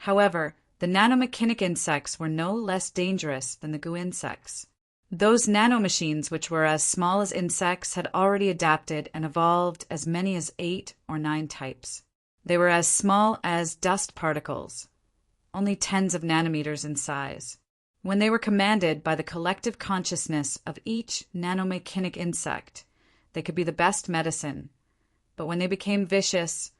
However, the nanomechanic insects were no less dangerous than the goo insects. Those nanomachines, which were as small as insects, had already adapted and evolved as many as 8 or 9 types. They were as small as dust particles, only tens of nanometers in size. When they were commanded by the collective consciousness of each nanomechanic insect, they could be the best medicine. But when they became vicious,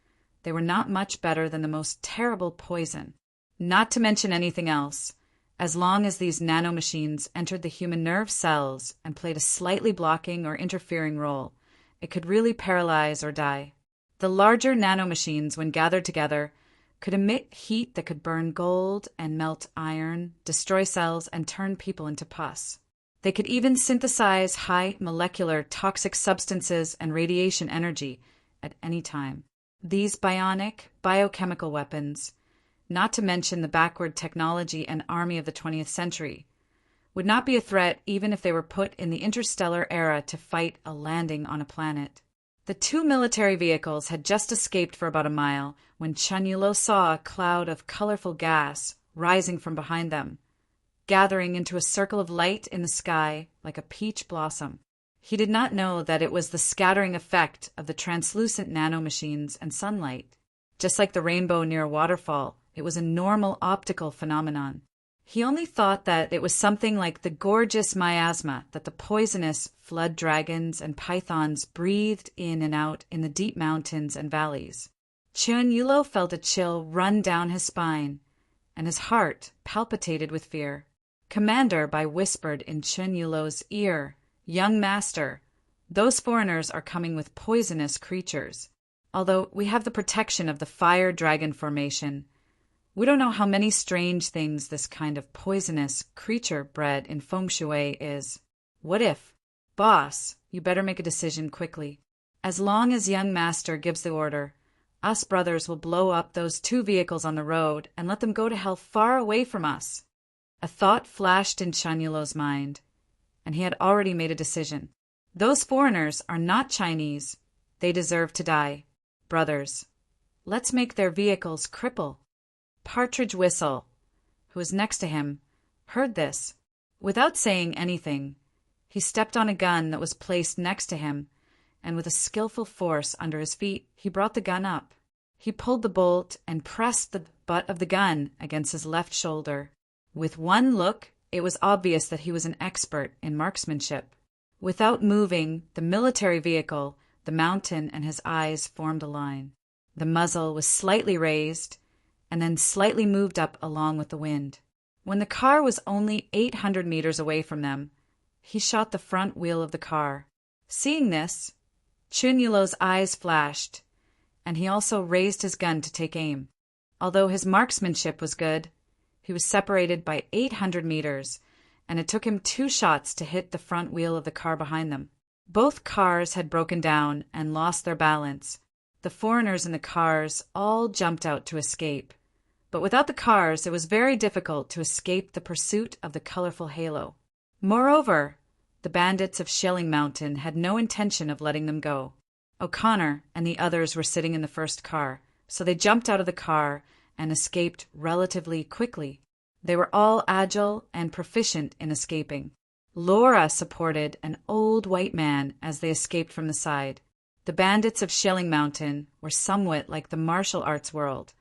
they were not much better than the most terrible poison. Not to mention anything else, as long as these nanomachines entered the human nerve cells and played a slightly blocking or interfering role, it could really paralyze or die. The larger nanomachines, when gathered together, could emit heat that could burn gold and melt iron, destroy cells, and turn people into pus. They could even synthesize high molecular toxic substances and radiation energy at any time. These bionic, biochemical weapons, not to mention the backward technology and army of the 20th century, would not be a threat even if they were put in the interstellar era to fight a landing on a planet. The 2 military vehicles had just escaped for about a mile when Chun Yulo saw a cloud of colorful gas rising from behind them, gathering into a circle of light in the sky like a peach blossom. He did not know that it was the scattering effect of the translucent nanomachines and sunlight. Just like the rainbow near a waterfall, it was a normal optical phenomenon. He only thought that it was something like the gorgeous miasma that the poisonous flood dragons and pythons breathed in and out in the deep mountains and valleys. Chun Yulo felt a chill run down his spine, and his heart palpitated with fear. Commander Bai whispered in Chun Yulo's ear, "Young master, those foreigners are coming with poisonous creatures. Although we have the protection of the fire dragon formation, we don't know how many strange things this kind of poisonous creature bred in feng shui is. What if? Boss, you better make a decision quickly. As long as young master gives the order, us brothers will blow up those 2 vehicles on the road and let them go to hell far away from us." A thought flashed in Chun Yulo's mind, and he had already made a decision. Those foreigners are not Chinese. They deserve to die. Brothers, let's make their vehicles cripple. Partridge Whistle, who was next to him, heard this. Without saying anything, he stepped on a gun that was placed next to him, and with a skillful force under his feet, he brought the gun up. He pulled the bolt and pressed the butt of the gun against his left shoulder. With one look, it was obvious that he was an expert in marksmanship. Without moving, the military vehicle, the mountain, and his eyes formed a line. The muzzle was slightly raised, and then slightly moved up along with the wind. When the car was only 800 meters away from them, he shot the front wheel of the car. Seeing this, Chun Yulo's eyes flashed, and he also raised his gun to take aim. Although his marksmanship was good, he was separated by 800 meters, and it took him 2 shots to hit the front wheel of the car behind them. Both cars had broken down and lost their balance. The foreigners in the cars all jumped out to escape. But without the cars, it was very difficult to escape the pursuit of the colorful halo. Moreover, the bandits of Shilling Mountain had no intention of letting them go. O'Connor and the others were sitting in the first car, so they jumped out of the car and escaped relatively quickly. They were all agile and proficient in escaping. Laura supported an old white man as they escaped from the side. The bandits of Shilling Mountain were somewhat like the martial arts world,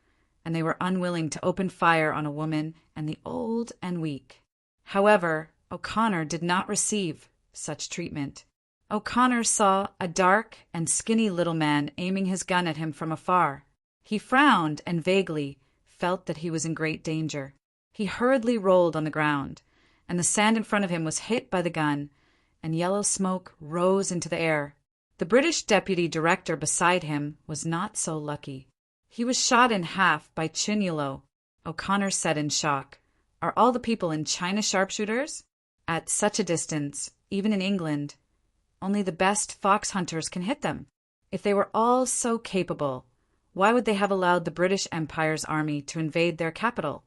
and they were unwilling to open fire on a woman and the old and weak. However, O'Connor did not receive such treatment. O'Connor saw a dark and skinny little man aiming his gun at him from afar. He frowned and vaguely felt that he was in great danger. He hurriedly rolled on the ground, and the sand in front of him was hit by the gun, and yellow smoke rose into the air. The British deputy director beside him was not so lucky. He was shot in half by Chun Yulo. O'Connor said in shock, "Are all the people in China sharpshooters? At such a distance, even in England, only the best fox hunters can hit them. If they were all so capable, why would they have allowed the British Empire's army to invade their capital?"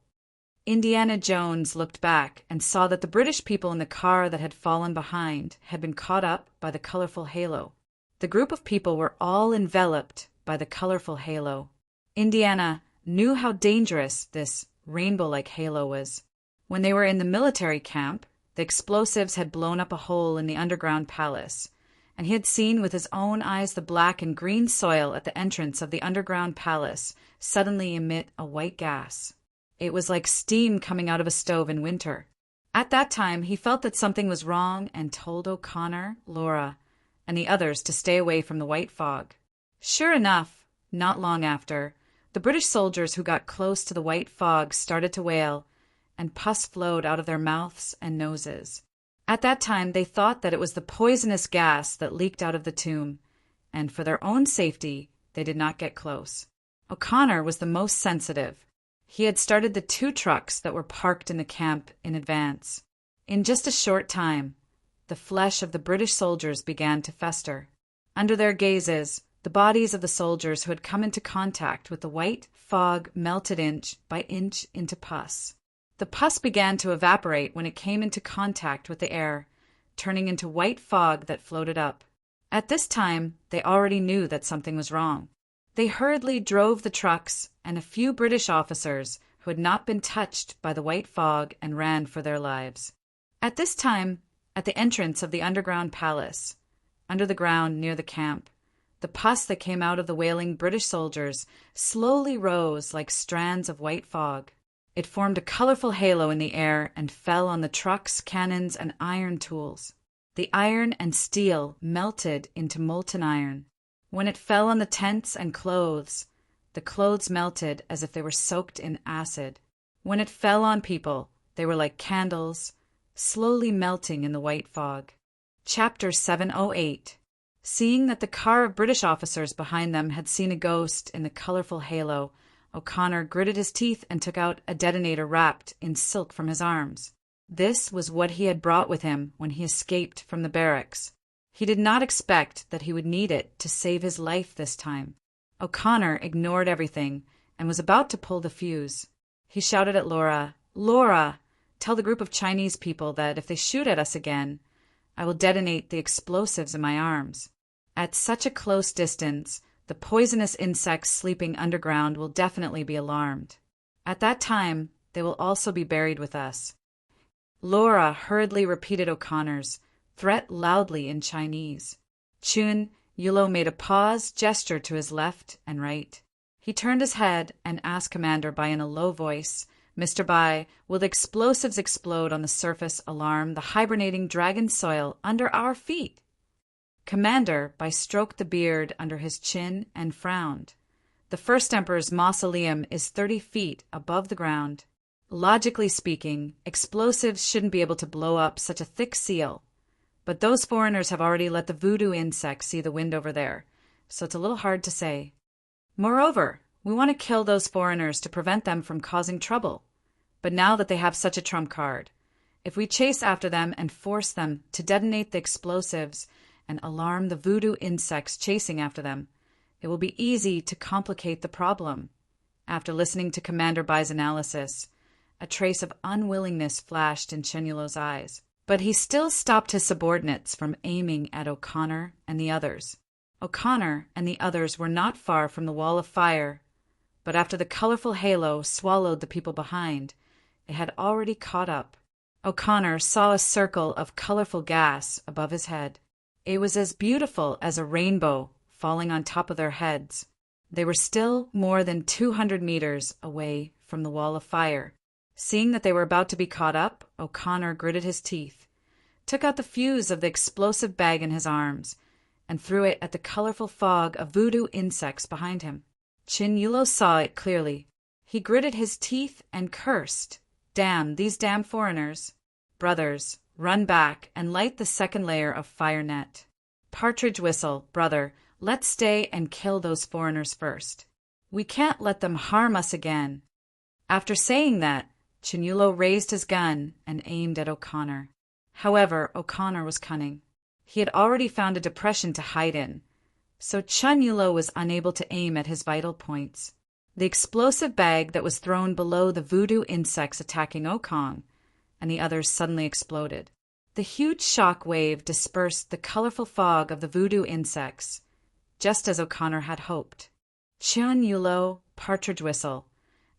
Indiana Jones looked back and saw that the British people in the car that had fallen behind had been caught up by the colorful halo. The group of people were all enveloped by the colorful halo. Indiana knew how dangerous this rainbow-like halo was. When they were in the military camp, the explosives had blown up a hole in the underground palace, and he had seen with his own eyes the black and green soil at the entrance of the underground palace suddenly emit a white gas. It was like steam coming out of a stove in winter. At that time, he felt that something was wrong and told O'Connor, Laura, and the others to stay away from the white fog. Sure enough, not long after, the British soldiers who got close to the white fog started to wail, and pus flowed out of their mouths and noses. At that time, they thought that it was the poisonous gas that leaked out of the tomb, and for their own safety, they did not get close. O'Connor was the most sensitive. He had started the 2 trucks that were parked in the camp in advance. In just a short time, the flesh of the British soldiers began to fester. Under their gazes, the bodies of the soldiers who had come into contact with the white fog melted inch by inch into pus. The pus began to evaporate when it came into contact with the air, turning into white fog that floated up. At this time, they already knew that something was wrong. They hurriedly drove the trucks and a few British officers who had not been touched by the white fog and ran for their lives. At this time, at the entrance of the underground palace, under the ground near the camp, the pus that came out of the wailing British soldiers slowly rose like strands of white fog. It formed a colorful halo in the air and fell on the trucks, cannons, and iron tools. The iron and steel melted into molten iron. When it fell on the tents and clothes, the clothes melted as if they were soaked in acid. When it fell on people, they were like candles, slowly melting in the white fog. Chapter 708. Seeing that the car of British officers behind them had seen a ghost in the colorful halo, O'Connor gritted his teeth and took out a detonator wrapped in silk from his arms. This was what he had brought with him when he escaped from the barracks. He did not expect that he would need it to save his life this time. O'Connor ignored everything and was about to pull the fuse. He shouted at Laura, "Laura, tell the group of Chinese people that if they shoot at us again, I will detonate the explosives in my arms. At such a close distance, the poisonous insects sleeping underground will definitely be alarmed. At that time, they will also be buried with us." Laura hurriedly repeated O'Connor's threat loudly in Chinese. Chun Yulo made a pause gesture to his left and right. He turned his head and asked Commander Bai in a low voice, "Mr. Bai, will the explosives explode on the surface alarm the hibernating dragon soil under our feet?" Commander Bai stroked the beard under his chin and frowned. "The First Emperor's mausoleum is 30 feet above the ground. Logically speaking, explosives shouldn't be able to blow up such a thick seal. But those foreigners have already let the voodoo insects see the wind over there, so it's a little hard to say. Moreover, we want to kill those foreigners to prevent them from causing trouble. But now that they have such a trump card, if we chase after them and force them to detonate the explosives and alarm the voodoo insects chasing after them, it will be easy to complicate the problem." After listening to Commander Bai's analysis, a trace of unwillingness flashed in Chenulo's eyes. But he still stopped his subordinates from aiming at O'Connor and the others. O'Connor and the others were not far from the wall of fire, but after the colorful halo swallowed the people behind, it had already caught up. O'Connor saw a circle of colorful gas above his head. It was as beautiful as a rainbow falling on top of their heads. They were still more than 200 meters away from the wall of fire. Seeing that they were about to be caught up, O'Connor gritted his teeth, took out the fuse of the explosive bag in his arms, and threw it at the colorful fog of voodoo insects behind him. Chin Yulo saw it clearly. He gritted his teeth and cursed. "Damn these damn foreigners. Brothers, run back and light the second layer of fire net. Partridge Whistle, brother, let's stay and kill those foreigners first. We can't let them harm us again." After saying that, Chinulo raised his gun and aimed at O'Connor. However, O'Connor was cunning. He had already found a depression to hide in, so Chinulo was unable to aim at his vital points. The explosive bag that was thrown below the voodoo insects attacking O'Kong and the others suddenly exploded. The huge shock wave dispersed the colorful fog of the voodoo insects, just as O'Connor had hoped. Chinulo, Partridge Whistle,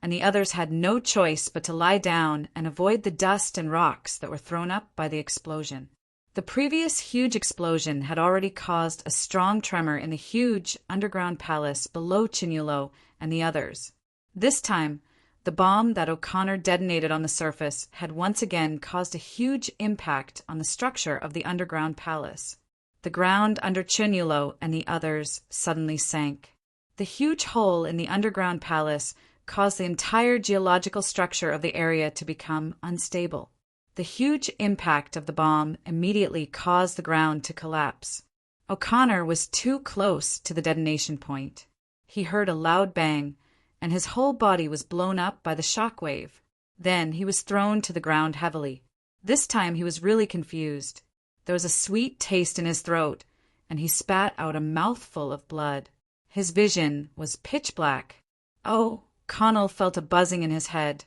and the others had no choice but to lie down and avoid the dust and rocks that were thrown up by the explosion. The previous huge explosion had already caused a strong tremor in the huge underground palace below Chinyulo and the others. This time, the bomb that O'Connor detonated on the surface had once again caused a huge impact on the structure of the underground palace. The ground under Chinyulo and the others suddenly sank. The huge hole in the underground palace caused the entire geological structure of the area to become unstable. The huge impact of the bomb immediately caused the ground to collapse. O'Connor was too close to the detonation point. He heard a loud bang, and his whole body was blown up by the shock wave. Then he was thrown to the ground heavily. This time he was really confused. There was a sweet taste in his throat, and he spat out a mouthful of blood. His vision was pitch black. Oh, Connell felt a buzzing in his head,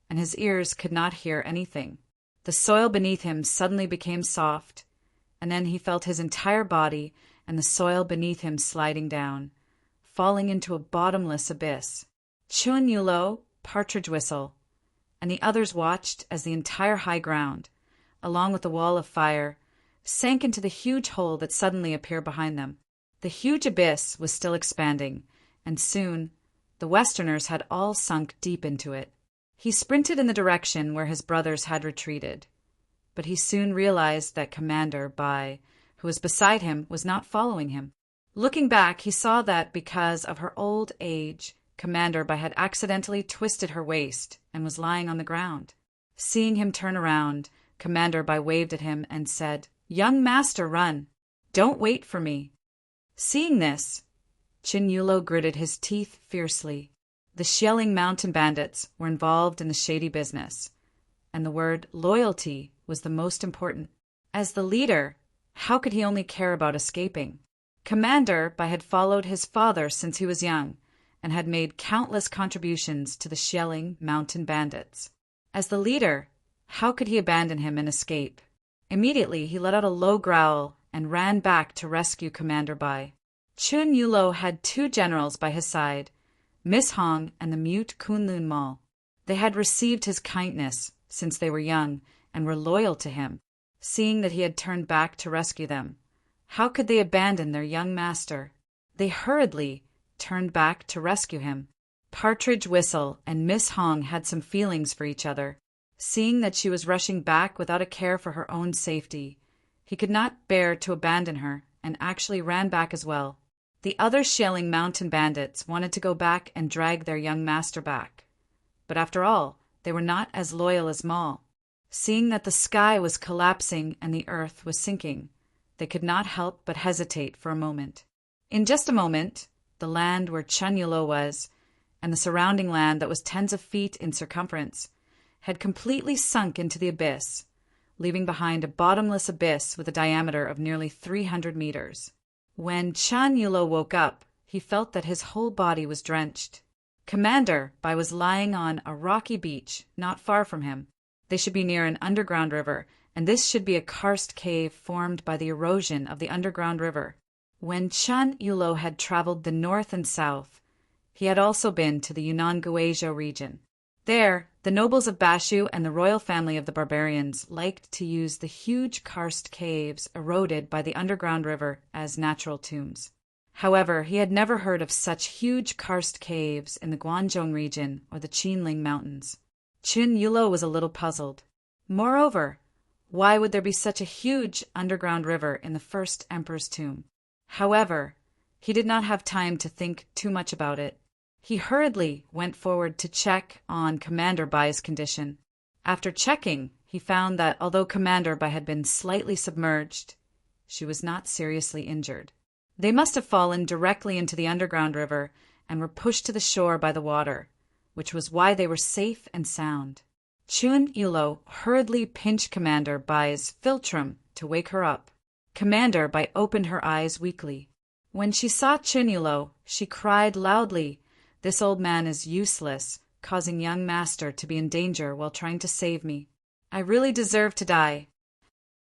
and his ears could not hear anything. The soil beneath him suddenly became soft, and then he felt his entire body and the soil beneath him sliding down, falling into a bottomless abyss. Chun Yulo, Partridge Whistle, and the others watched as the entire high ground, along with the wall of fire, sank into the huge hole that suddenly appeared behind them. The huge abyss was still expanding, and soon the Westerners had all sunk deep into it. He sprinted in the direction where his brothers had retreated, but he soon realized that Commander Bai, who was beside him, was not following him. Looking back, he saw that because of her old age, Commander Bai had accidentally twisted her waist and was lying on the ground. Seeing him turn around, Commander Bai waved at him and said, "Young master, run! Don't wait for me." Seeing this, Chinyulo gritted his teeth fiercely. The Xialing mountain bandits were involved in the shady business, and the word loyalty was the most important. As the leader, how could he only care about escaping? Commander Bai had followed his father since he was young, and had made countless contributions to the Xialing mountain bandits. As the leader, how could he abandon him and escape? Immediately he let out a low growl and ran back to rescue Commander Bai. Chun Yulo had two generals by his side, Miss Hong and the mute Kunlun Mal. They had received his kindness since they were young and were loyal to him. Seeing that he had turned back to rescue them, how could they abandon their young master? They hurriedly turned back to rescue him. Partridge Whistle and Miss Hong had some feelings for each other. Seeing that she was rushing back without a care for her own safety, he could not bear to abandon her and actually ran back as well. The other Xialing mountain bandits wanted to go back and drag their young master back. But after all, they were not as loyal as Mal. Seeing that the sky was collapsing and the earth was sinking, they could not help but hesitate for a moment. In just a moment, the land where Chinyulo was, and the surrounding land that was tens of feet in circumference, had completely sunk into the abyss, leaving behind a bottomless abyss with a diameter of nearly 300 meters. When Chinyulo woke up, he felt that his whole body was drenched. Commander Bai was lying on a rocky beach not far from him. They should be near an underground river, and this should be a karst cave formed by the erosion of the underground river. When Chinyulo had traveled the north and south, he had also been to the Yunnan Guizhou region. There, the nobles of Bashu and the royal family of the barbarians liked to use the huge karst caves eroded by the underground river as natural tombs. However, he had never heard of such huge karst caves in the Guangzhou region or the Qinling Mountains. Chun Yulo was a little puzzled. Moreover, why would there be such a huge underground river in the first emperor's tomb? However, he did not have time to think too much about it. He hurriedly went forward to check on Commander Bai's condition. After checking, he found that although Commander Bai had been slightly submerged, she was not seriously injured. They must have fallen directly into the underground river and were pushed to the shore by the water, which was why they were safe and sound. Chun Yulo hurriedly pinched Commander Bai's philtrum to wake her up. Commander Bai opened her eyes weakly. When she saw Chun Yulo, she cried loudly, "This old man is useless, causing young master to be in danger while trying to save me. I really deserve to die."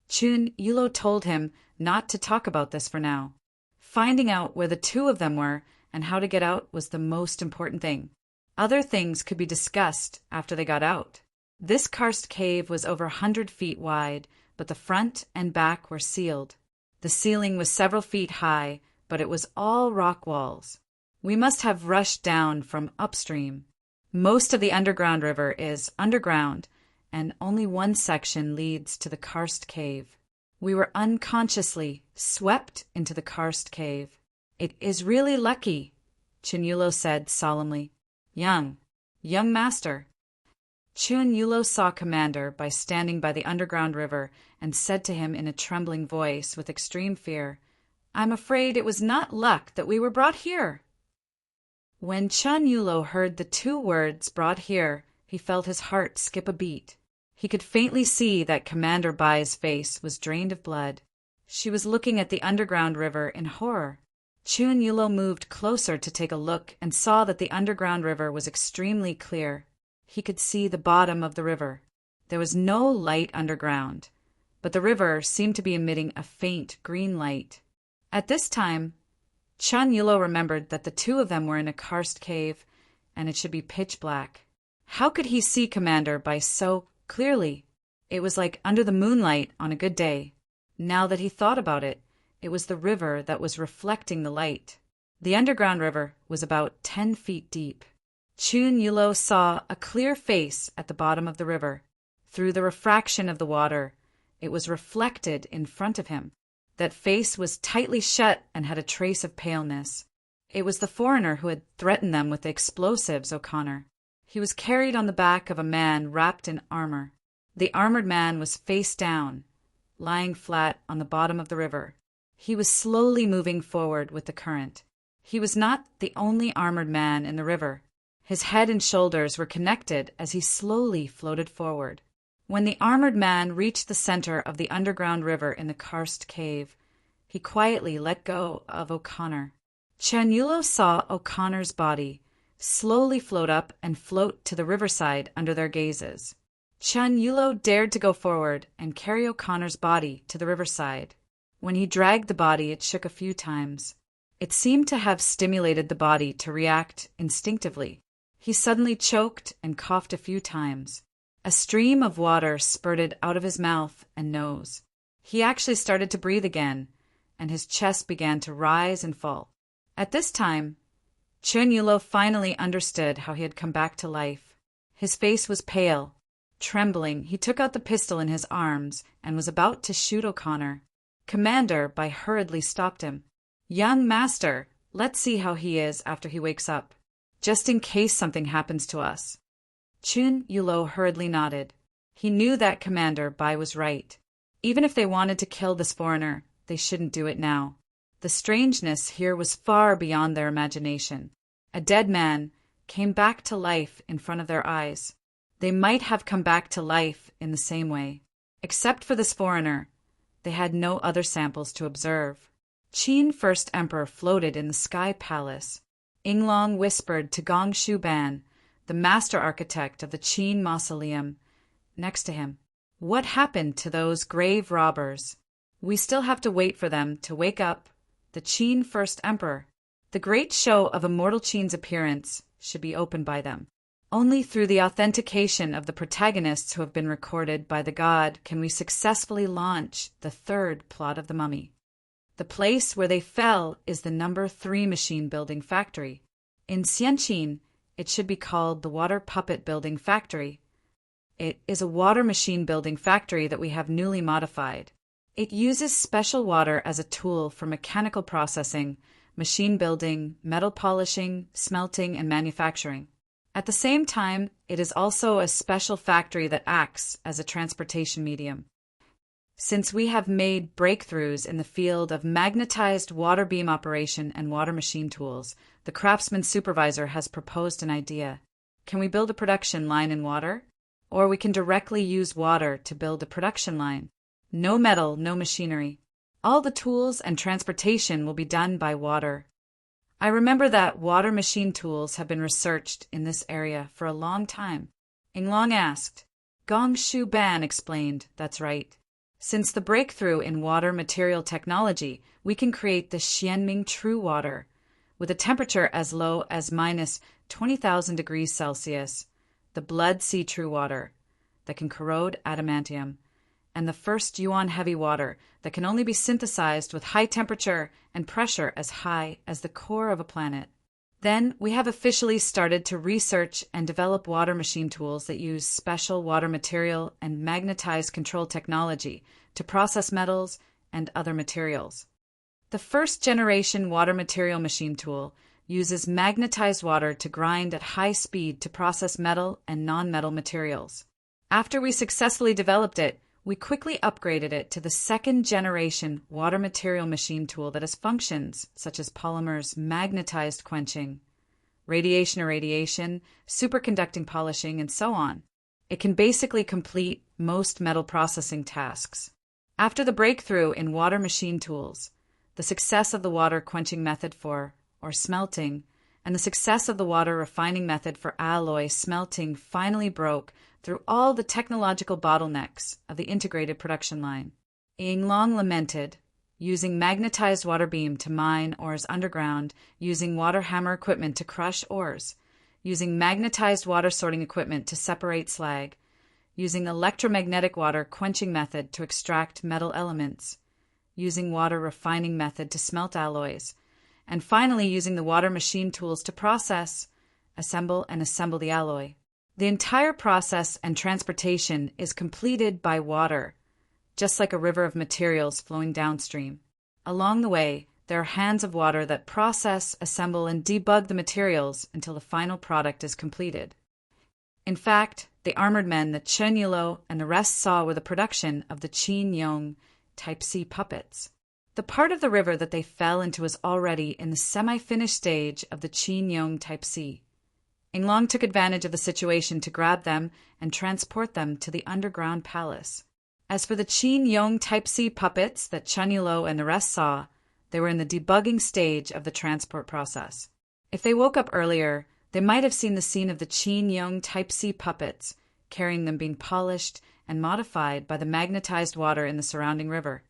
Chun Yulo told him not to talk about this for now. Finding out where the two of them were and how to get out was the most important thing. Other things could be discussed after they got out. This karst cave was over 100 feet wide, but the front and back were sealed. The ceiling was several feet high, but it was all rock walls. We must have rushed down from upstream. Most of the underground river is underground, and only one section leads to the karst cave. We were unconsciously swept into the karst cave. It is really lucky, Chunyulo said solemnly. Young master. Chunyulo saw Commander by standing by the underground river and said to him in a trembling voice with extreme fear, "I'm afraid it was not luck that we were brought here." When Chunyulo heard the two words "brought here," he felt his heart skip a beat. He could faintly see that Commander Bai's face was drained of blood. She was looking at the underground river in horror. Chunyulo moved closer to take a look and saw that the underground river was extremely clear. He could see the bottom of the river. There was no light underground, but the river seemed to be emitting a faint green light. At this time, Chunyulo remembered that the two of them were in a karst cave, and it should be pitch black. How could he see Commander Bai so clearly? It was like under the moonlight on a good day. Now that he thought about it, it was the river that was reflecting the light. The underground river was about 10 feet deep. Chunyulo saw a clear face at the bottom of the river. Through the refraction of the water, it was reflected in front of him. That face was tightly shut and had a trace of paleness. It was the foreigner who had threatened them with the explosives, O'Connor. He was carried on the back of a man wrapped in armor. The armored man was face down, lying flat on the bottom of the river. He was slowly moving forward with the current. He was not the only armored man in the river. His head and shoulders were connected as he slowly floated forward. When the armored man reached the center of the underground river in the karst cave, he quietly let go of O'Connor. Chunyulo saw O'Connor's body slowly float up and float to the riverside under their gazes. Chunyulo dared to go forward and carry O'Connor's body to the riverside. When he dragged the body, it shook a few times. It seemed to have stimulated the body to react instinctively. He suddenly choked and coughed a few times. A stream of water spurted out of his mouth and nose. He actually started to breathe again, and his chest began to rise and fall. At this time, Chunyulo finally understood how he had come back to life. His face was pale. Trembling, he took out the pistol in his arms and was about to shoot O'Connor. Commander Bai hurriedly stopped him. "Young master, let's see how he is after he wakes up, just in case something happens to us." Chunyulo hurriedly nodded. He knew that Commander Bai was right. Even if they wanted to kill this foreigner, they shouldn't do it now. The strangeness here was far beyond their imagination. A dead man came back to life in front of their eyes. They might have come back to life in the same way. Except for this foreigner, they had no other samples to observe. Qin First Emperor floated in the Sky Palace. Yinglong whispered to Gong Shuban, the master architect of the Qin Mausoleum, next to him, "What happened to those grave robbers? We still have to wait for them to wake up. The Qin First Emperor. The great show of immortal Qin's appearance should be opened by them. Only through the authentication of the protagonists who have been recorded by the god can we successfully launch the third plot of the mummy. The place where they fell is the number 3 machine building factory. In Xianqin, it should be called the Water Puppet Building Factory. It is a water machine building factory that we have newly modified. It uses special water as a tool for mechanical processing, machine building, metal polishing, smelting, and manufacturing. At the same time, it is also a special factory that acts as a transportation medium. Since we have made breakthroughs in the field of magnetized water beam operation and water machine tools, the craftsman supervisor has proposed an idea. Can we build a production line in water? Or we can directly use water to build a production line. No metal, no machinery. All the tools and transportation will be done by water. I remember that water machine tools have been researched in this area for a long time. Yinglong asked. Gong Shu Ban explained, "That's right. Since the breakthrough in water material technology, we can create the Xianming True Water, with a temperature as low as minus 20,000 degrees Celsius, the Blood Sea True Water that can corrode adamantium, and the first Yuan heavy water that can only be synthesized with high temperature and pressure as high as the core of a planet. Then we have officially started to research and develop water machine tools that use special water material and magnetized control technology to process metals and other materials. The first generation water material machine tool uses magnetized water to grind at high speed to process metal and non-metal materials. After we successfully developed it, we quickly upgraded it to the second generation water material machine tool that has functions such as polymers magnetized quenching, radiation irradiation, superconducting polishing, and so on. It can basically complete most metal processing tasks. After the breakthrough in water machine tools, the success of the water quenching method for smelting, and the success of the water refining method for alloy smelting finally broke through all the technological bottlenecks of the integrated production line. Yinglong lamented, using magnetized water beam to mine ores underground, using water hammer equipment to crush ores, using magnetized water sorting equipment to separate slag, using electromagnetic water quenching method to extract metal elements, using water refining method to smelt alloys, and finally using the water machine tools to process, assemble the alloy. The entire process and transportation is completed by water, just like a river of materials flowing downstream. Along the way, there are hands of water that process, assemble, and debug the materials until the final product is completed. In fact, the armored men that Chen Yilo and the rest saw were the production of the Qin Yong Type C puppets. The part of the river that they fell into was already in the semi-finished stage of the Qin Yong Type C. Yinglong took advantage of the situation to grab them and transport them to the underground palace. As for the Qin Yong Type C puppets that Chen Yilo and the rest saw, they were in the debugging stage of the transport process. If they woke up earlier, they might have seen the scene of the Qin Yong Type C puppets, carrying them being polished and modified by the magnetized water in the surrounding river.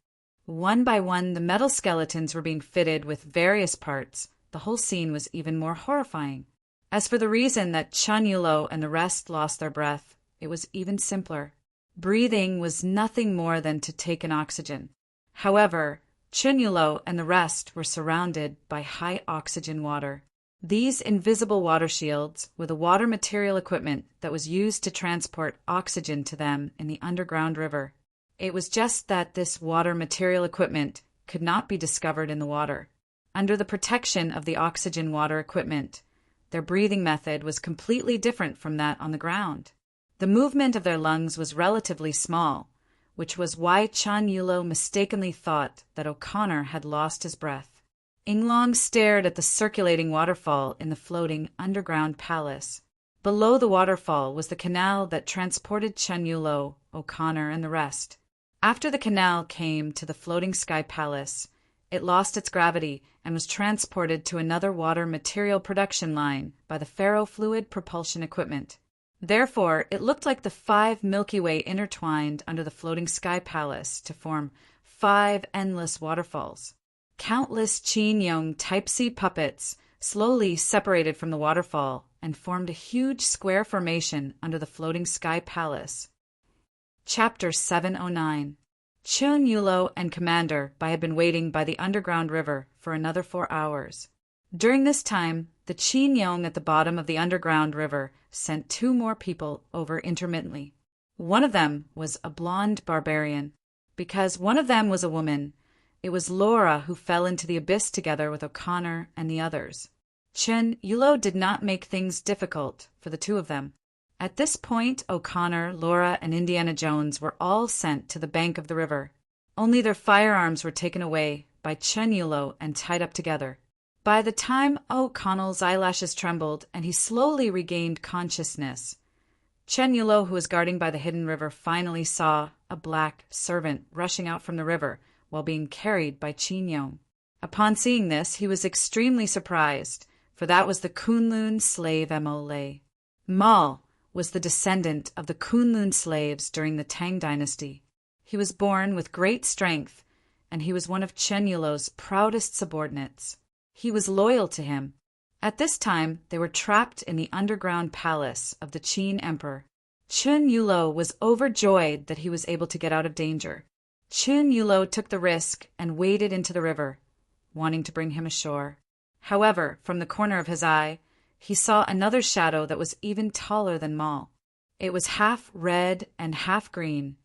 One by one, the metal skeletons were being fitted with various parts. The whole scene was even more horrifying. As for the reason that Chen Yilo and the rest lost their breath, it was even simpler. Breathing was nothing more than to take in oxygen. However, Chen Yilo and the rest were surrounded by high oxygen water. These invisible water shields were the water material equipment that was used to transport oxygen to them in the underground river. It was just that this water material equipment could not be discovered in the water. Under the protection of the oxygen water equipment, their breathing method was completely different from that on the ground. The movement of their lungs was relatively small, which was why Chen Yilo mistakenly thought that O'Connor had lost his breath. Yinglong stared at the circulating waterfall in the floating underground palace. Below the waterfall was the canal that transported Chen Yilo, O'Connor, and the rest. After the canal came to the floating sky palace, it lost its gravity and was transported to another water material production line by the ferrofluid propulsion equipment. Therefore, it looked like the 5 Milky Way intertwined under the floating sky palace to form 5 endless waterfalls. Countless Qin Yong Type C puppets slowly separated from the waterfall and formed a huge square formation under the floating sky palace. Chapter 709. Chen Yilo and Commander Bai had been waiting by the underground river for another 4 hours. During this time, the Qin Yong at the bottom of the underground river sent 2 more people over intermittently. One of them was a blonde barbarian. Because one of them was a woman, it was Laura who fell into the abyss together with O'Connor and the others. Chen Yilo did not make things difficult for the 2 of them. At this point, O'Connor, Laura, and Indiana Jones were all sent to the bank of the river. Only their firearms were taken away by Chen Yilo and tied up together. By the time O'Connell's eyelashes trembled and he slowly regained consciousness, Chen Yilo, who was guarding by the hidden river, finally saw a black servant rushing out from the river while being carried by Qin Yong. Upon seeing this, he was extremely surprised, for that was the Kunlun slave Mo. Mal was the descendant of the Kunlun slaves during the Tang dynasty. He was born with great strength, and he was one of Chen Yilo's proudest subordinates. He was loyal to him. At this time, they were trapped in the underground palace of the Qin Emperor. Chen Yulo was overjoyed that he was able to get out of danger. Chen Yulo took the risk and waded into the river, wanting to bring him ashore. However, from the corner of his eye, he saw another shadow that was even taller than Mal. It was half red and half green,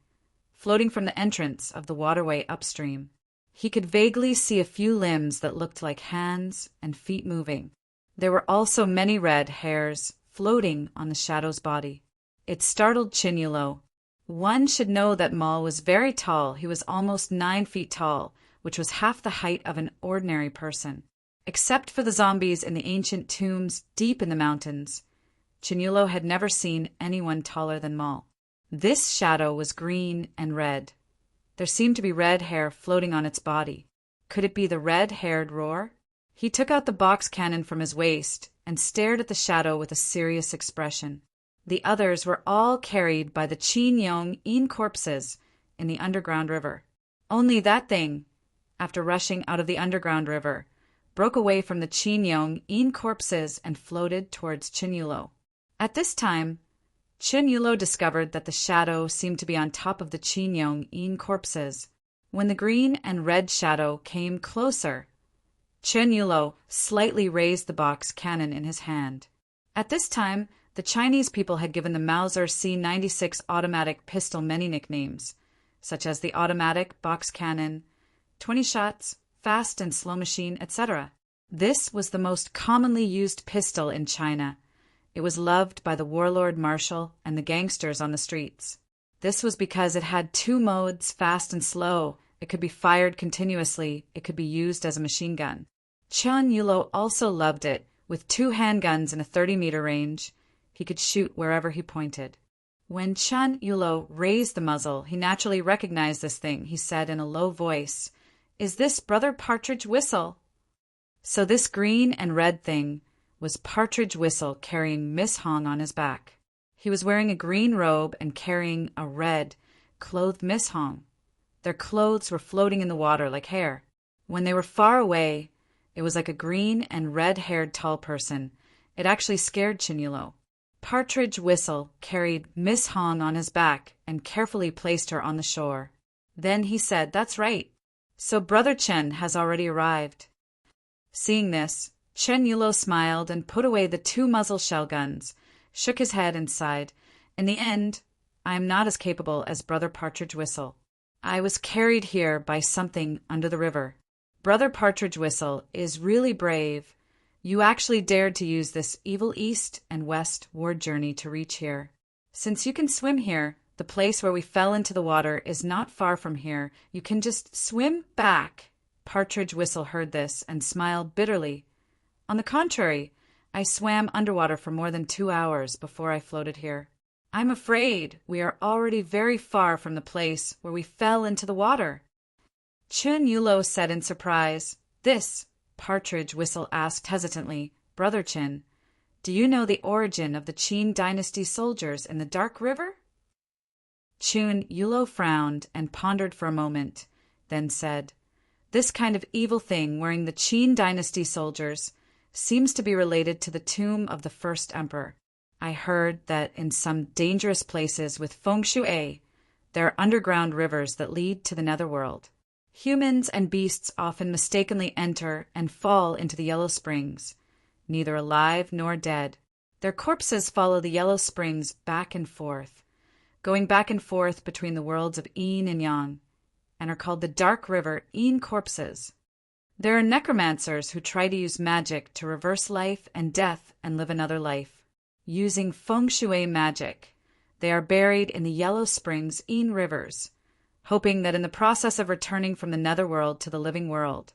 floating from the entrance of the waterway upstream. He could vaguely see a few limbs that looked like hands and feet moving. There were also many red hairs floating on the shadow's body. It startled Chen Yulo. One should know that Mal was very tall. He was almost 9 feet tall, which was half the height of an ordinary person. Except for the zombies in the ancient tombs deep in the mountains, Chen Yulo had never seen anyone taller than Mal. This shadow was green and red. There seemed to be red hair floating on its body. Could it be the red-haired roar? He took out the box cannon from his waist and stared at the shadow with a serious expression. The others were all carried by the Qin Yong In corpses in the underground river. Only that thing, after rushing out of the underground river, broke away from the Qin Yong In corpses and floated towards Chen Yulo. At this time, Chen Yulo discovered that the shadow seemed to be on top of the Qin Yong In corpses. When the green and red shadow came closer, Chen Yulo slightly raised the box cannon in his hand. At this time, the Chinese people had given the Mauser C-96 automatic pistol many nicknames, such as the automatic box cannon, 20 shots, fast and slow machine, etc. This was the most commonly used pistol in China. It was loved by the warlord marshal and the gangsters on the streets. This was because it had 2 modes, fast and slow. It could be fired continuously. It could be used as a machine gun. Chen Yulo also loved it. With 2 handguns in a 30-meter range, he could shoot wherever he pointed. When Chen Yulo raised the muzzle, he naturally recognized this thing. He said in a low voice, "Is this Brother Partridge Whistle?" So this green and red thing was Partridge Whistle carrying Miss Hong on his back. He was wearing a green robe and carrying a red, clothed Miss Hong. Their clothes were floating in the water like hair. When they were far away, it was like a green and red-haired tall person. It actually scared Chen Yulo. Partridge Whistle carried Miss Hong on his back and carefully placed her on the shore. Then he said, "That's right. So Brother Chen has already arrived." Seeing this, Chen Yulo smiled and put away the 2 muzzle shell guns, shook his head and sighed. "In the end, I am not as capable as Brother Partridge Whistle. I was carried here by something under the river. Brother Partridge Whistle is really brave. You actually dared to use this evil east and west ward journey to reach here. Since you can swim here, the place where we fell into the water is not far from here. You can just swim back." Partridge Whistle heard this and smiled bitterly. "On the contrary, I swam underwater for more than 2 hours before I floated here. I'm afraid we are already very far from the place where we fell into the water." Chen Yulo said in surprise, "This," Partridge Whistle asked hesitantly, "Brother Chen, do you know the origin of the Qin dynasty soldiers in the Dark River?" Chen Yulo frowned and pondered for a moment, then said, "This kind of evil thing wearing the Qin dynasty soldiers seems to be related to the tomb of the first emperor. I heard that in some dangerous places with feng shui, there are underground rivers that lead to the netherworld. Humans and beasts often mistakenly enter and fall into the yellow springs, neither alive nor dead. Their corpses follow the yellow springs back and forth, going back and forth between the worlds of yin and yang, and are called the Dark River Yin corpses. There are necromancers who try to use magic to reverse life and death and live another life. Using feng shui magic, they are buried in the yellow springs Yin rivers, hoping that in the process of returning from the netherworld to the living world,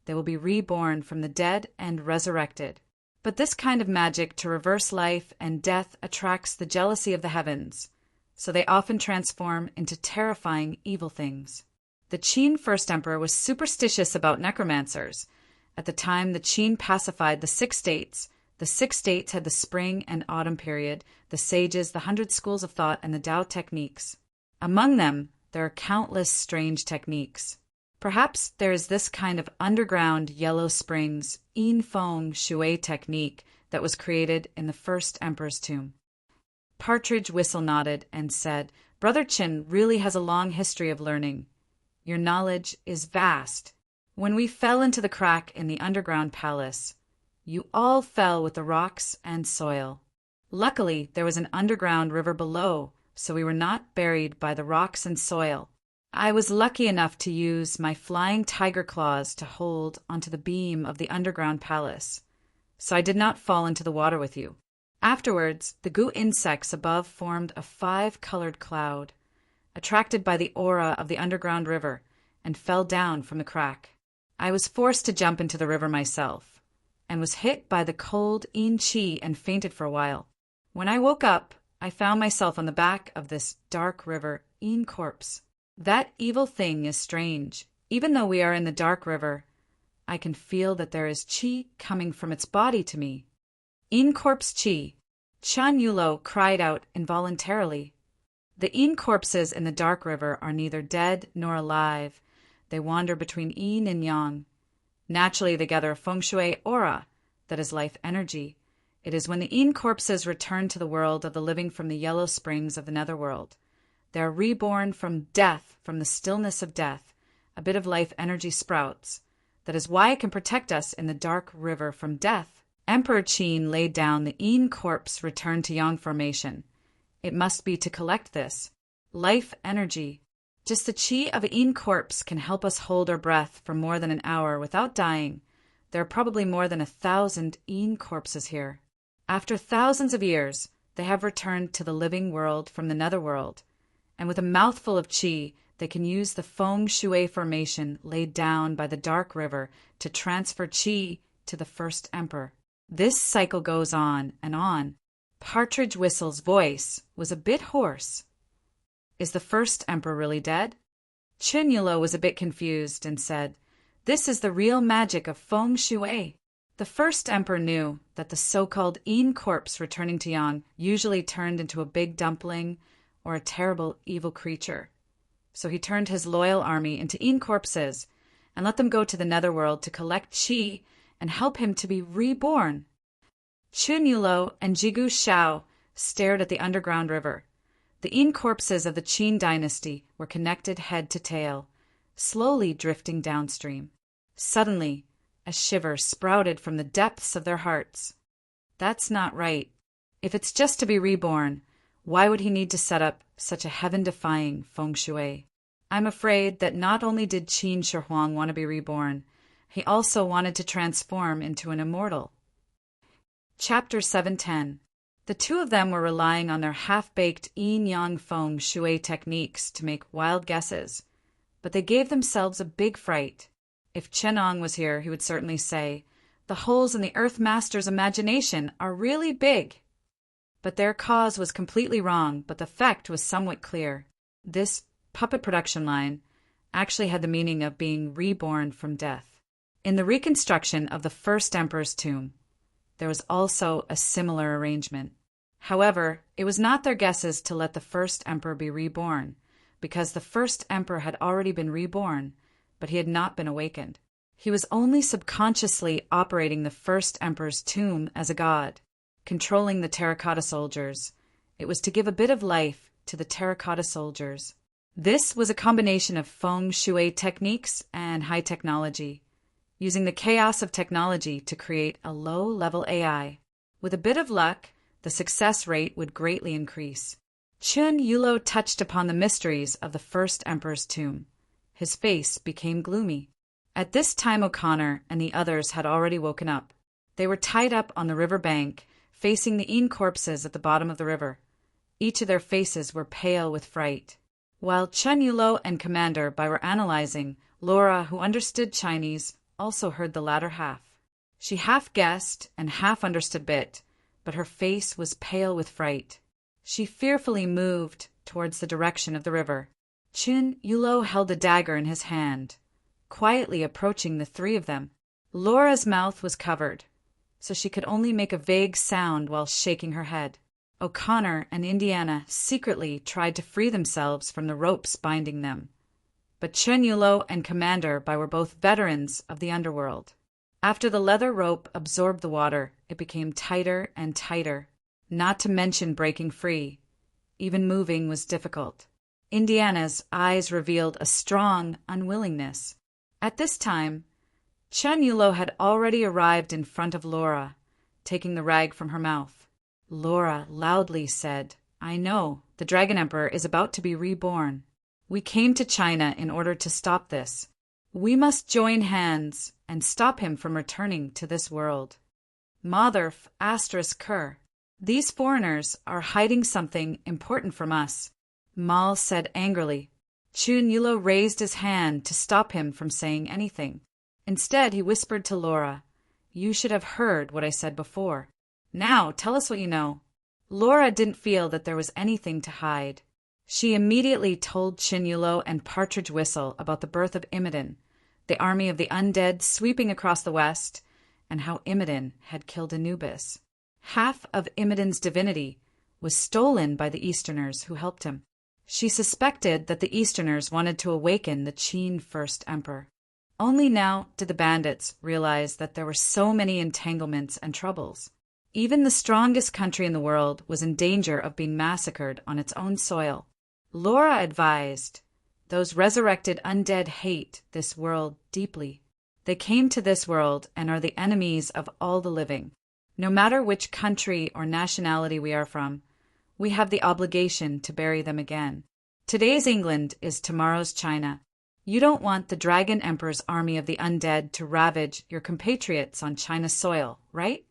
they will be reborn from the dead and resurrected. But this kind of magic to reverse life and death attracts the jealousy of the heavens, so they often transform into terrifying evil things. The Qin first emperor was superstitious about necromancers. At the time the Qin pacified the 6 states, the 6 states had the spring and autumn period, the sages, the 100 schools of thought, and the Tao techniques. Among them, there are countless strange techniques. Perhaps there is this kind of underground yellow springs, yin feng shui technique that was created in the first emperor's tomb. Partridge Whistle nodded and said, Brother Chin really has a long history of learning. Your knowledge is vast. When we fell into the crack in the underground palace, you all fell with the rocks and soil. Luckily, there was an underground river below, so we were not buried by the rocks and soil. I was lucky enough to use my flying tiger claws to hold onto the beam of the underground palace, so I did not fall into the water with you. Afterwards, the goo insects above formed a 5-colored cloud, attracted by the aura of the underground river, and fell down from the crack. I was forced to jump into the river myself, and was hit by the cold yin qi and fainted for a while. When I woke up, I found myself on the back of this dark river yin corpse. That evil thing is strange. Even though we are in the dark river, I can feel that there is qi coming from its body to me. Yin corpse qi. Chun Yulo cried out involuntarily. The yin corpses in the dark river are neither dead nor alive. They wander between yin and yang. Naturally, they gather a feng shui aura, that is life energy. It is when the yin corpses return to the world of the living from the yellow springs of the netherworld. They are reborn from death, from the stillness of death. A bit of life energy sprouts. That is why it can protect us in the dark river from death. Emperor Qin laid down the yin corpse returned to yang formation. It must be to collect this. Life energy. Just the qi of a yin corpse can help us hold our breath for more than an hour without dying. There are probably more than 1,000 yin corpses here. After thousands of years, they have returned to the living world from the netherworld. And with a mouthful of qi, they can use the feng shui formation laid down by the dark river to transfer qi to the first emperor. This cycle goes on and on. Partridge Whistle's voice was a bit hoarse. Is the first emperor really dead? Chun Yulo was a bit confused and said, This is the real magic of feng shui. The first emperor knew that the so-called yin corpse returning to yang usually turned into a big dumpling or a terrible evil creature. So he turned his loyal army into yin corpses and let them go to the netherworld to collect qi and help him to be reborn. Chun Yulo and Jigu Shao stared at the underground river. The yin corpses of the Qin dynasty were connected head to tail, slowly drifting downstream. Suddenly, a shiver sprouted from the depths of their hearts. That's not right. If it's just to be reborn, why would he need to set up such a heaven-defying feng shui? I'm afraid that not only did Qin Shi Huang want to be reborn, he also wanted to transform into an immortal. Chapter 710. The two of them were relying on their half-baked yin-yang feng shui techniques to make wild guesses, but they gave themselves a big fright. If Chenong was here, he would certainly say, The holes in the Earth Master's imagination are really big. But their cause was completely wrong, but the effect was somewhat clear. This puppet production line actually had the meaning of being reborn from death. In the reconstruction of the first emperor's tomb, there was also a similar arrangement. However, it was not their guesses to let the first emperor be reborn, because the first emperor had already been reborn, but he had not been awakened. He was only subconsciously operating the first emperor's tomb as a god, controlling the terracotta soldiers. It was to give a bit of life to the terracotta soldiers. This was a combination of feng shui techniques and high technology, using the chaos of technology to create a low-level AI. With a bit of luck, the success rate would greatly increase. Chun Yulo touched upon the mysteries of the first emperor's tomb. His face became gloomy. At this time O'Connor and the others had already woken up. They were tied up on the river bank, facing the yin corpses at the bottom of the river. Each of their faces were pale with fright. While Chun Yulo and Commander Bai were analyzing, Laura, who understood Chinese, also heard the latter half. She half guessed and half understood bit, but her face was pale with fright. She fearfully moved towards the direction of the river. Chun Yulo held a dagger in his hand, quietly approaching the three of them. Laura's mouth was covered, so she could only make a vague sound while shaking her head. O'Connor and Indiana secretly tried to free themselves from the ropes binding them, but Chen Yulo and Commander Bai were both veterans of the underworld. After the leather rope absorbed the water, it became tighter and tighter, not to mention breaking free. Even moving was difficult. Indiana's eyes revealed a strong unwillingness. At this time, Chen Yulo had already arrived in front of Laura, taking the rag from her mouth. Laura loudly said, "I know, the Dragon Emperor is about to be reborn. We came to China in order to stop this. We must join hands and stop him from returning to this world. Mother **Ker. These foreigners are hiding something important from us," Mal said angrily. Chen Yulo raised his hand to stop him from saying anything. Instead, he whispered to Laura, "You should have heard what I said before. Now, tell us what you know." Laura didn't feel that there was anything to hide. She immediately told Chen Yulo and Partridge Whistle about the birth of Imodin, the army of the undead sweeping across the west, and how Imodin had killed Anubis. Half of Imodin's divinity was stolen by the Easterners who helped him. She suspected that the Easterners wanted to awaken the Qin First Emperor. Only now did the bandits realize that there were so many entanglements and troubles. Even the strongest country in the world was in danger of being massacred on its own soil. Laura advised, "Those resurrected undead hate this world deeply. They came to this world and are the enemies of all the living. No matter which country or nationality we are from, we have the obligation to bury them again. Today's England is tomorrow's China. You don't want the Dragon Emperor's army of the undead to ravage your compatriots on China's soil, right?"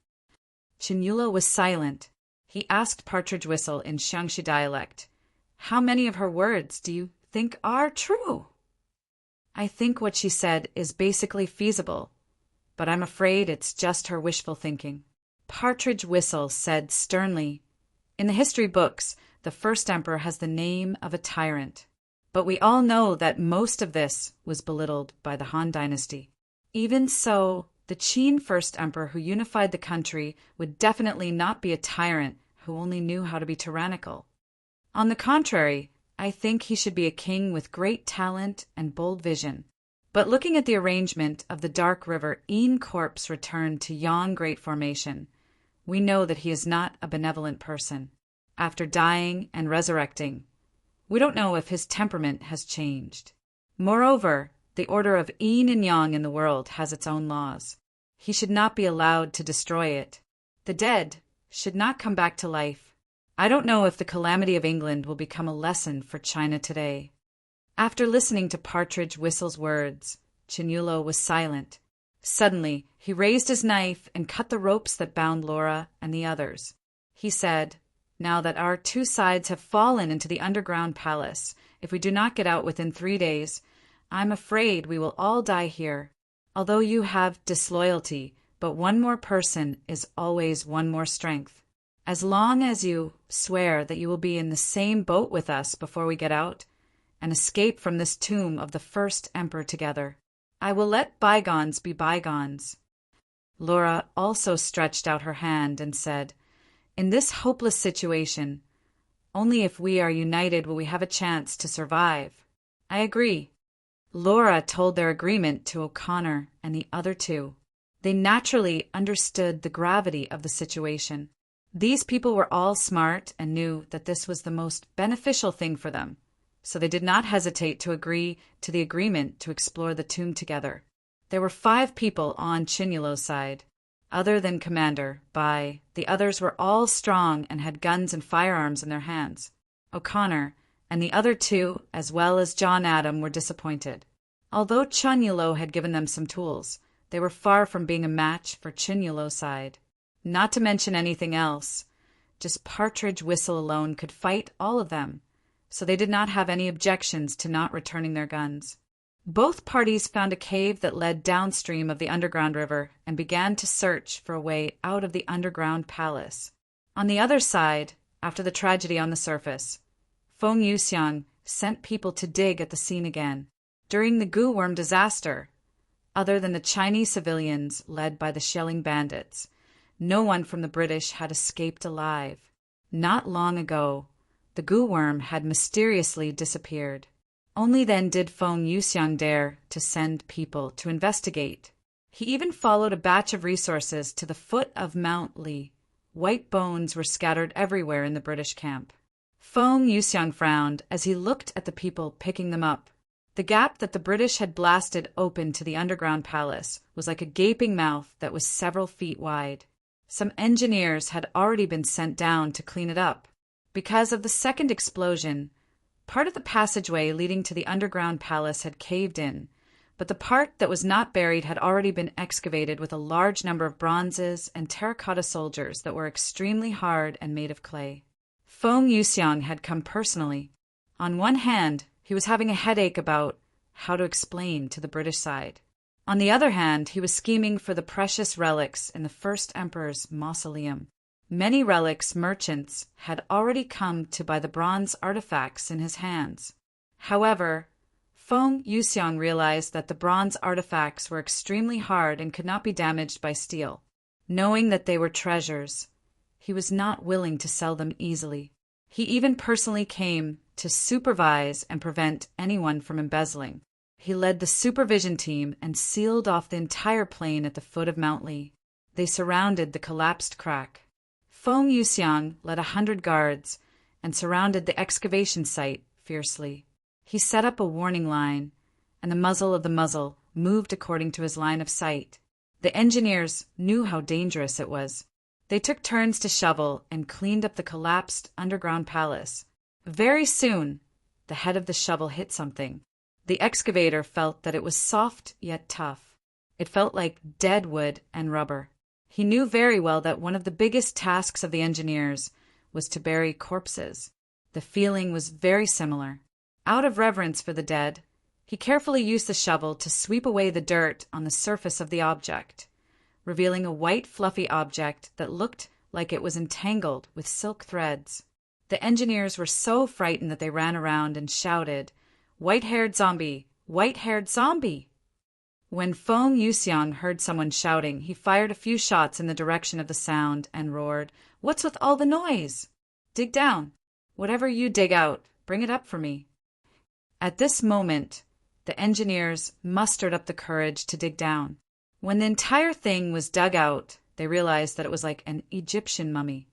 Chen Yulo was silent. He asked Partridge Whistle in Xiangxi dialect, "How many of her words do you think are true?" "I think what she said is basically feasible, but I'm afraid it's just her wishful thinking." Partridge Whistle said sternly, "In the history books, the first emperor has the name of a tyrant. But we all know that most of this was belittled by the Han Dynasty. Even so, the Qin First Emperor who unified the country would definitely not be a tyrant who only knew how to be tyrannical. On the contrary, I think he should be a king with great talent and bold vision. But looking at the arrangement of the Dark River Een corpse returned to Yang Great Formation, we know that he is not a benevolent person. After dying and resurrecting, we don't know if his temperament has changed. Moreover, the order of Yin and Yang in the world has its own laws. He should not be allowed to destroy it. The dead should not come back to life. I don't know if the calamity of England will become a lesson for China today." After listening to Partridge Whistle's words, Chen Yulo was silent. Suddenly, he raised his knife and cut the ropes that bound Laura and the others. He said, "Now that our two sides have fallen into the underground palace, if we do not get out within 3 days, I'm afraid we will all die here. Although you have disloyalty, but one more person is always one more strength. As long as you swear that you will be in the same boat with us before we get out, and escape from this tomb of the first emperor together, I will let bygones be bygones." Laura also stretched out her hand and said, "In this hopeless situation, only if we are united will we have a chance to survive." "I agree." Laura told their agreement to O'Connor and the other two. They naturally understood the gravity of the situation. These people were all smart and knew that this was the most beneficial thing for them, so they did not hesitate to agree to the agreement to explore the tomb together. There were 5 people on Chen Yulo's side. Other than Commander Bai, the others were all strong and had guns and firearms in their hands. O'Connor and the other 2, as well as John Adam, were disappointed. Although Chen Yulo had given them some tools, they were far from being a match for Chen Yulo's side. Not to mention anything else, just Partridge Whistle alone could fight all of them, so they did not have any objections to not returning their guns. Both parties found a cave that led downstream of the underground river and began to search for a way out of the underground palace. On the other side, after the tragedy on the surface, Feng Yuxiang sent people to dig at the scene again. During the goo worm disaster, other than the Chinese civilians led by the shelling bandits, no one from the British had escaped alive. Not long ago, the goo worm had mysteriously disappeared. Only then did Feng Yuxiang dare to send people to investigate. He even followed a batch of resources to the foot of Mount Li. White bones were scattered everywhere in the British camp. Feng Yuxiang frowned as he looked at the people picking them up. The gap that the British had blasted open to the underground palace was like a gaping mouth that was several feet wide. Some engineers had already been sent down to clean it up. Because of the second explosion, part of the passageway leading to the underground palace had caved in, but the part that was not buried had already been excavated with a large number of bronzes and terracotta soldiers that were extremely hard and made of clay. Feng Yuxiang had come personally. On one hand, he was having a headache about how to explain to the British side. On the other hand, he was scheming for the precious relics in the first emperor's mausoleum. Many relics merchants had already come to buy the bronze artifacts in his hands. However, Feng Yuxiang realized that the bronze artifacts were extremely hard and could not be damaged by steel. Knowing that they were treasures, he was not willing to sell them easily. He even personally came to supervise and prevent anyone from embezzling. He led the supervision team and sealed off the entire plain at the foot of Mount Li. They surrounded the collapsed crack. Feng Yuxiang led 100 guards and surrounded the excavation site fiercely. He set up a warning line, and the muzzle of the muzzle moved according to his line of sight. The engineers knew how dangerous it was. They took turns to shovel and cleaned up the collapsed underground palace. Very soon, the head of the shovel hit something. The excavator felt that it was soft yet tough. It felt like dead wood and rubber. He knew very well that one of the biggest tasks of the engineers was to bury corpses. The feeling was very similar. Out of reverence for the dead, he carefully used the shovel to sweep away the dirt on the surface of the object, revealing a white fluffy object that looked like it was entangled with silk threads. The engineers were so frightened that they ran around and shouted, "White-haired zombie! White-haired zombie!" When Feng Yuxiang heard someone shouting, he fired a few shots in the direction of the sound and roared, "What's with all the noise? Dig down. Whatever you dig out, bring it up for me." At this moment, the engineers mustered up the courage to dig down. When the entire thing was dug out, they realized that it was like an Egyptian mummy.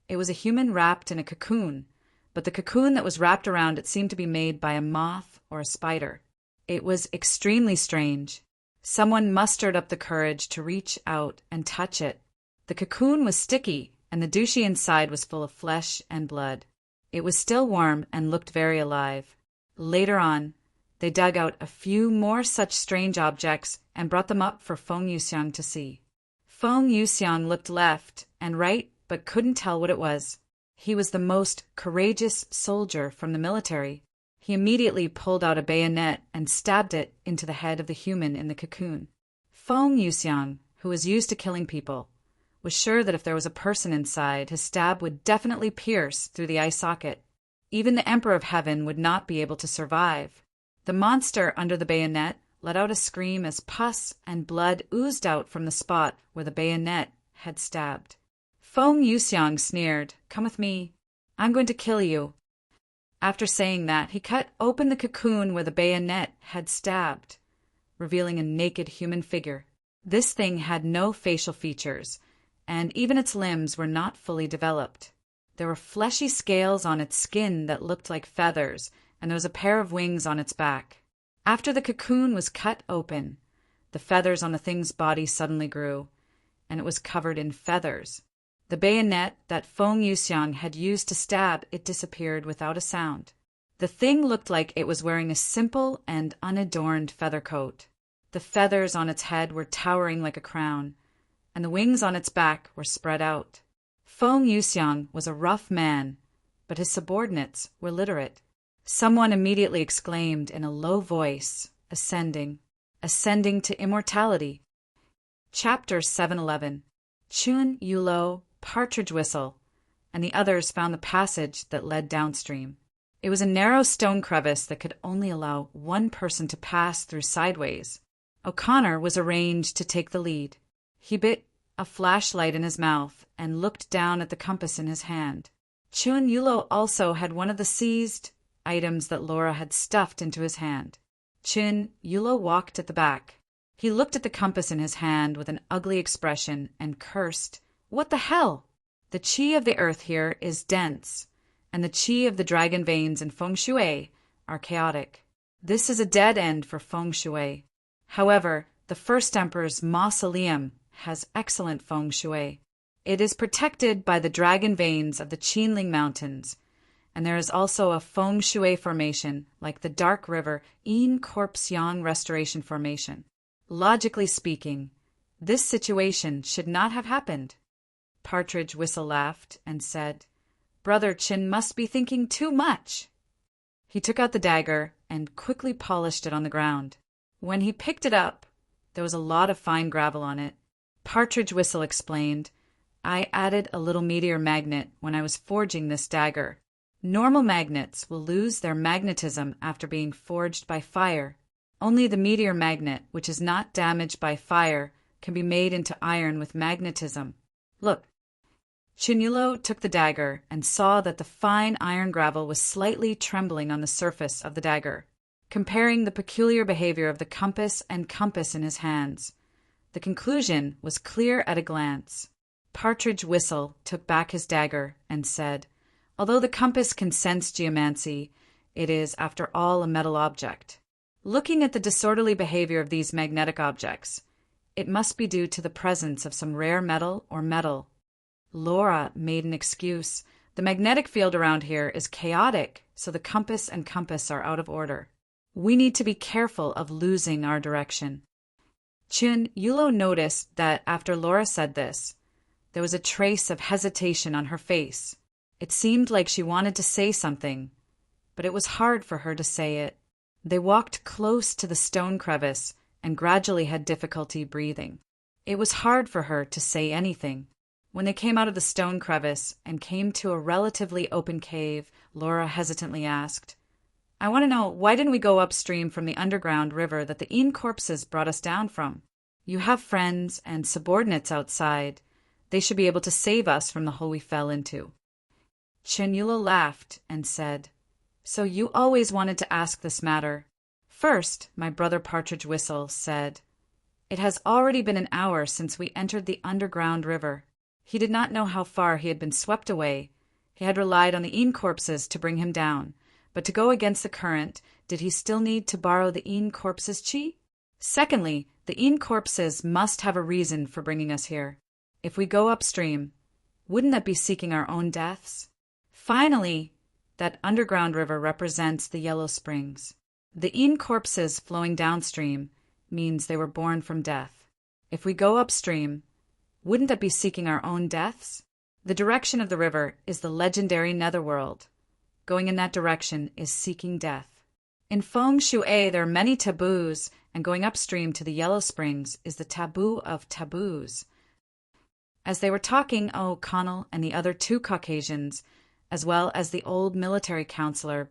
It was a human wrapped in a cocoon, but the cocoon that was wrapped around it seemed to be made by a moth or a spider. It was extremely strange. Someone mustered up the courage to reach out and touch it. The cocoon was sticky, and the douchey inside was full of flesh and blood. It was still warm and looked very alive. Later on, they dug out a few more such strange objects and brought them up for Feng Yuxiang to see. Feng Yuxiang looked left and right but couldn't tell what it was. He was the most courageous soldier from the military. He immediately pulled out a bayonet and stabbed it into the head of the human in the cocoon. Feng Yuxiang, who was used to killing people, was sure that if there was a person inside, his stab would definitely pierce through the eye socket. Even the Emperor of Heaven would not be able to survive. The monster under the bayonet let out a scream as pus and blood oozed out from the spot where the bayonet had stabbed. Feng Yuxiang sneered, "Come with me. I'm going to kill you." After saying that, he cut open the cocoon where the bayonet had stabbed, revealing a naked human figure. This thing had no facial features, and even its limbs were not fully developed. There were fleshy scales on its skin that looked like feathers, and there was a pair of wings on its back. After the cocoon was cut open, the feathers on the thing's body suddenly grew, and it was covered in feathers. The bayonet that Feng Yuxiang had used to stab it disappeared without a sound. The thing looked like it was wearing a simple and unadorned feather coat. The feathers on its head were towering like a crown, and the wings on its back were spread out. Feng Yuxiang was a rough man, but his subordinates were literate. Someone immediately exclaimed in a low voice, ascending to immortality. Chapter 711. Chun Yulo, Partridge Whistle, and the others found the passage that led downstream. It was a narrow stone crevice that could only allow one person to pass through sideways. O'Connor was arranged to take the lead. He bit a flashlight in his mouth and looked down at the compass in his hand. Chun Yulo also had one of the seized items that Laura had stuffed into his hand. Chin Yulo walked at the back. He looked at the compass in his hand with an ugly expression and cursed. What the hell? The qi of the earth here is dense, and the qi of the dragon veins in feng shui are chaotic. This is a dead end for feng shui. However, the first emperor's mausoleum has excellent feng shui. It is protected by the dragon veins of the Qinling Mountains, and there is also a feng shui formation like the Dark River Yin Corpse Yang Restoration Formation. Logically speaking, this situation should not have happened. Partridge Whistle laughed and said, Brother Chin must be thinking too much. He took out the dagger and quickly polished it on the ground. When he picked it up, there was a lot of fine gravel on it. Partridge Whistle explained, I added a little meteor magnet when I was forging this dagger. Normal magnets will lose their magnetism after being forged by fire. Only the meteor magnet, which is not damaged by fire, can be made into iron with magnetism. Look. Chinyulo took the dagger and saw that the fine iron gravel was slightly trembling on the surface of the dagger. Comparing the peculiar behavior of the compass and compass in his hands, the conclusion was clear at a glance. Partridge Whistle took back his dagger and said, Although the compass can sense geomancy, it is, after all, a metal object. Looking at the disorderly behavior of these magnetic objects, it must be due to the presence of some rare metal or metal. Laura made an excuse. The magnetic field around here is chaotic, so the compass and compass are out of order. We need to be careful of losing our direction. Chun Yulo noticed that after Laura said this, there was a trace of hesitation on her face. It seemed like she wanted to say something, but it was hard for her to say it. They walked close to the stone crevice and gradually had difficulty breathing. It was hard for her to say anything. When they came out of the stone crevice and came to a relatively open cave, Laura hesitantly asked, I want to know, why didn't we go upstream from the underground river that the Een corpses brought us down from? You have friends and subordinates outside. They should be able to save us from the hole we fell into. Chenyulo laughed and said, So you always wanted to ask this matter. First, my brother Partridge Whistle said, It has already been an hour since we entered the underground river. He did not know how far he had been swept away. He had relied on the Een corpses to bring him down, but to go against the current, did he still need to borrow the Een corpses' chi? Secondly, the Een corpses must have a reason for bringing us here. If we go upstream, wouldn't that be seeking our own deaths? Finally, that underground river represents the Yellow Springs. The Een corpses flowing downstream means they were born from death. If we go upstream, wouldn't that be seeking our own deaths? The direction of the river is the legendary Netherworld. Going in that direction is seeking death. In Feng Shui, there are many taboos, and going upstream to the Yellow Springs is the taboo of taboos. As they were talking, O'Connell and the other two Caucasians, as well as the old military counselor,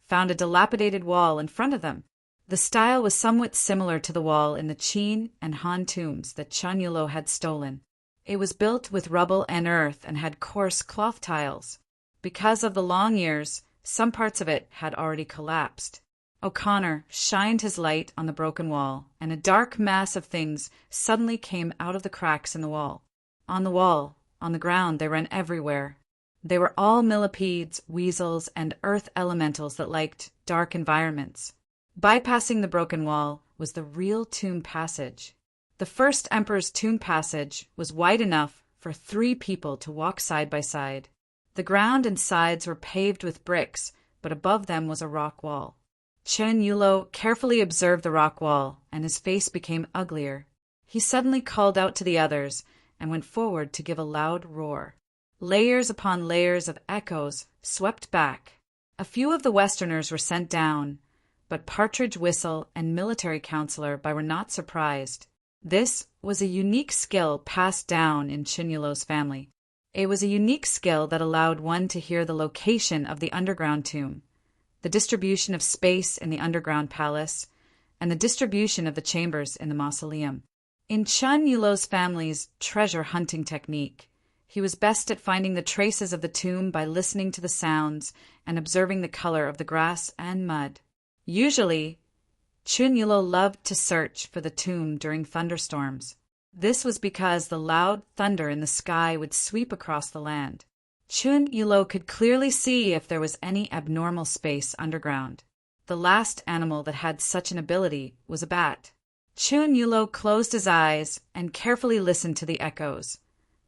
found a dilapidated wall in front of them. The style was somewhat similar to the wall in the Qin and Han tombs that Chanyulo had stolen. It was built with rubble and earth and had coarse cloth tiles. Because of the long years, some parts of it had already collapsed. O'Connor shined his light on the broken wall, and a dark mass of things suddenly came out of the cracks in the wall. On the wall, on the ground, they ran everywhere. They were all millipedes, weasels, and earth elementals that liked dark environments. Bypassing the broken wall was the real tomb passage. The first emperor's tomb passage was wide enough for 3 people to walk side by side. The ground and sides were paved with bricks, but above them was a rock wall. Chen Yulo carefully observed the rock wall, and his face became uglier. He suddenly called out to the others and went forward to give a loud roar. Layers upon layers of echoes swept back. A few of the Westerners were sent down, but Partridge Whistle and military counselor were not surprised. This was a unique skill passed down in Chinyulo's family. It was a unique skill that allowed one to hear the location of the underground tomb, the distribution of space in the underground palace, and the distribution of the chambers in the mausoleum. In Chun Yulo's family's treasure hunting technique, He was best at finding the traces of the tomb by listening to the sounds and observing the color of the grass and mud. Usually, Chun Yulo loved to search for the tomb during thunderstorms. This was because the loud thunder in the sky would sweep across the land. Chun Yulo could clearly see if there was any abnormal space underground. The last animal that had such an ability was a bat. Chun Yulo closed his eyes and carefully listened to the echoes,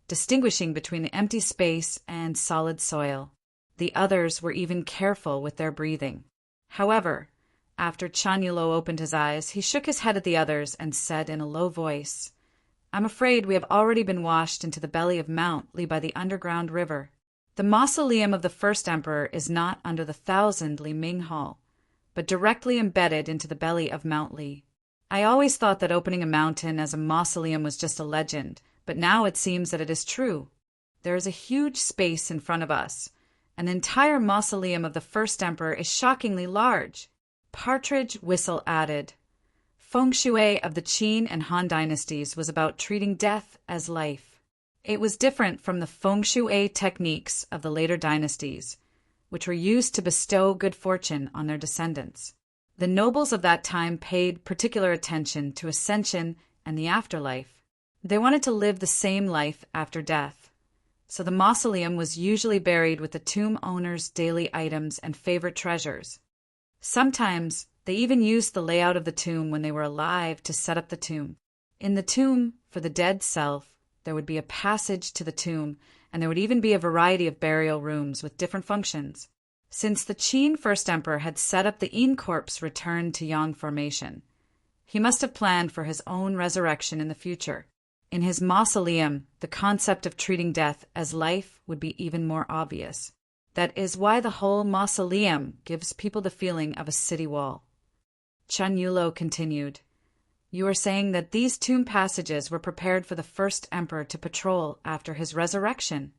distinguishing between the empty space and solid soil. The others were even careful with their breathing. However, after Chun Yulo opened his eyes, he shook his head at the others and said in a low voice, "I'm afraid we have already been washed into the belly of Mount Li by the underground river. The mausoleum of the first emperor is not under the 1,000 Li Ming Hall, but directly embedded into the belly of Mount Li. I always thought that opening a mountain as a mausoleum was just a legend, but now it seems that it is true. There is a huge space in front of us. An entire mausoleum of the first emperor is shockingly large." Partridge Whistle added, "Feng Shui of the Qin and Han dynasties was about treating death as life. It was different from the Feng Shui techniques of the later dynasties, which were used to bestow good fortune on their descendants. The nobles of that time paid particular attention to ascension and the afterlife. They wanted to live the same life after death. So the mausoleum was usually buried with the tomb owner's daily items and favorite treasures. Sometimes they even used the layout of the tomb when they were alive to set up the tomb. In the tomb, for the dead self, there would be a passage to the tomb, and there would even be a variety of burial rooms with different functions. Since the Qin first emperor had set up the Yin corpse return to Yang formation, he must have planned for his own resurrection in the future. In his mausoleum, the concept of treating death as life would be even more obvious. That is why the whole mausoleum gives people the feeling of a city wall." Chun Yulo continued, "You are saying that these tomb passages were prepared for the first emperor to patrol after his resurrection?"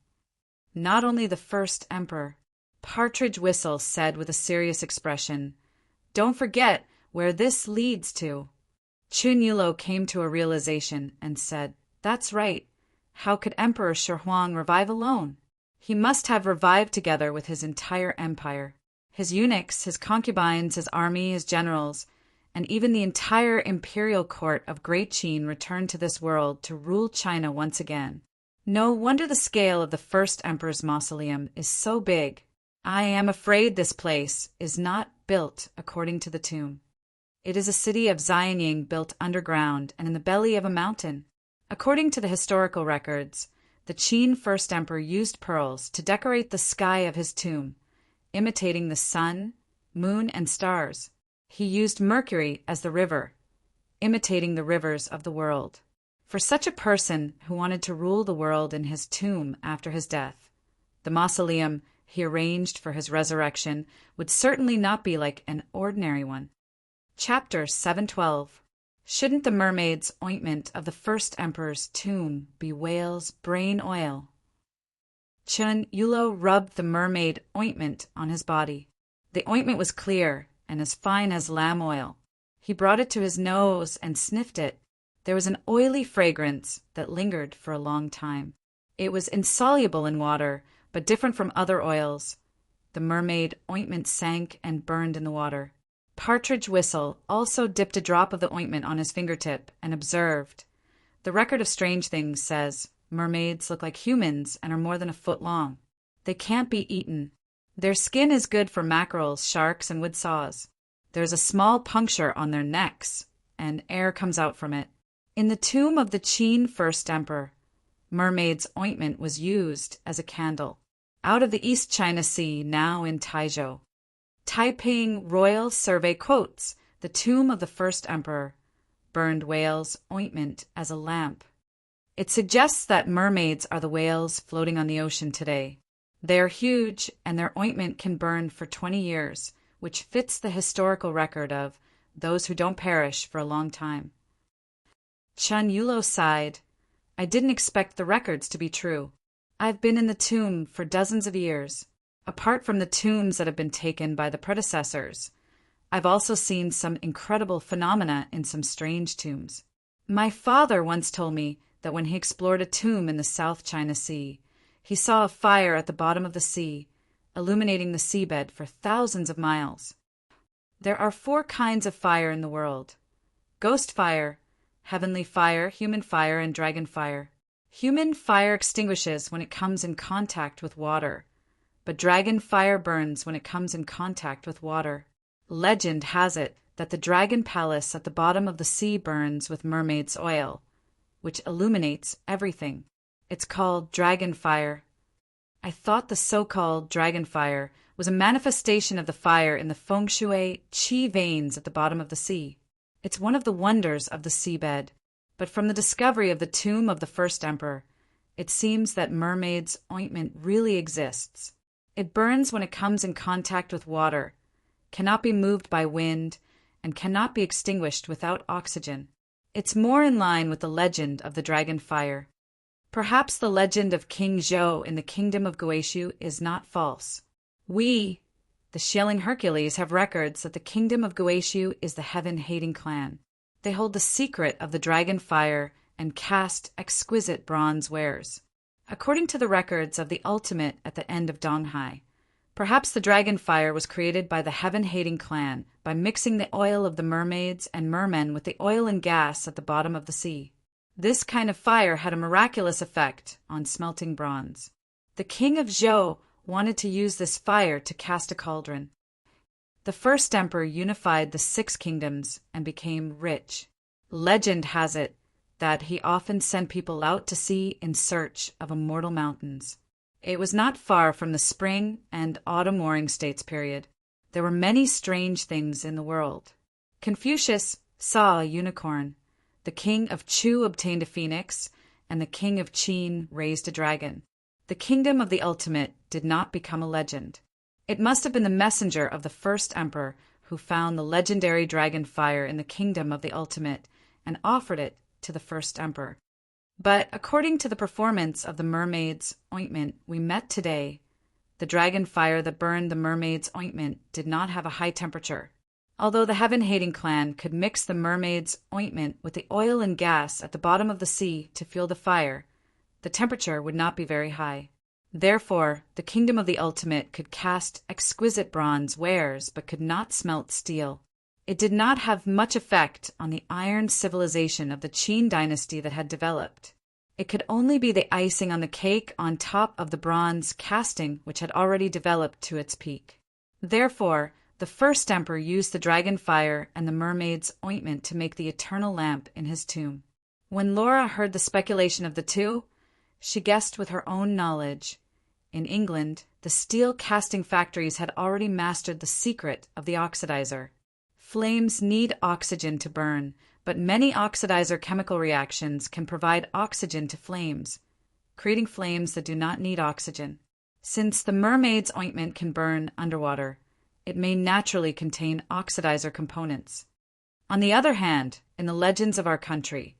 "Not only the first emperor," Partridge Whistle said with a serious expression. "Don't forget where this leads to." Chun Yulo came to a realization and said, "That's right. How could Emperor Shi Huang revive alone? He must have revived together with his entire empire. His eunuchs, his concubines, his army, his generals, and even the entire imperial court of Great Qin returned to this world to rule China once again. No wonder the scale of the first emperor's mausoleum is so big. I am afraid this place is not built according to the tomb. It is a city of Xianying built underground and in the belly of a mountain. According to the historical records, the Qin first emperor used pearls to decorate the sky of his tomb, imitating the sun, moon, and stars. He used Mercury as the river, imitating the rivers of the world. For such a person who wanted to rule the world in his tomb after his death, the mausoleum he arranged for his resurrection would certainly not be like an ordinary one. Chapter 712. Shouldn't the mermaid's ointment of the first emperor's tomb be whale's brain oil? Chun Yulo rubbed the mermaid ointment on his body. The ointment was clear and as fine as lamb oil. He brought it to his nose and sniffed it. There was an oily fragrance that lingered for a long time. It was insoluble in water, but different from other oils. The mermaid ointment sank and burned in the water. Partridge Whistle also dipped a drop of the ointment on his fingertip and observed. The record of strange things says mermaids look like humans and are more than a foot long. They can't be eaten. Their skin is good for mackerels, sharks, and wood saws. There's a small puncture on their necks, and air comes out from it. In the tomb of the Qin first emperor, mermaid's ointment was used as a candle. Out of the East China Sea, now in Taizhou. Taiping Royal Survey quotes the tomb of the first emperor burned whale's ointment as a lamp. It suggests that mermaids are the whales floating on the ocean today. They are huge, and their ointment can burn for 20 years, which fits the historical record of those who don't perish for a long time. Chun Yulo sighed. I didn't expect the records to be true. I've been in the tomb for dozens of years. Apart from the tombs that have been taken by the predecessors, I've also seen some incredible phenomena in some strange tombs. My father once told me that when he explored a tomb in the South China Sea, he saw a fire at the bottom of the sea, illuminating the seabed for thousands of miles. There are 4 kinds of fire in the world: ghost fire, heavenly fire, human fire, and dragon fire. Human fire extinguishes when it comes in contact with water, but dragon fire burns when it comes in contact with water. Legend has it that the dragon palace at the bottom of the sea burns with mermaid's oil, which illuminates everything. It's called dragon fire. I thought the so-called dragon fire was a manifestation of the fire in the feng shui qi veins at the bottom of the sea. It's one of the wonders of the seabed, but from the discovery of the tomb of the first emperor, it seems that mermaid's ointment really exists. It burns when it comes in contact with water, cannot be moved by wind, and cannot be extinguished without oxygen. It's more in line with the legend of the dragon fire. Perhaps the legend of King Zhou in the kingdom of Guishu is not false. We, the Shilling Hercules, have records that the kingdom of Guishu is the heaven-hating clan. They hold the secret of the dragon fire and cast exquisite bronze wares. According to the records of the ultimate at the end of Donghai, perhaps the dragon fire was created by the heaven-hating clan by mixing the oil of the mermaids and mermen with the oil and gas at the bottom of the sea. This kind of fire had a miraculous effect on smelting bronze. The king of Zhou wanted to use this fire to cast a cauldron. The first emperor unified the 6 kingdoms and became rich. Legend has it that he often sent people out to sea in search of immortal mountains. It was not far from the spring and autumn warring states period. There were many strange things in the world. Confucius saw a unicorn. The king of Chu obtained a phoenix, and the king of Qin raised a dragon. The kingdom of the ultimate did not become a legend. It must have been the messenger of the first emperor who found the legendary dragon fire in the kingdom of the ultimate and offered it to the first emperor. But according to the performance of the mermaid's ointment we met today, the dragon fire that burned the mermaid's ointment did not have a high temperature. Although the heaven-hating clan could mix the mermaid's ointment with the oil and gas at the bottom of the sea to fuel the fire, the temperature would not be very high. Therefore, the kingdom of the ultimate could cast exquisite bronze wares but could not smelt steel. It did not have much effect on the iron civilization of the Qin dynasty that had developed. It could only be the icing on the cake on top of the bronze casting which had already developed to its peak. Therefore, the first emperor used the dragon fire and the mermaid's ointment to make the eternal lamp in his tomb. When Laura heard the speculation of the two, she guessed with her own knowledge. In England, the steel casting factories had already mastered the secret of the oxidizer. Flames need oxygen to burn, but many oxidizer chemical reactions can provide oxygen to flames, creating flames that do not need oxygen. Since the mermaid's ointment can burn underwater, it may naturally contain oxidizer components. On the other hand, in the legends of our country,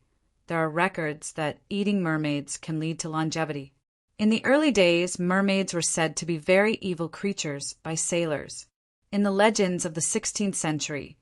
there are records that eating mermaids can lead to longevity. In the early days, mermaids were said to be very evil creatures by sailors. In the legends of the 16th century,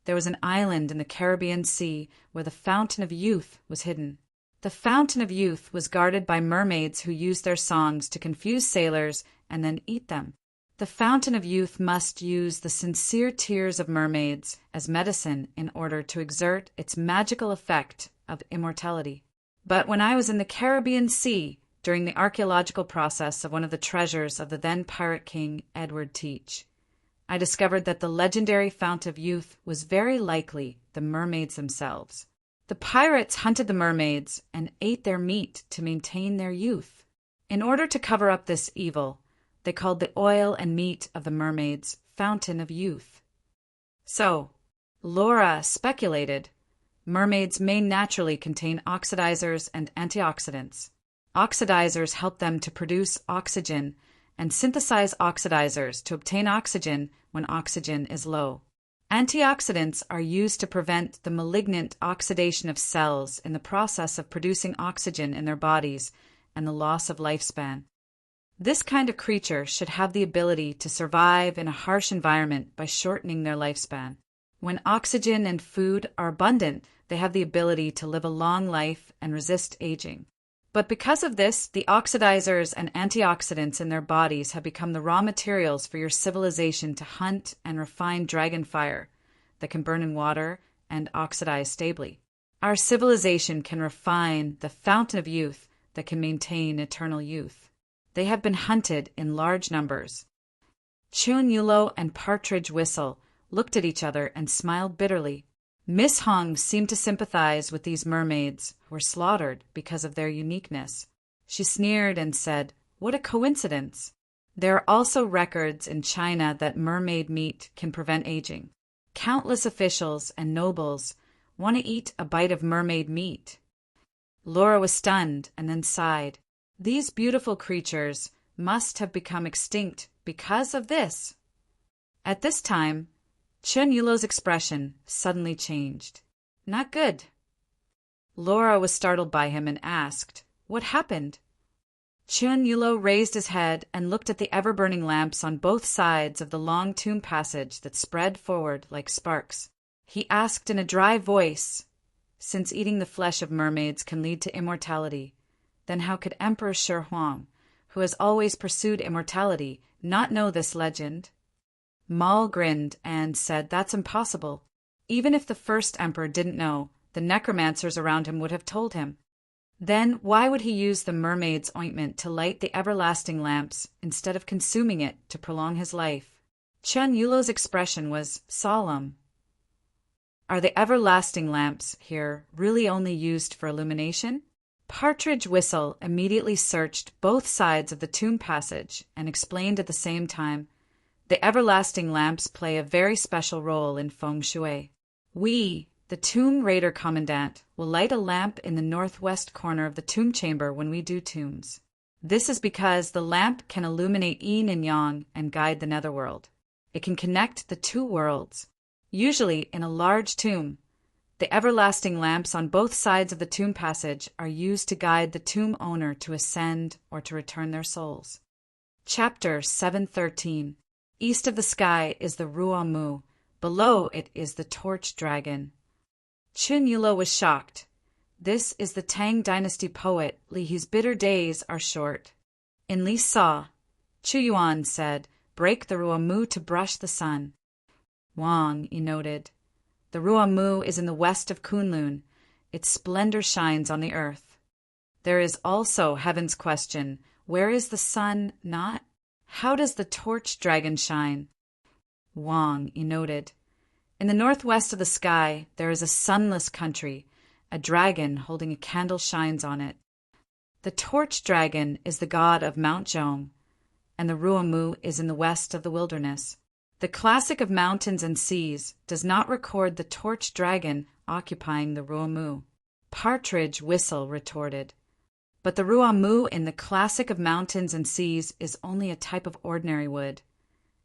there was an island in the Caribbean Sea where the Fountain of Youth was hidden. The Fountain of Youth was guarded by mermaids who used their songs to confuse sailors and then eat them. The Fountain of Youth must use the sincere tears of mermaids as medicine in order to exert its magical effect of immortality. But when I was in the Caribbean Sea during the archaeological process of one of the treasures of the then pirate king Edward Teach, I discovered that the legendary Fountain of Youth was very likely the mermaids themselves. The pirates hunted the mermaids and ate their meat to maintain their youth. In order to cover up this evil, they called the oil and meat of the mermaids Fountain of Youth. So, Laura speculated, mermaids may naturally contain oxidizers and antioxidants. Oxidizers help them to produce oxygen and synthesize oxidizers to obtain oxygen when oxygen is low. Antioxidants are used to prevent the malignant oxidation of cells in the process of producing oxygen in their bodies and the loss of lifespan. This kind of creature should have the ability to survive in a harsh environment by shortening their lifespan. When oxygen and food are abundant, they have the ability to live a long life and resist aging. But because of this, the oxidizers and antioxidants in their bodies have become the raw materials for your civilization to hunt and refine dragon fire that can burn in water and oxidize stably. Our civilization can refine the fountain of youth that can maintain eternal youth. They have been hunted in large numbers. Chun Yulo and Partridge Whistle looked at each other and smiled bitterly. Miss Hong seemed to sympathize with these mermaids who were slaughtered because of their uniqueness. She sneered and said, "What a coincidence! There are also records in China that mermaid meat can prevent aging. Countless officials and nobles want to eat a bite of mermaid meat." Laura was stunned and then sighed. These beautiful creatures must have become extinct because of this. At this time, Chun Yulo's expression suddenly changed. Not good. Laura was startled by him and asked, "What happened?" Chun Yulo raised his head and looked at the ever-burning lamps on both sides of the long tomb passage that spread forward like sparks. He asked in a dry voice, "Since eating the flesh of mermaids can lead to immortality, then how could Emperor Shi Huang, who has always pursued immortality, not know this legend?" Maul grinned and said, "That's impossible. Even if the first emperor didn't know, the necromancers around him would have told him. Then why would he use the mermaid's ointment to light the everlasting lamps instead of consuming it to prolong his life?" Chun Yulo's expression was solemn. "Are the everlasting lamps here really only used for illumination?" Partridge Whistle immediately searched both sides of the tomb passage and explained at the same time, "The everlasting lamps play a very special role in feng shui. We, the Tomb Raider Commandant, will light a lamp in the northwest corner of the tomb chamber when we do tombs. This is because the lamp can illuminate yin and yang and guide the netherworld. It can connect the two worlds. Usually, in a large tomb, the everlasting lamps on both sides of the tomb passage are used to guide the tomb owner to ascend or to return their souls." Chapter 713. East of the sky is the Ruamu. Below it is the torch dragon. Chun Yulo was shocked. This is the Tang Dynasty poet Li He's bitter days are short. In Li Sa, Chu Yuan said, "Break the Ruamu to brush the sun." Wang, he noted. The Ruamu is in the west of Kunlun. Its splendor shines on the earth. There is also Heaven's question, where is the sun not? How does the torch dragon shine? Wang, he noted. In the northwest of the sky, there is a sunless country. A dragon holding a candle shines on it. The torch dragon is the god of Mount Zhong, and the Ruamu is in the west of the wilderness. The classic of mountains and seas does not record the torch dragon occupying the Ruamu. Partridge Whistle retorted. But the Ruamu in the classic of mountains and seas is only a type of ordinary wood.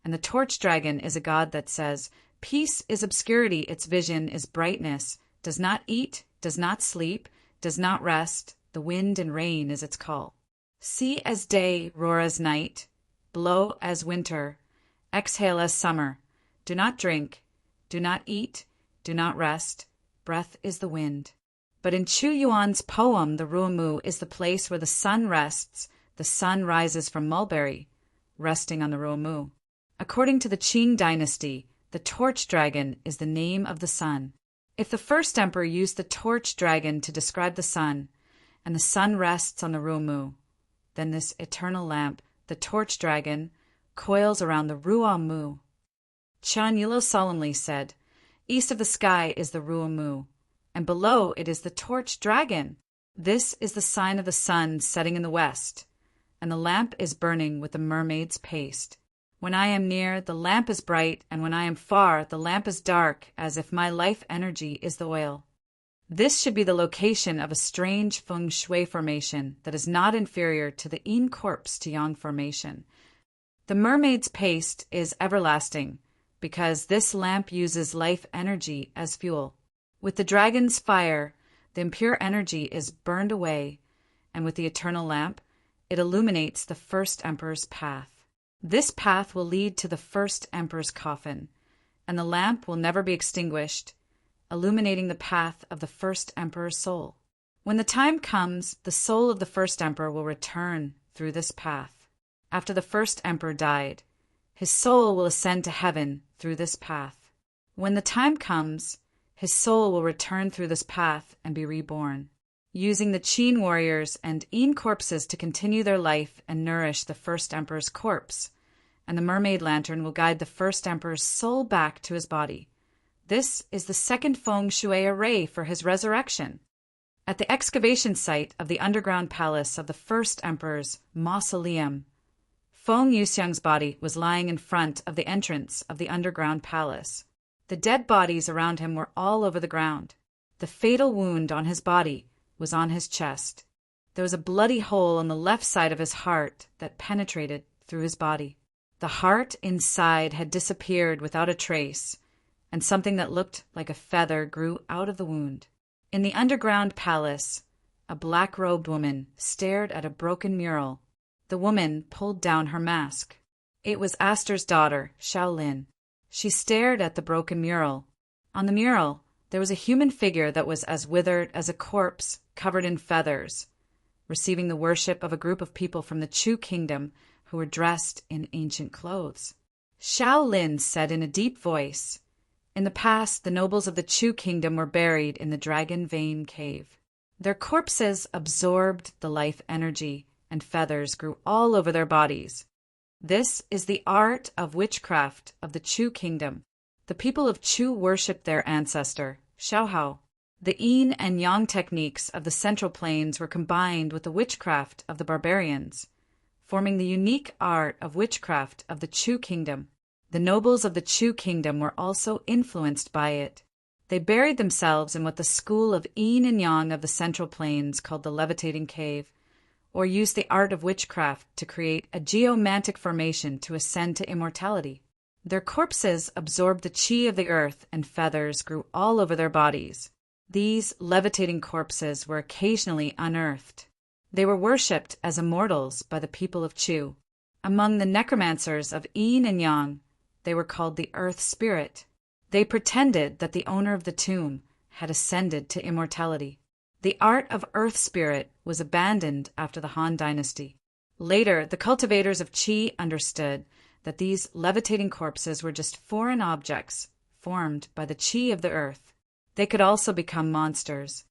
And the torch dragon is a god that says, "Peace is obscurity, its vision is brightness, does not eat, does not sleep, does not rest, the wind and rain is its call. See as day, roar as night, blow as winter, exhale as summer. Do not drink, do not eat, do not rest, breath is the wind." But in Chu Yuan's poem, the Ruamu is the place where the sun rests. The sun rises from mulberry, resting on the Ruamu. According to the Qing dynasty, the torch dragon is the name of the sun. If the first emperor used the torch dragon to describe the sun, and the sun rests on the Ruamu, then this eternal lamp, the torch dragon, coils around the Ruamu. Chun Yulo solemnly said, "East of the sky is the Ruamu, and below it is the torch dragon. This is the sign of the sun setting in the west, and the lamp is burning with the mermaid's paste. When I am near, the lamp is bright, and when I am far, the lamp is dark, as if my life energy is the oil." This should be the location of a strange feng shui formation that is not inferior to the yin corpse to yang formation. The mermaid's paste is everlasting, because this lamp uses life energy as fuel. With the dragon's fire, the impure energy is burned away, and with the eternal lamp, it illuminates the first emperor's path. This path will lead to the first emperor's coffin, and the lamp will never be extinguished, illuminating the path of the first emperor's soul. When the time comes, the soul of the first emperor will return through this path. After the first emperor died, his soul will ascend to heaven through this path. When the time comes, his soul will return through this path and be reborn, using the Qin warriors and Yin corpses to continue their life and nourish the first emperor's corpse, and the mermaid lantern will guide the first emperor's soul back to his body. This is the second feng shui array for his resurrection. At the excavation site of the underground palace of the first emperor's mausoleum, Feng Yuxiang's body was lying in front of the entrance of the underground palace. The dead bodies around him were all over the ground. The fatal wound on his body was on his chest. There was a bloody hole on the left side of his heart that penetrated through his body. The heart inside had disappeared without a trace, and something that looked like a feather grew out of the wound. In the underground palace, a black-robed woman stared at a broken mural. The woman pulled down her mask. It was Aster's daughter, Shaolin. She stared at the broken mural. On the mural, there was a human figure that was as withered as a corpse covered in feathers, receiving the worship of a group of people from the Chu kingdom who were dressed in ancient clothes. Shaolin said in a deep voice, "In the past, the nobles of the Chu kingdom were buried in the Dragon Vein cave. Their corpses absorbed the life energy, and feathers grew all over their bodies. This is the art of witchcraft of the Chu kingdom. The people of Chu worshipped their ancestor, Xiaohao. The yin and yang techniques of the Central Plains were combined with the witchcraft of the barbarians, forming the unique art of witchcraft of the Chu kingdom. The nobles of the Chu kingdom were also influenced by it. They buried themselves in what the school of yin and yang of the Central Plains called the levitating cave, or used the art of witchcraft to create a geomantic formation to ascend to immortality. Their corpses absorbed the qi of the earth, and feathers grew all over their bodies. These levitating corpses were occasionally unearthed. They were worshipped as immortals by the people of Chu. Among the necromancers of yin and yang, they were called the earth spirit. They pretended that the owner of the tomb had ascended to immortality. The art of earth spirit was abandoned after the Han dynasty. Later, the cultivators of qi understood that these levitating corpses were just foreign objects formed by the qi of the earth. They could also become monsters.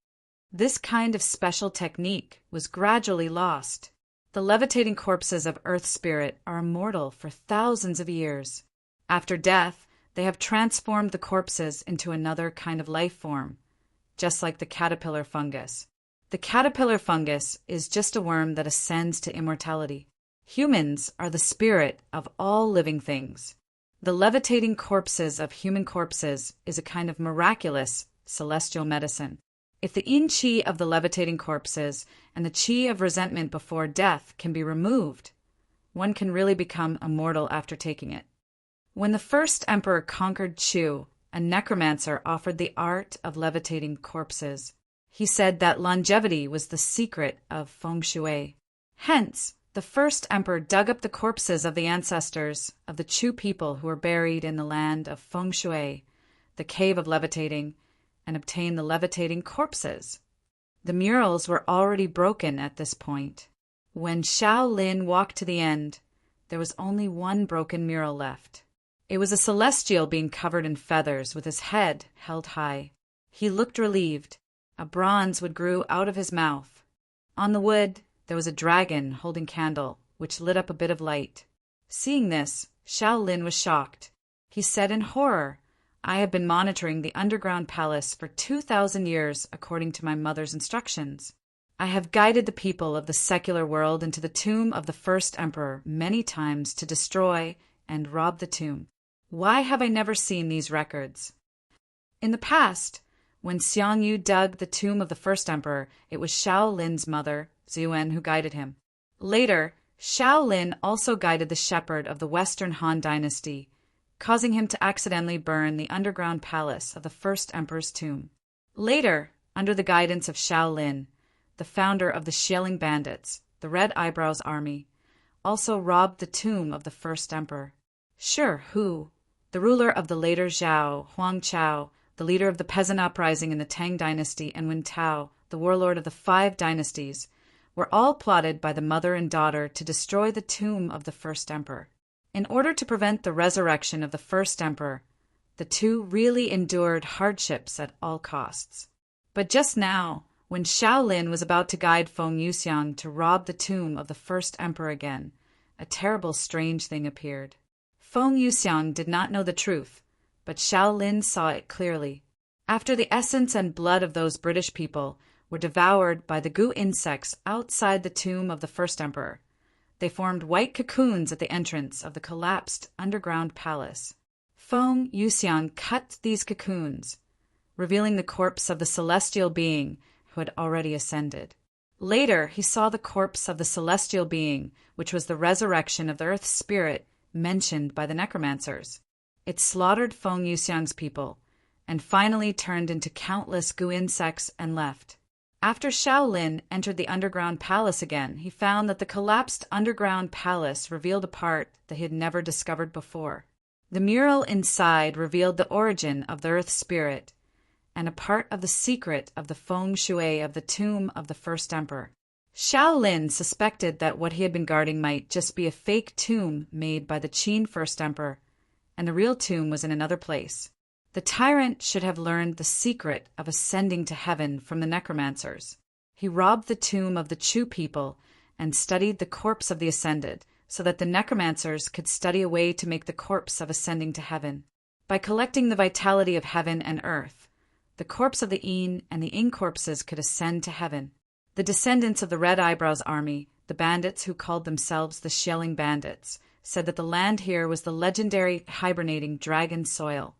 This kind of special technique was gradually lost. The levitating corpses of earth spirit are immortal for thousands of years. After death, they have transformed the corpses into another kind of life form, just like the caterpillar fungus. The caterpillar fungus is just a worm that ascends to immortality. Humans are the spirit of all living things. The levitating corpses of human corpses is a kind of miraculous celestial medicine. If the yin qi of the levitating corpses and the qi of resentment before death can be removed, one can really become immortal after taking it. When the first emperor conquered Chu, a necromancer offered the art of levitating corpses. He said that longevity was the secret of feng shui. Hence, the first emperor dug up the corpses of the ancestors of the Chu people who were buried in the land of feng shui, the cave of levitating, and obtained the levitating corpses. The murals were already broken at this point. When Shaolin walked to the end, there was only one broken mural left. It was a celestial being covered in feathers with his head held high. He looked relieved. A bronze wood grew out of his mouth. On the wood, there was a dragon holding candle, which lit up a bit of light. Seeing this, Shaolin was shocked. He said in horror, "I have been monitoring the underground palace for 2,000 years according to my mother's instructions. I have guided the people of the secular world into the tomb of the first emperor many times to destroy and rob the tomb. Why have I never seen these records?" In the past, when Xiangyu dug the tomb of the first emperor, it was Shaolin's mother, Zhuan, who guided him. Later, Shaolin also guided the shepherd of the Western Han dynasty, causing him to accidentally burn the underground palace of the first emperor's tomb. Later, under the guidance of Shaolin, the founder of the Xialing Bandits, the Red Eyebrows Army, also robbed the tomb of the first emperor. Shi Hu, the ruler of the later Zhao, Huang Chao, the leader of the peasant uprising in the Tang dynasty, and Wen Tao, the warlord of the 5 dynasties, were all plotted by the mother and daughter to destroy the tomb of the first emperor. In order to prevent the resurrection of the first emperor, the two really endured hardships at all costs. But just now, when Shaolin was about to guide Feng Yuxiang to rob the tomb of the first emperor again, a terrible, strange thing appeared. Feng Yuxiang did not know the truth, but Shaolin saw it clearly. After the essence and blood of those British people were devoured by the goo insects outside the tomb of the first emperor, they formed white cocoons at the entrance of the collapsed underground palace. Feng Yuxiang cut these cocoons, revealing the corpse of the celestial being who had already ascended. Later, he saw the corpse of the celestial being, which was the resurrection of the earth's spirit mentioned by the necromancers. It slaughtered Feng Yuxiang's people, and finally turned into countless goo insects and left. After Shaolin entered the underground palace again, he found that the collapsed underground palace revealed a part that he had never discovered before. The mural inside revealed the origin of the earth spirit and a part of the secret of the feng shui of the tomb of the first emperor. Shaolin suspected that what he had been guarding might just be a fake tomb made by the Qin first emperor, and the real tomb was in another place. The tyrant should have learned the secret of ascending to heaven from the necromancers. He robbed the tomb of the Chu people and studied the corpse of the ascended, so that the necromancers could study a way to make the corpse of ascending to heaven. By collecting the vitality of heaven and earth, the corpse of the Yin and the Ing corpses could ascend to heaven. The descendants of the Red Eyebrows army, the bandits who called themselves the Shelling Bandits, said that the land here was the legendary hibernating dragon soil.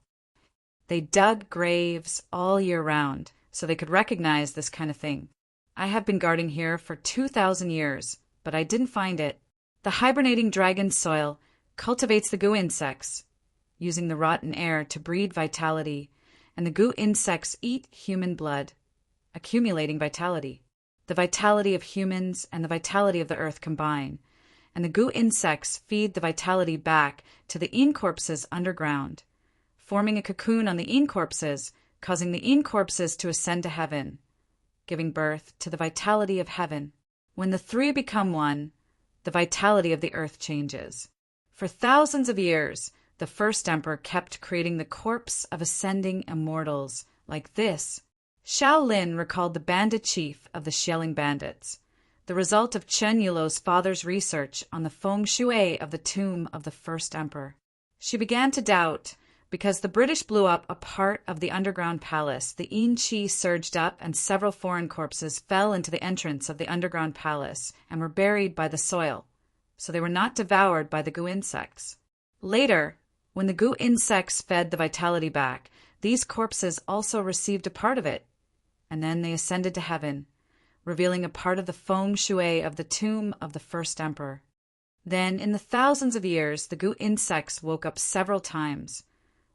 They dug graves all year round, so they could recognize this kind of thing. I have been guarding here for 2,000 years, but I didn't find it. The hibernating dragon soil cultivates the goo insects, using the rotten air to breed vitality, and the goo insects eat human blood, accumulating vitality. The vitality of humans and the vitality of the earth combine, and the goo insects feed the vitality back to the Yin corpses underground, forming a cocoon on the Yin corpses, causing the Yin corpses to ascend to heaven, giving birth to the vitality of heaven. When the three become one, the vitality of the earth changes. For thousands of years, the first emperor kept creating the corpse of ascending immortals like this. Shaolin recalled the bandit chief of the Shelling Bandits, the result of Chen Yulo's father's research on the feng shui of the tomb of the first emperor. She began to doubt. Because the British blew up a part of the underground palace, the Yin Qi surged up and several foreign corpses fell into the entrance of the underground palace and were buried by the soil, so they were not devoured by the goo insects. Later, when the goo insects fed the vitality back, these corpses also received a part of it, and then they ascended to heaven, revealing a part of the feng shui of the tomb of the first emperor. Then, in the thousands of years, the goo insects woke up several times.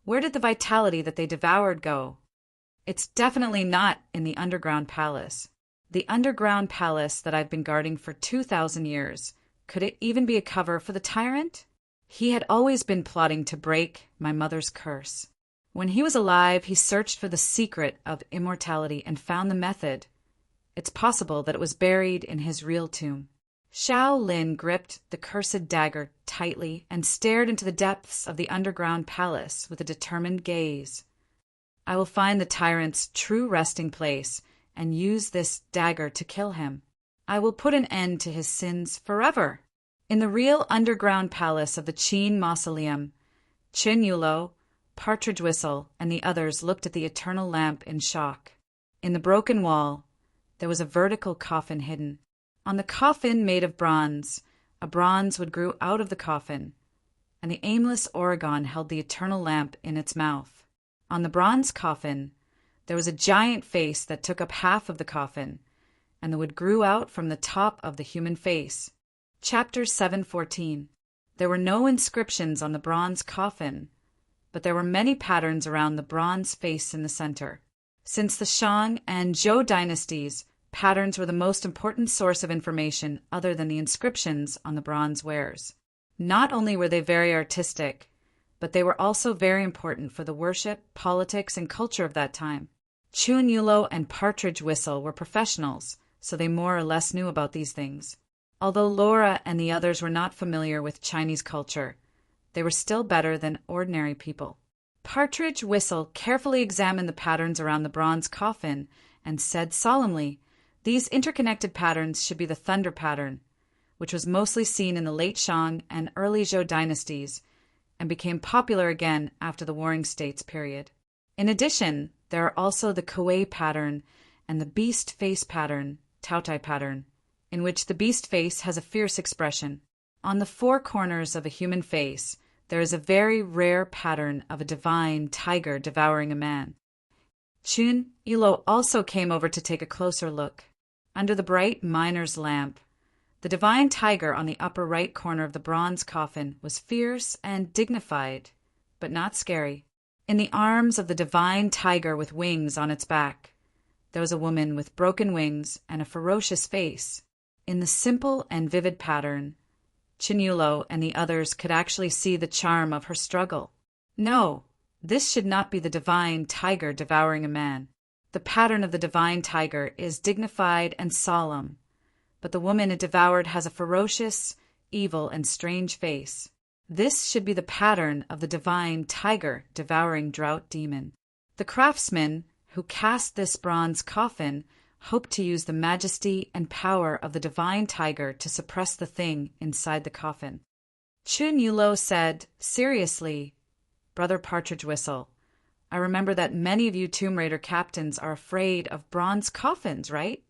Where did the vitality that they devoured go? It's definitely not in the underground palace. The underground palace that I've been guarding for 2,000 years. Could it even be a cover for the tyrant? He had always been plotting to break my mother's curse. When he was alive, he searched for the secret of immortality and found the method. It's possible that it was buried in his real tomb. Shaolin gripped the cursed dagger tightly and stared into the depths of the underground palace with a determined gaze. I will find the tyrant's true resting place and use this dagger to kill him. I will put an end to his sins forever. In the real underground palace of the Qin mausoleum, Chen Yulo, Partridge Whistle, and the others looked at the eternal lamp in shock. In the broken wall, there was a vertical coffin hidden. On the coffin made of bronze, a bronze wood grew out of the coffin, and the aimless Oregon held the eternal lamp in its mouth. On the bronze coffin, there was a giant face that took up half of the coffin, and the wood grew out from the top of the human face. Chapter 7:14. There were no inscriptions on the bronze coffin, but there were many patterns around the bronze face in the center. Since the Shang and Zhou dynasties, patterns were the most important source of information other than the inscriptions on the bronze wares. Not only were they very artistic, but they were also very important for the worship, politics, and culture of that time. Chun Yulo and Partridge Whistle were professionals, so they more or less knew about these things. Although Laura and the others were not familiar with Chinese culture, they were still better than ordinary people. Partridge Whistle carefully examined the patterns around the bronze coffin and said solemnly, "These interconnected patterns should be the thunder pattern," which was mostly seen in the late Shang and early Zhou dynasties and became popular again after the Warring States period. In addition, there are also the Kuei pattern and the beast face pattern, Taotai pattern, in which the beast face has a fierce expression. On the four corners of a human face, there is a very rare pattern of a divine tiger devouring a man. Chun Yulo also came over to take a closer look. Under the bright miner's lamp, the divine tiger on the upper right corner of the bronze coffin was fierce and dignified, but not scary. In the arms of the divine tiger with wings on its back, there was a woman with broken wings and a ferocious face. In the simple and vivid pattern, Chun Yulo and the others could actually see the charm of her struggle. No, this should not be the divine tiger devouring a man. The pattern of the divine tiger is dignified and solemn, but the woman it devoured has a ferocious, evil, and strange face. This should be the pattern of the divine tiger devouring drought demon. The craftsman who cast this bronze coffin hoped to use the majesty and power of the divine tiger to suppress the thing inside the coffin. Chun Yulo said, seriously, Brother Partridge Whistle, I remember that many of you Tomb Raider captains are afraid of bronze coffins, right?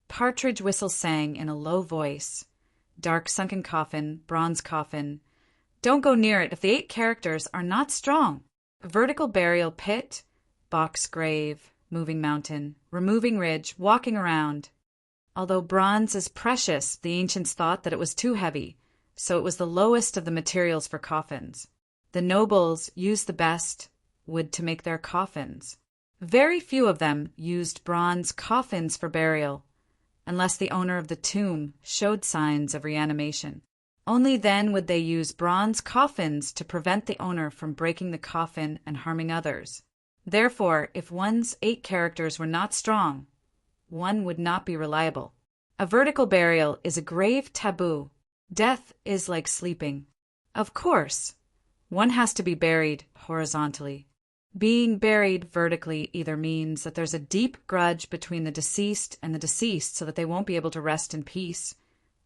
Partridge Whistle sang in a low voice, dark sunken coffin, bronze coffin. Don't go near it if the 8 characters are not strong. Vertical burial pit, box grave, moving mountain, removing ridge, walking around. Although bronze is precious, the ancients thought that it was too heavy, so it was the lowest of the materials for coffins. The nobles used the best wood to make their coffins. Very few of them used bronze coffins for burial, unless the owner of the tomb showed signs of reanimation. Only then would they use bronze coffins to prevent the owner from breaking the coffin and harming others. Therefore, if one's 8 characters were not strong, one would not be reliable. A vertical burial is a grave taboo. Death is like sleeping. Of course, one has to be buried horizontally. Being buried vertically either means that there's a deep grudge between the deceased and the deceased so that they won't be able to rest in peace,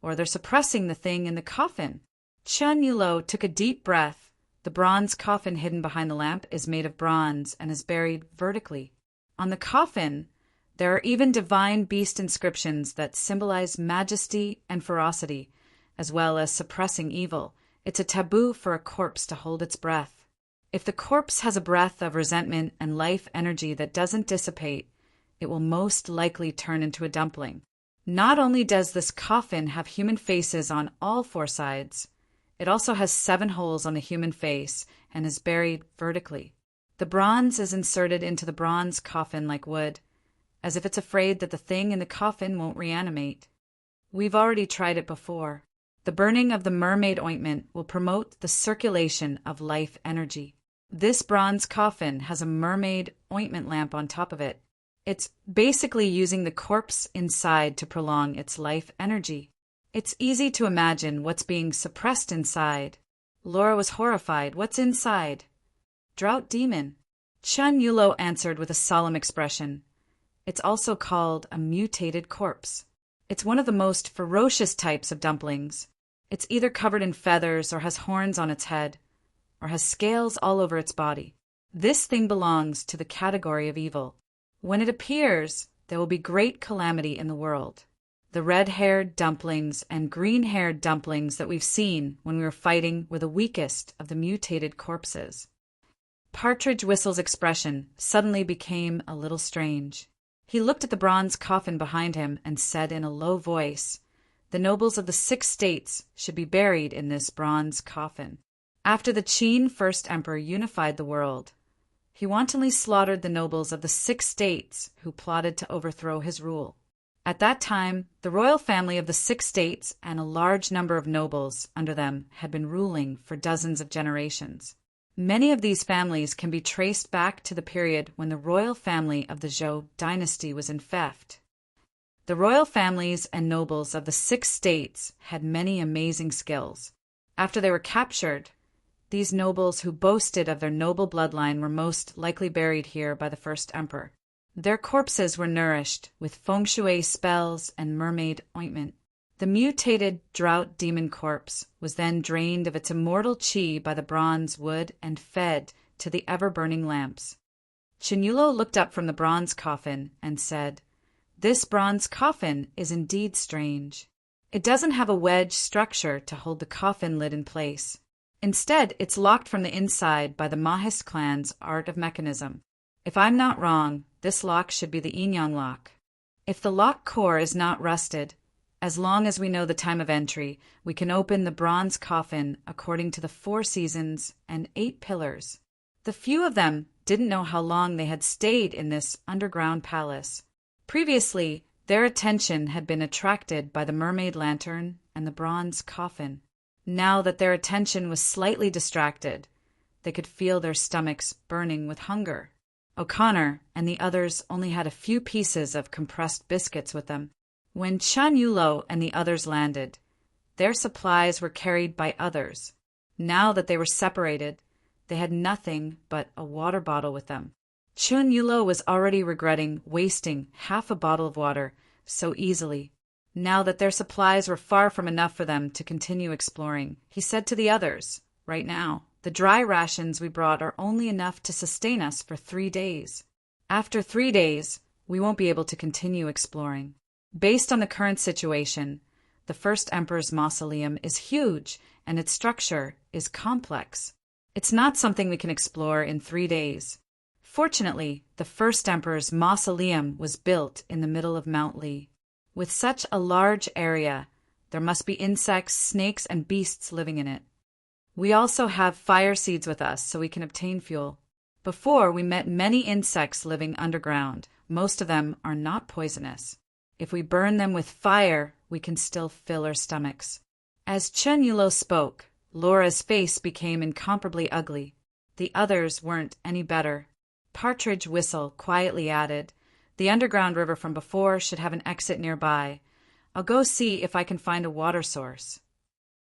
or they're suppressing the thing in the coffin. Chun Yulo took a deep breath. The bronze coffin hidden behind the lamp is made of bronze and is buried vertically. On the coffin, there are even divine beast inscriptions that symbolize majesty and ferocity, as well as suppressing evil. It's a taboo for a corpse to hold its breath. If the corpse has a breath of resentment and life energy that doesn't dissipate, it will most likely turn into a dumpling. Not only does this coffin have human faces on all 4 sides, it also has 7 holes on the human face and is buried vertically. The bronze is inserted into the bronze coffin like wood, as if it's afraid that the thing in the coffin won't reanimate. We've already tried it before. The burning of the mermaid ointment will promote the circulation of life energy. This bronze coffin has a mermaid ointment lamp on top of it. It's basically using the corpse inside to prolong its life energy. It's easy to imagine what's being suppressed inside. Laura was horrified. What's inside? Drought demon. Chun Yulo answered with a solemn expression. It's also called a mutated corpse. It's one of the most ferocious types of dumplings. It's either covered in feathers or has horns on its head, or has scales all over its body. This thing belongs to the category of evil. When it appears, there will be great calamity in the world. The red-haired dumplings and green-haired dumplings that we've seen when we were fighting were the weakest of the mutated corpses. Partridge Whistle's expression suddenly became a little strange. He looked at the bronze coffin behind him and said in a low voice, the nobles of the 6 states should be buried in this bronze coffin. After the Qin first emperor unified the world, he wantonly slaughtered the nobles of the 6 states who plotted to overthrow his rule. At that time, the royal family of the 6 states and a large number of nobles under them had been ruling for dozens of generations. Many of these families can be traced back to the period when the royal family of the Zhou dynasty was in theft. The royal families and nobles of the 6 states had many amazing skills. After they were captured, these nobles who boasted of their noble bloodline were most likely buried here by the first emperor. Their corpses were nourished with feng shui spells and mermaid ointment. The mutated drought demon corpse was then drained of its immortal qi by the bronze wood and fed to the ever-burning lamps. Chen Yulo looked up from the bronze coffin and said, "This bronze coffin is indeed strange. It doesn't have a wedge structure to hold the coffin lid in place. Instead, it's locked from the inside by the Mahist clan's art of mechanism. If I'm not wrong, this lock should be the yin-yang lock. If the lock core is not rusted, as long as we know the time of entry, we can open the bronze coffin according to the 4 seasons and 8 pillars." The few of them didn't know how long they had stayed in this underground palace. Previously, their attention had been attracted by the mermaid lantern and the bronze coffin. Now that their attention was slightly distracted, they could feel their stomachs burning with hunger. O'Connor and the others only had a few pieces of compressed biscuits with them. When Chen Yulo and the others landed, their supplies were carried by others. Now that they were separated, they had nothing but a water bottle with them. Chen Yulo was already regretting wasting half a bottle of water so easily. Now that their supplies were far from enough for them to continue exploring, he said to the others, "Right now, the dry rations we brought are only enough to sustain us for 3 days. After 3 days, we won't be able to continue exploring." Based on the current situation, the first emperor's mausoleum is huge and its structure is complex. It's not something we can explore in 3 days. Fortunately, the first emperor's mausoleum was built in the middle of Mount Li. With such a large area, there must be insects, snakes, and beasts living in it. We also have fire seeds with us so we can obtain fuel. Before, we met many insects living underground. Most of them are not poisonous. If we burn them with fire, we can still fill our stomachs. As Chen Yulo spoke, Laura's face became incomparably ugly. The others weren't any better. Partridge Whistle quietly added, "The underground river from before should have an exit nearby. I'll go see if I can find a water source."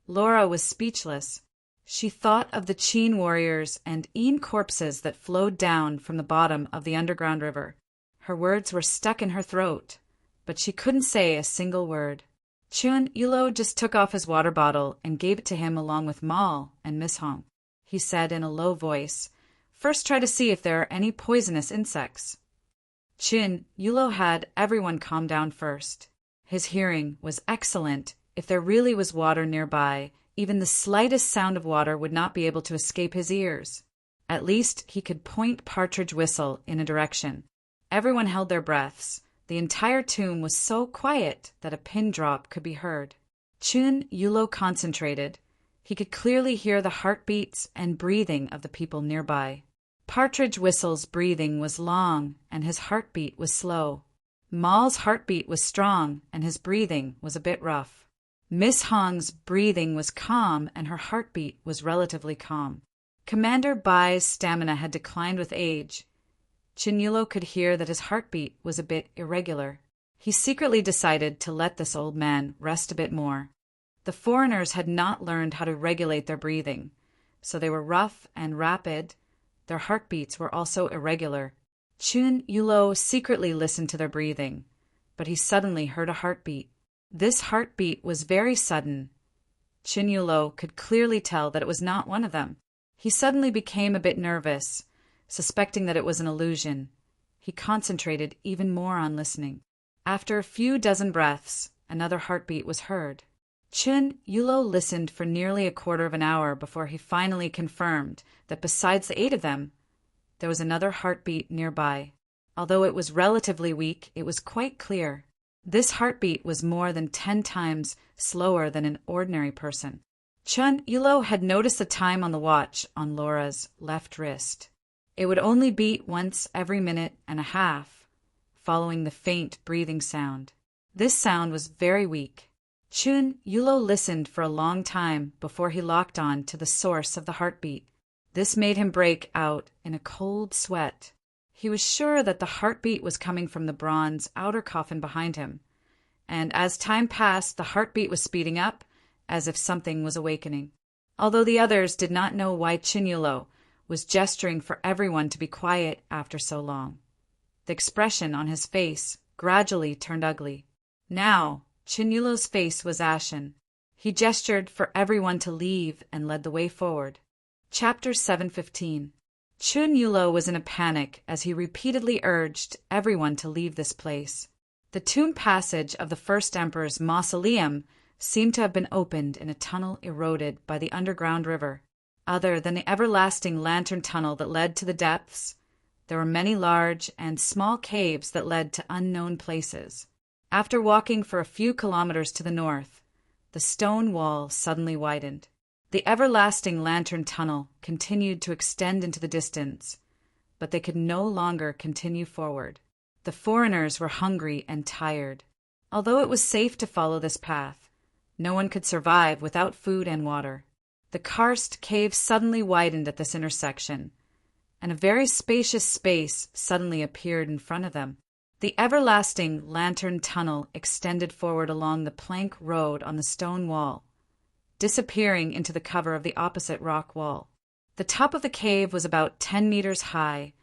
Laura was speechless. She thought of the Qin warriors and Yin corpses that flowed down from the bottom of the underground river. Her words were stuck in her throat, but she couldn't say a single word. Chen Yulo just took off his water bottle and gave it to him along with Mal and Miss Hong. He said in a low voice, "First try to see if there are any poisonous insects." Chen Yulo had everyone calm down first. His hearing was excellent. If there really was water nearby, even the slightest sound of water would not be able to escape his ears. At least he could point Partridge Whistle in a direction. Everyone held their breaths. The entire tomb was so quiet that a pin drop could be heard. Chen Yulo concentrated. He could clearly hear the heartbeats and breathing of the people nearby. Partridge Whistle's breathing was long, and his heartbeat was slow. Mal's heartbeat was strong, and his breathing was a bit rough. Miss Hong's breathing was calm, and her heartbeat was relatively calm. Commander Bai's stamina had declined with age. Chen Yulo could hear that his heartbeat was a bit irregular. He secretly decided to let this old man rest a bit more. The foreigners had not learned how to regulate their breathing, so they were rough and rapid. Their heartbeats were also irregular. Chen Yulo secretly listened to their breathing, but he suddenly heard a heartbeat. This heartbeat was very sudden. Chen Yulo could clearly tell that it was not one of them. He suddenly became a bit nervous, suspecting that it was an illusion. He concentrated even more on listening. After a few dozen breaths, another heartbeat was heard. Chen Yulo listened for nearly a quarter of an hour before he finally confirmed that besides the 8 of them, there was another heartbeat nearby. Although it was relatively weak, it was quite clear. This heartbeat was more than 10 times slower than an ordinary person. Chen Yulo had noticed the time on the watch on Laura's left wrist. It would only beat once every minute and a half, following the faint breathing sound. This sound was very weak. Chen Yulo listened for a long time before he locked on to the source of the heartbeat. This made him break out in a cold sweat. He was sure that the heartbeat was coming from the bronze outer coffin behind him, and as time passed, the heartbeat was speeding up, as if something was awakening. Although the others did not know why Chinyulo was gesturing for everyone to be quiet after so long. The expression on his face gradually turned ugly. Now, Chinyulo's face was ashen. He gestured for everyone to leave and led the way forward. Chapter 7:15. Chinyulo was in a panic as he repeatedly urged everyone to leave this place. The tomb passage of the first emperor's mausoleum seemed to have been opened in a tunnel eroded by the underground river. Other than the everlasting lantern tunnel that led to the depths, there were many large and small caves that led to unknown places. After walking for a few kilometers to the north, the stone wall suddenly widened. The everlasting lantern tunnel continued to extend into the distance, but they could no longer continue forward. The foreigners were hungry and tired. Although it was safe to follow this path, no one could survive without food and water. The karst cave suddenly widened at this intersection, and a very spacious space suddenly appeared in front of them. The everlasting lantern tunnel extended forward along the plank road on the stone wall, disappearing into the cover of the opposite rock wall. The top of the cave was about 10 meters high,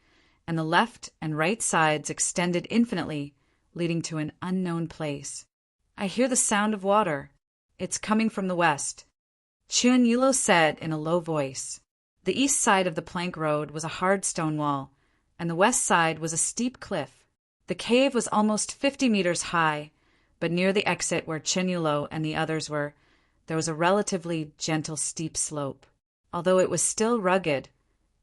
and the left and right sides extended infinitely, leading to an unknown place. "I hear the sound of water. It's coming from the west," Chinyulo said in a low voice. The east side of the plank road was a hard stone wall, and the west side was a steep cliff. The cave was almost 50 meters high, but near the exit where Chinyulo and the others were, there was a relatively gentle steep slope. Although it was still rugged,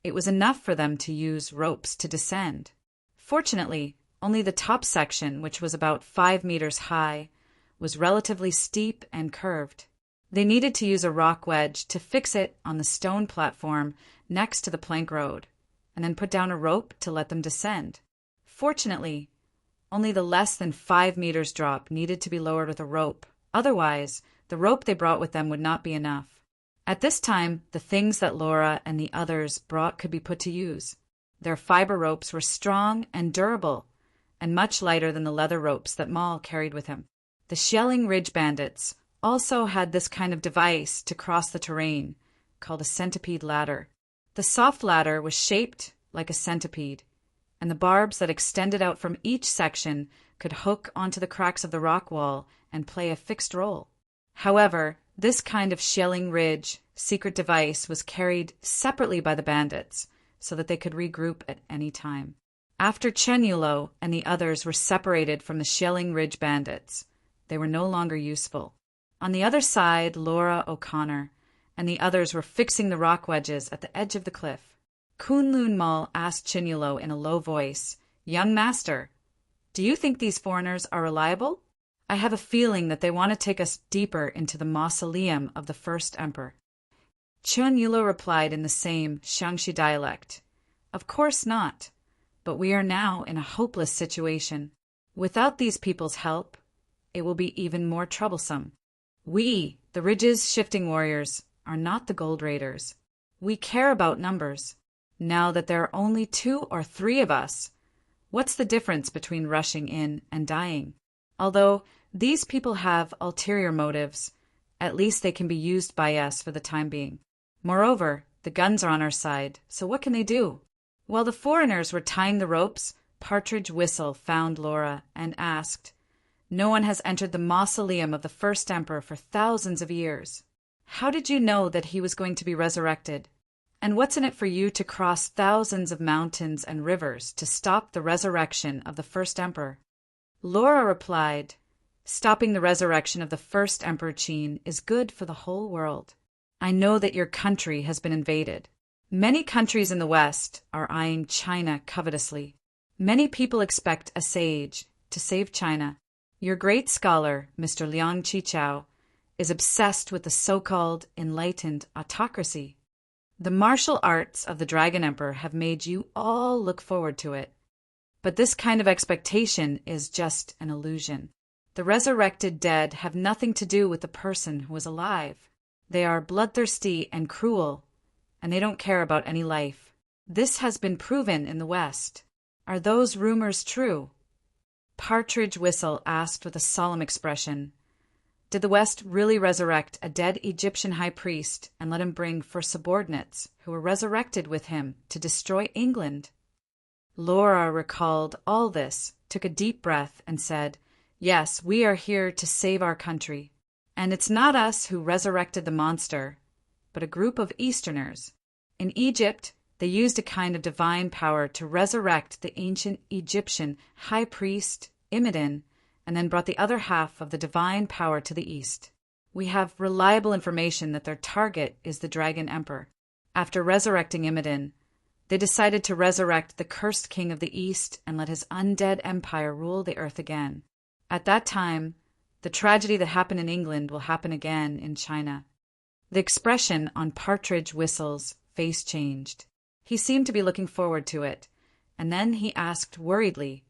it was enough for them to use ropes to descend. Fortunately, only the top section, which was about 5 meters high, was relatively steep and curved. They needed to use a rock wedge to fix it on the stone platform next to the plank road, and then put down a rope to let them descend. Fortunately, only the less than 5 meters drop needed to be lowered with a rope. Otherwise, the rope they brought with them would not be enough. At this time, the things that Laura and the others brought could be put to use. Their fiber ropes were strong and durable, and much lighter than the leather ropes that Maul carried with him. The Shelling Ridge bandits also had this kind of device to cross the terrain, called a centipede ladder. The soft ladder was shaped like a centipede, and the barbs that extended out from each section could hook onto the cracks of the rock wall and play a fixed role. However, this kind of Shelling Ridge secret device was carried separately by the bandits so that they could regroup at any time. After Chinyulo and the others were separated from the Shelling Ridge bandits, they were no longer useful. On the other side, Laura O'Connor and the others were fixing the rock wedges at the edge of the cliff. Kunlun Maul asked Chinyulo in a low voice, "Young master, do you think these foreigners are reliable? I have a feeling that they want to take us deeper into the mausoleum of the first emperor." Chinyulo replied in the same Xiangxi dialect, "Of course not, but we are now in a hopeless situation. Without these people's help, it will be even more troublesome. We, the Ridge's shifting warriors, are not the gold raiders. We care about numbers. Now that there are only 2 or 3 of us, what's the difference between rushing in and dying? Although these people have ulterior motives, at least they can be used by us for the time being. Moreover, the guns are on our side, so what can they do?" While the foreigners were tying the ropes, Partridge Whistle found Laura and asked, "No one has entered the mausoleum of the first emperor for thousands of years. How did you know that he was going to be resurrected? And what's in it for you to cross thousands of mountains and rivers to stop the resurrection of the first emperor?" Laura replied, "Stopping the resurrection of the first Emperor Qin is good for the whole world. I know that your country has been invaded. Many countries in the West are eyeing China covetously. Many people expect a sage to save China. Your great scholar, Mr. Liang Qichao, is obsessed with the so-called enlightened autocracy. The martial arts of the Dragon Emperor have made you all look forward to it. But this kind of expectation is just an illusion. The resurrected dead have nothing to do with the person who is alive. They are bloodthirsty and cruel, and they don't care about any life. This has been proven in the West. Are those rumors true? Partridge Whistle asked with a solemn expression. Did the West really resurrect a dead Egyptian high priest and let him bring for subordinates who were resurrected with him to destroy England? Laura recalled all this, took a deep breath, and said, "Yes, we are here to save our country. And it's not us who resurrected the monster, but a group of Easterners. In Egypt, they used a kind of divine power to resurrect the ancient Egyptian high priest, Imidin, and then brought the other half of the divine power to the east. We have reliable information that their target is the Dragon Emperor. After resurrecting Imidin, they decided to resurrect the cursed king of the east and let his undead empire rule the earth again. At that time, the tragedy that happened in England will happen again in China." The expression on Partridge Whistle's face changed. He seemed to be looking forward to it, and then he asked worriedly,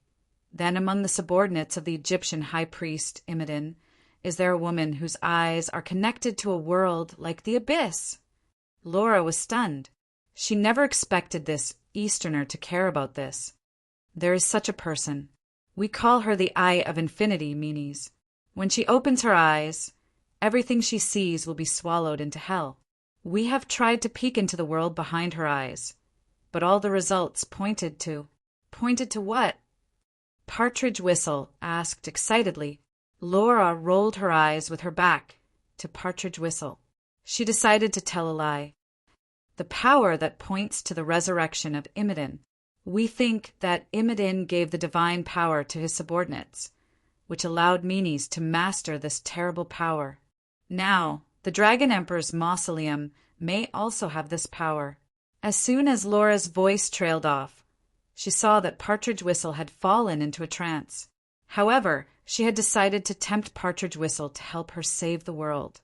"Then among the subordinates of the Egyptian high priest Imidin, is there a woman whose eyes are connected to a world like the abyss?" Laura was stunned. She never expected this Easterner to care about this. "There is such a person. We call her the Eye of Infinity, Meanies. When she opens her eyes, everything she sees will be swallowed into hell. We have tried to peek into the world behind her eyes, but all the results pointed to what?" Partridge Whistle asked excitedly. Laura rolled her eyes with her back to Partridge Whistle. She decided to tell a lie. "The power that points to the resurrection of Imidin. We think that Imidin gave the divine power to his subordinates, which allowed Meanies to master this terrible power. Now, the Dragon Emperor's mausoleum may also have this power." As soon as Laura's voice trailed off, she saw that Partridge Whistle had fallen into a trance. However, she had decided to tempt Partridge Whistle to help her save the world,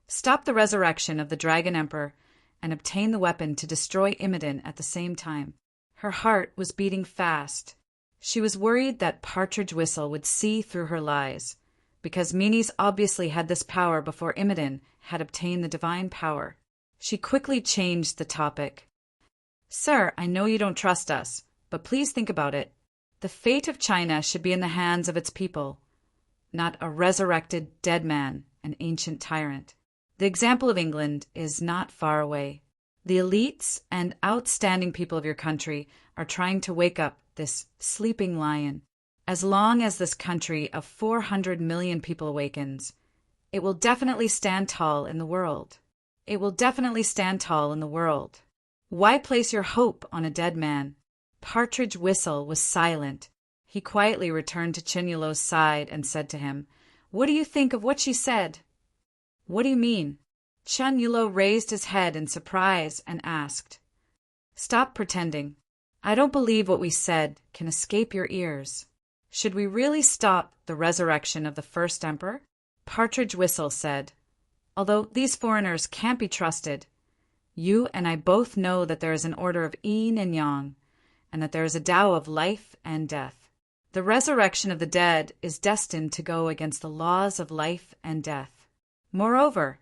stop the resurrection of the Dragon Emperor, and obtain the weapon to destroy Imidin at the same time. Her heart was beating fast. She was worried that Partridge Whistle would see through her lies, because Meanies obviously had this power before Imidin had obtained the divine power. She quickly changed the topic. "Sir, I know you don't trust us, but please think about it. The fate of China should be in the hands of its people, not a resurrected dead man, an ancient tyrant. The example of England is not far away. The elites and outstanding people of your country are trying to wake up this sleeping lion. As long as this country of 400 million people awakens, it will definitely stand tall in the world. It will definitely stand tall in the world. Why place your hope on a dead man?" Partridge Whistle was silent. He quietly returned to Chinyulo's side and said to him, "What do you think of what she said?" "What do you mean?" Chinyulo raised his head in surprise and asked. "Stop pretending. I don't believe what we said can escape your ears. Should we really stop the resurrection of the first emperor?" Partridge Whistle said, "Although these foreigners can't be trusted, you and I both know that there is an order of yin and yang, and that there is a Tao of life and death. The resurrection of the dead is destined to go against the laws of life and death. Moreover,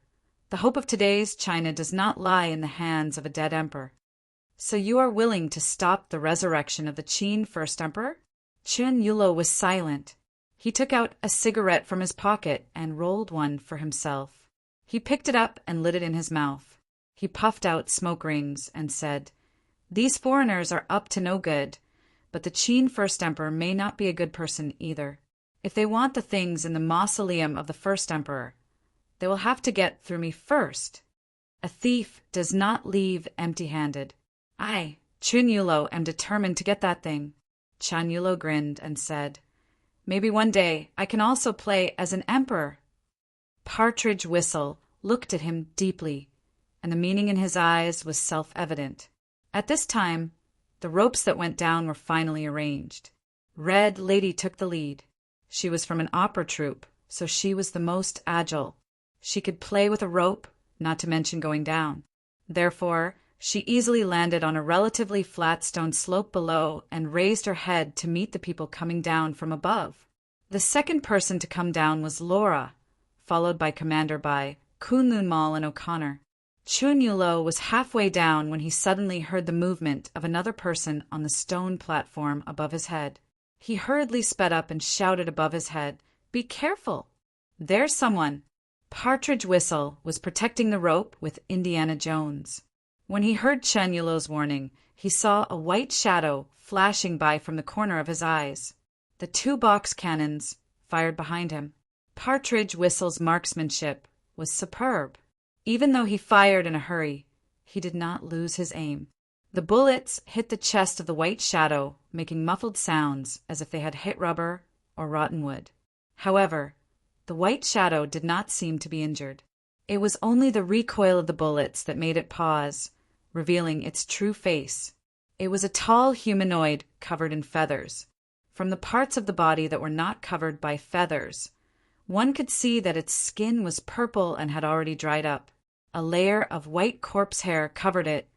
the hope of today's China does not lie in the hands of a dead emperor. So you are willing to stop the resurrection of the Qin first emperor?" Chinyulo was silent. He took out a cigarette from his pocket and rolled one for himself. He picked it up and lit it in his mouth. He puffed out smoke rings and said, "These foreigners are up to no good, but the Qin first emperor may not be a good person either. If they want the things in the mausoleum of the first emperor, they will have to get through me first. A thief does not leave empty-handed. I, Chinyulo, am determined to get that thing." Chinyulo grinned and said, "Maybe one day I can also play as an emperor." Partridge Whistle looked at him deeply, and the meaning in his eyes was self-evident. At this time, the ropes that went down were finally arranged. Red Lady took the lead. She was from an opera troupe, so she was the most agile. She could play with a rope, not to mention going down. Therefore, she easily landed on a relatively flat stone slope below and raised her head to meet the people coming down from above. The second person to come down was Laura, followed by Commander by Kunlun Mall and O'Connor. Chunyulo was halfway down when he suddenly heard the movement of another person on the stone platform above his head. He hurriedly sped up and shouted above his head, "Be careful! There's someone!" Partridge Whistle was protecting the rope with Indiana Jones. When he heard Chunyulo's warning, he saw a white shadow flashing by from the corner of his eyes. The 2 box cannons fired behind him. Partridge Whistle's marksmanship was superb. Even though he fired in a hurry, he did not lose his aim. The bullets hit the chest of the white shadow, making muffled sounds as if they had hit rubber or rotten wood. However, the white shadow did not seem to be injured. It was only the recoil of the bullets that made it pause, revealing its true face. It was a tall humanoid covered in feathers. From the parts of the body that were not covered by feathers, one could see that its skin was purple and had already dried up. A layer of white corpse hair covered it,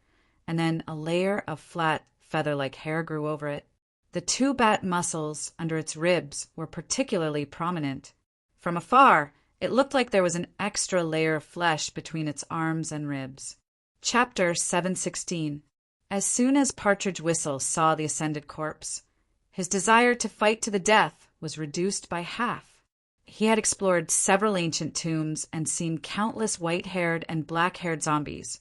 and then a layer of flat, feather-like hair grew over it. The 2 bat muscles under its ribs were particularly prominent. From afar, it looked like there was an extra layer of flesh between its arms and ribs. Chapter 716. As soon as Partridge Whistle saw the ascended corpse, his desire to fight to the death was reduced by half. He had explored several ancient tombs and seen countless white-haired and black-haired zombies,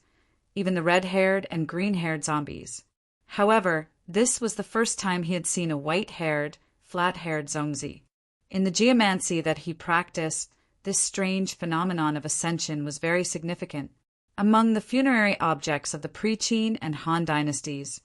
even the red-haired and green-haired zombies. However, this was the first time he had seen a white-haired, flat-haired zombie. In the geomancy that he practiced, this strange phenomenon of ascension was very significant. Among the funerary objects of the Pre-Qin and Han dynasties,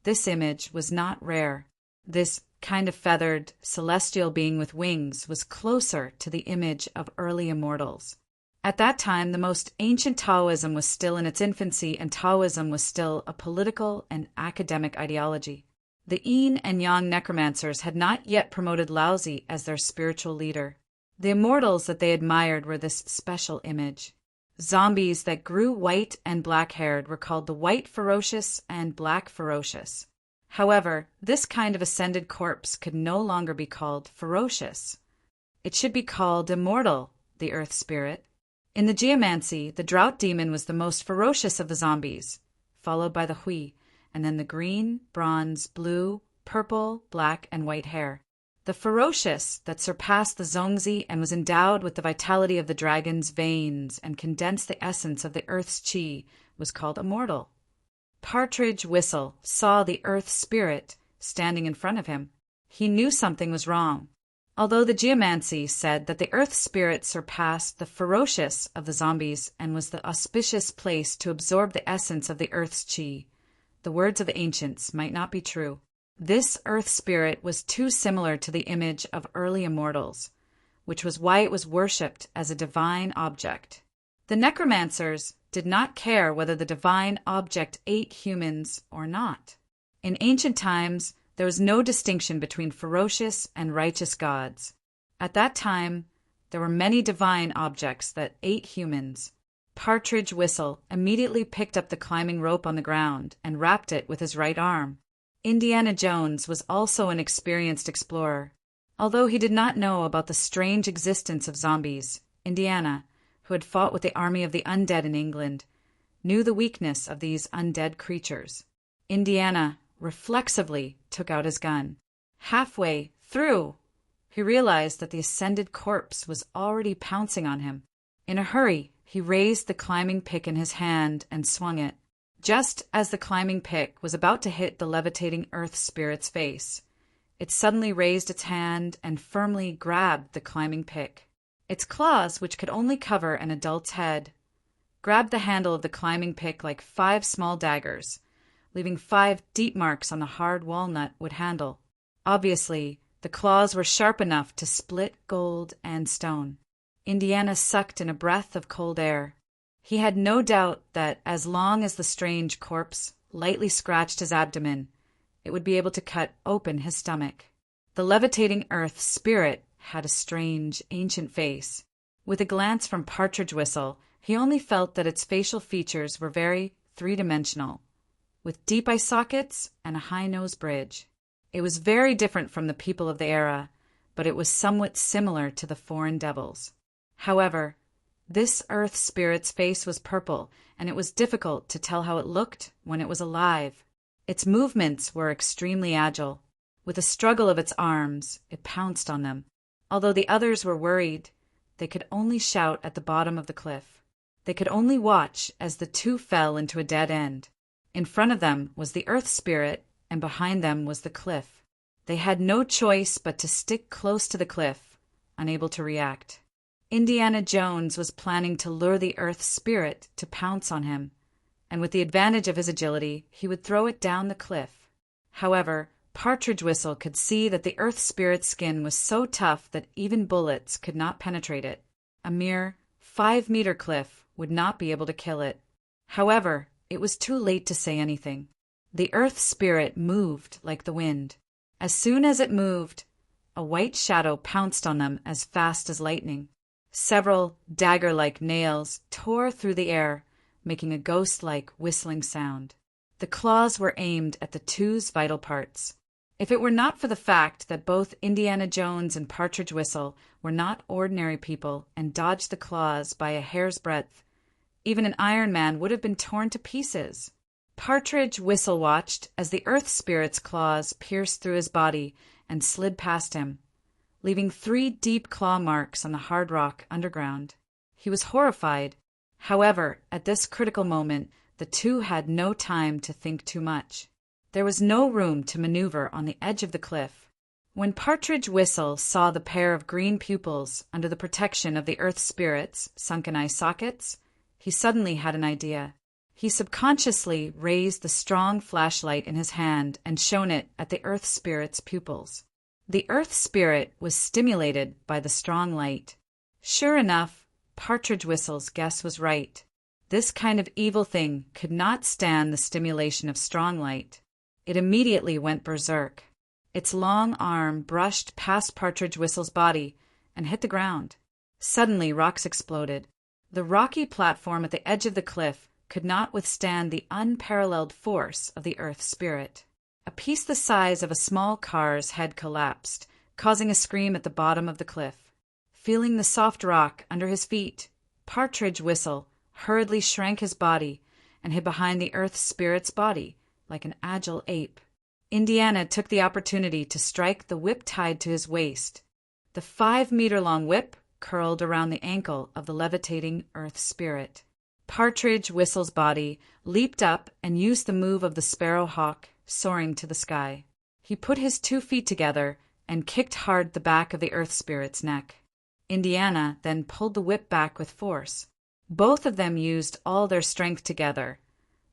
this image was not rare. This kind of feathered, celestial being with wings was closer to the image of early immortals. At that time, the most ancient Taoism was still in its infancy, and Taoism was still a political and academic ideology. The Yin and Yang necromancers had not yet promoted Laozi as their spiritual leader. The immortals that they admired were this special image. Zombies that grew white and black-haired were called the White Ferocious and Black Ferocious. However, this kind of ascended corpse could no longer be called ferocious. It should be called immortal, the earth spirit. In the geomancy, the drought demon was the most ferocious of the zombies, followed by the Hui, and then the green, bronze, blue, purple, black, and white hair. The ferocious that surpassed the Zongzi and was endowed with the vitality of the dragon's veins and condensed the essence of the earth's qi was called immortal. Partridge Whistle saw the earth spirit standing in front of him. He knew something was wrong. Although the geomancy said that the earth spirit surpassed the ferocious of the zombies and was the auspicious place to absorb the essence of the earth's qi, the words of the ancients might not be true. This earth spirit was too similar to the image of early immortals, which was why it was worshipped as a divine object. The necromancers did not care whether the divine object ate humans or not. In ancient times, there was no distinction between ferocious and righteous gods. At that time, there were many divine objects that ate humans. Partridge Whistle immediately picked up the climbing rope on the ground and wrapped it with his right arm. Indiana Jones was also an experienced explorer. Although he did not know about the strange existence of zombies, Indiana, who had fought with the army of the undead in England, knew the weakness of these undead creatures. Indiana reflexively took out his gun. Halfway through, he realized that the ascended corpse was already pouncing on him. In a hurry, he raised the climbing pick in his hand and swung it. Just as the climbing pick was about to hit the levitating earth spirit's face, it suddenly raised its hand and firmly grabbed the climbing pick. Its claws, which could only cover an adult's head, grabbed the handle of the climbing pick like 5 small daggers, leaving 5 deep marks on the hard walnut wood handle. Obviously, the claws were sharp enough to split gold and stone. Indiana sucked in a breath of cold air. He had no doubt that as long as the strange corpse lightly scratched his abdomen, it would be able to cut open his stomach. The levitating earth spirit had a strange, ancient face. With a glance from Partridge Whistle, he only felt that its facial features were very three-dimensional, with deep eye sockets and a high nose bridge. It was very different from the people of the era, but it was somewhat similar to the foreign devils. However, This earth spirit's face was purple, and it was difficult to tell how it looked when it was alive. Its movements were extremely agile. With a struggle of its arms, it pounced on them. Although the others were worried, they could only shout at the bottom of the cliff. They could only watch as the two fell into a dead end. In front of them was the earth spirit, and behind them was the cliff. They had no choice but to stick close to the cliff, unable to react. Indiana Jones was planning to lure the earth spirit to pounce on him, and with the advantage of his agility, he would throw it down the cliff. However, Partridge Whistle could see that the earth spirit's skin was so tough that even bullets could not penetrate it. A mere 5-meter cliff would not be able to kill it. However, it was too late to say anything. The earth spirit moved like the wind. As soon as it moved, a white shadow pounced on them as fast as lightning. Several dagger-like nails tore through the air, making a ghost-like whistling sound. The claws were aimed at the two's vital parts. If it were not for the fact that both Indiana Jones and Partridge Whistle were not ordinary people and dodged the claws by a hair's breadth, even an Iron Man would have been torn to pieces. Partridge Whistle watched as the earth spirit's claws pierced through his body and slid past him, leaving 3 deep claw marks on the hard rock underground. He was horrified. However, at this critical moment, the two had no time to think too much. There was no room to maneuver on the edge of the cliff. When Partridge Whistle saw the pair of green pupils under the protection of the earth spirit's sunken eye sockets, he suddenly had an idea. He subconsciously raised the strong flashlight in his hand and shone it at the earth spirit's pupils. The earth spirit was stimulated by the strong light. Sure enough, Partridge Whistle's guess was right. This kind of evil thing could not stand the stimulation of strong light. It immediately went berserk. Its long arm brushed past Partridge Whistle's body and hit the ground. Suddenly, rocks exploded. The rocky platform at the edge of the cliff could not withstand the unparalleled force of the earth spirit. A piece the size of a small car's head collapsed, causing a scream at the bottom of the cliff. Feeling the soft rock under his feet, Partridge Whistle hurriedly shrank his body and hid behind the earth spirit's body like an agile ape. Indiana took the opportunity to strike the whip tied to his waist. The 5-meter-long whip curled around the ankle of the levitating earth spirit. Partridge Whistle's body leaped up and used the move of the sparrow hawk soaring to the sky. He put his 2 feet together and kicked hard the back of the earth spirit's neck. Indiana then pulled the whip back with force. Both of them used all their strength together,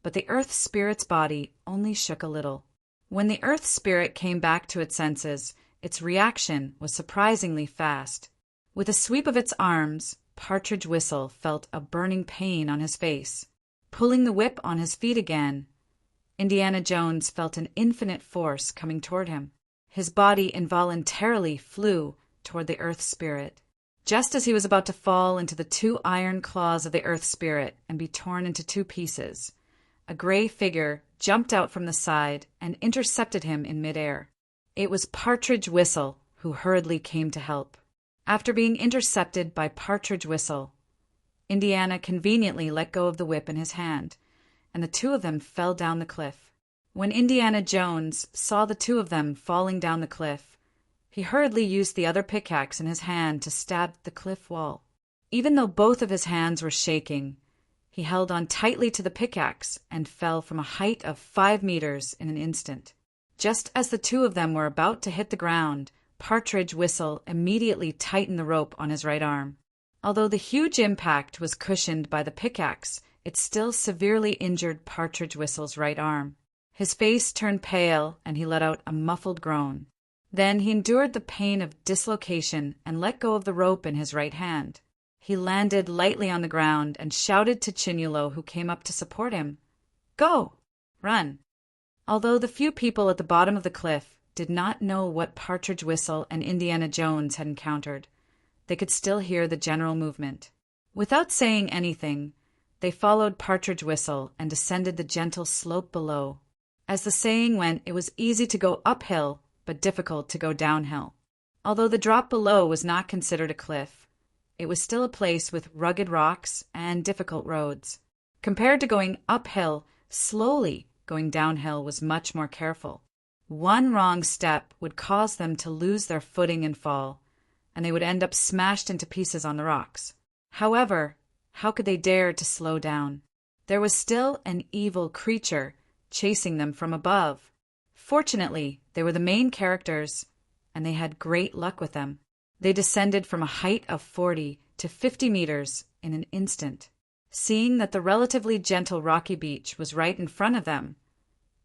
but the earth spirit's body only shook a little. When the earth spirit came back to its senses, its reaction was surprisingly fast. With a sweep of its arms, Partridge Whistle felt a burning pain on his face. Pulling the whip on his feet again, Indiana Jones felt an infinite force coming toward him. His body involuntarily flew toward the earth spirit. Just as he was about to fall into the 2 iron claws of the earth spirit and be torn into 2 pieces, a gray figure jumped out from the side and intercepted him in midair. It was Partridge Whistle, who hurriedly came to help. After being intercepted by Partridge Whistle, Indiana conveniently let go of the whip in his hand, and the 2 of them fell down the cliff. When Indiana Jones saw the 2 of them falling down the cliff, he hurriedly used the other pickaxe in his hand to stab the cliff wall. Even though both of his hands were shaking, he held on tightly to the pickaxe and fell from a height of 5 meters in an instant. Just as the 2 of them were about to hit the ground, Partridge Whistle immediately tightened the rope on his right arm. Although the huge impact was cushioned by the pickaxe, it still severely injured Partridge Whistle's right arm. His face turned pale and he let out a muffled groan. Then he endured the pain of dislocation and let go of the rope in his right hand. He landed lightly on the ground and shouted to Chinulo, who came up to support him, "Go! Run!" Although the few people at the bottom of the cliff did not know what Partridge Whistle and Indiana Jones had encountered, they could still hear the general movement. Without saying anything, they followed Partridge Whistle and descended the gentle slope below. As the saying went, it was easy to go uphill, but difficult to go downhill. Although the drop below was not considered a cliff, it was still a place with rugged rocks and difficult roads. Compared to going uphill, slowly going downhill was much more careful. One wrong step would cause them to lose their footing and fall, and they would end up smashed into pieces on the rocks. However, how could they dare to slow down? There was still an evil creature chasing them from above. Fortunately, they were the main characters, and they had great luck with them. They descended from a height of 40 to 50 meters in an instant. Seeing that the relatively gentle rocky beach was right in front of them,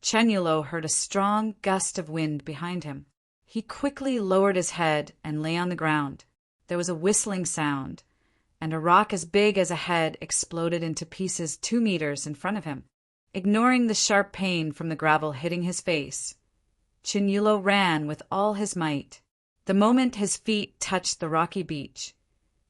Chenulo heard a strong gust of wind behind him. He quickly lowered his head and lay on the ground. There was a whistling sound, and a rock as big as a head exploded into pieces 2 meters in front of him. Ignoring the sharp pain from the gravel hitting his face, Chenulo ran with all his might. The moment his feet touched the rocky beach,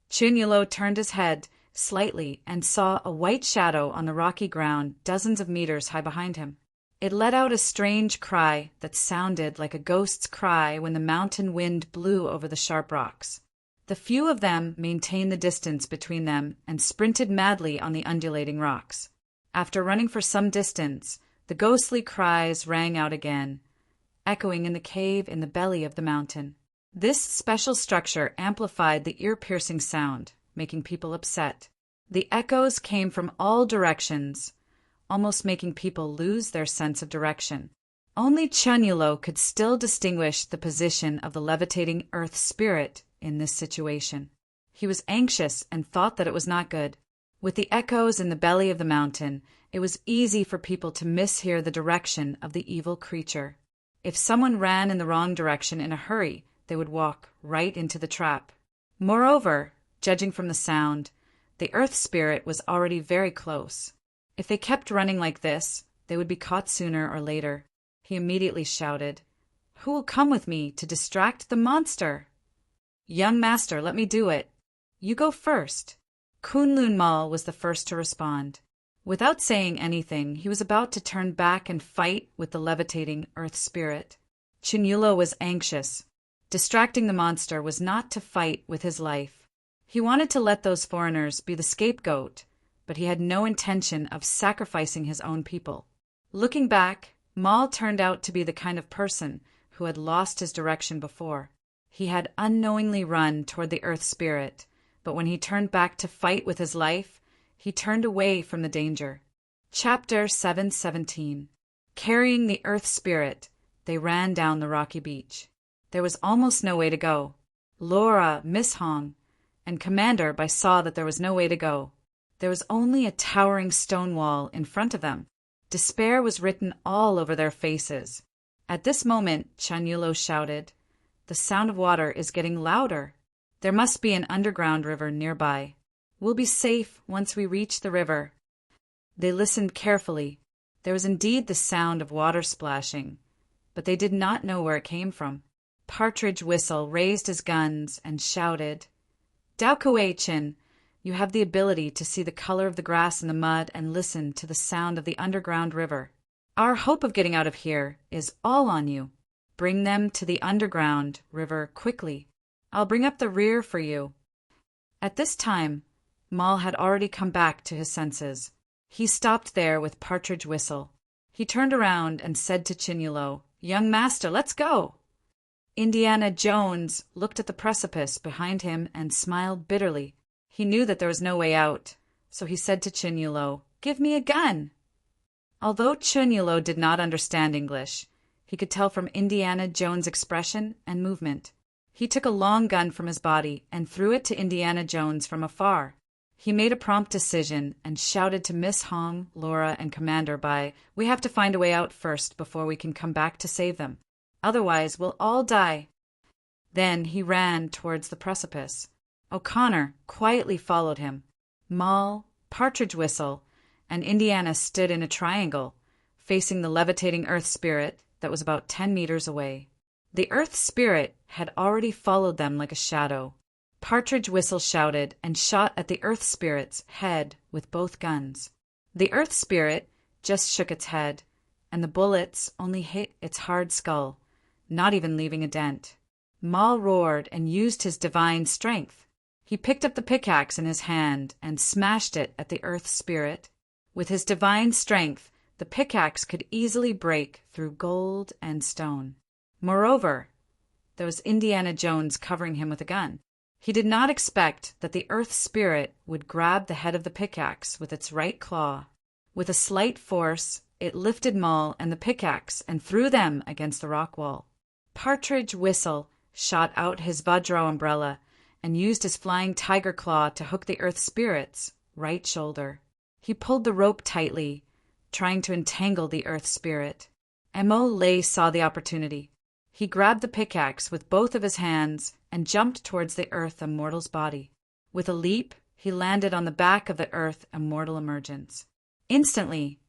Chenulo turned his head slightly and saw a white shadow on the rocky ground dozens of meters high behind him. It let out a strange cry that sounded like a ghost's cry when the mountain wind blew over the sharp rocks. The few of them maintained the distance between them and sprinted madly on the undulating rocks. After running for some distance, the ghostly cries rang out again, echoing in the cave in the belly of the mountain. This special structure amplified the ear-piercing sound, making people upset. The echoes came from all directions, almost making people lose their sense of direction. Only Chenulo could still distinguish the position of the levitating earth spirit in this situation. He was anxious and thought that it was not good. With the echoes in the belly of the mountain, it was easy for people to mishear the direction of the evil creature. If someone ran in the wrong direction in a hurry, they would walk right into the trap. Moreover, judging from the sound, the earth spirit was already very close. If they kept running like this, they would be caught sooner or later. He immediately shouted, "Who will come with me to distract the monster?" "Young master, let me do it." "You go first." Kunlun Mal was the first to respond. Without saying anything, he was about to turn back and fight with the levitating earth spirit. Chenulo was anxious. Distracting the monster was not to fight with his life. He wanted to let those foreigners be the scapegoat, but he had no intention of sacrificing his own people. Looking back, Mal turned out to be the kind of person who had lost his direction before. He had unknowingly run toward the earth spirit, but when he turned back to fight with his life, he turned away from the danger. Chapter 717. Carrying the earth spirit, they ran down the rocky beach. There was almost no way to go. Laura, Miss Hong, and Commander Bai saw that there was no way to go. There was only a towering stone wall in front of them. Despair was written all over their faces. At this moment, Chenulo shouted, "The sound of water is getting louder. There must be an underground river nearby. We'll be safe once we reach the river." They listened carefully. There was indeed the sound of water splashing, but they did not know where it came from. Partridge Whistle raised his guns and shouted, "Daukawei-chin, you have the ability to see the color of the grass in the mud and listen to the sound of the underground river. Our hope of getting out of here is all on you. Bring them to the underground river quickly. I'll bring up the rear for you." At this time, Mal had already come back to his senses. He stopped there with Partridge Whistle. He turned around and said to Chenulo, "Young master, let's go." Indiana Jones looked at the precipice behind him and smiled bitterly. He knew that there was no way out, so he said to Chenulo, "Give me a gun." Although Chenulo did not understand English, he could tell from Indiana Jones' expression and movement. He took a long gun from his body and threw it to Indiana Jones from afar. He made a prompt decision and shouted to Miss Hong, Laura, and Commander Bai, "We have to find a way out first before we can come back to save them. Otherwise, we'll all die." Then he ran towards the precipice. O'Connor quietly followed him. Mal, Partridge Whistle, and Indiana stood in a triangle, facing the levitating earth spirit that was about 10 meters away. The earth spirit had already followed them like a shadow. Partridge Whistle shouted and shot at the earth spirit's head with both guns. The earth spirit just shook its head, and the bullets only hit its hard skull, not even leaving a dent. Mal roared and used his divine strength. He picked up the pickaxe in his hand and smashed it at the earth spirit. With his divine strength, the pickaxe could easily break through gold and stone. Moreover, there was Indiana Jones covering him with a gun. He did not expect that the earth spirit would grab the head of the pickaxe with its right claw. With a slight force, it lifted Maul and the pickaxe and threw them against the rock wall. Partridge Whistle shot out his Vajra umbrella and used his flying tiger claw to hook the earth spirit's right shoulder. He pulled the rope tightly, trying to entangle the earth spirit. Mo-Lay saw the opportunity. He grabbed the pickaxe with both of his hands and jumped towards the earth immortal's body. With a leap, he landed on the back of the earth immortal emergence. Instantly,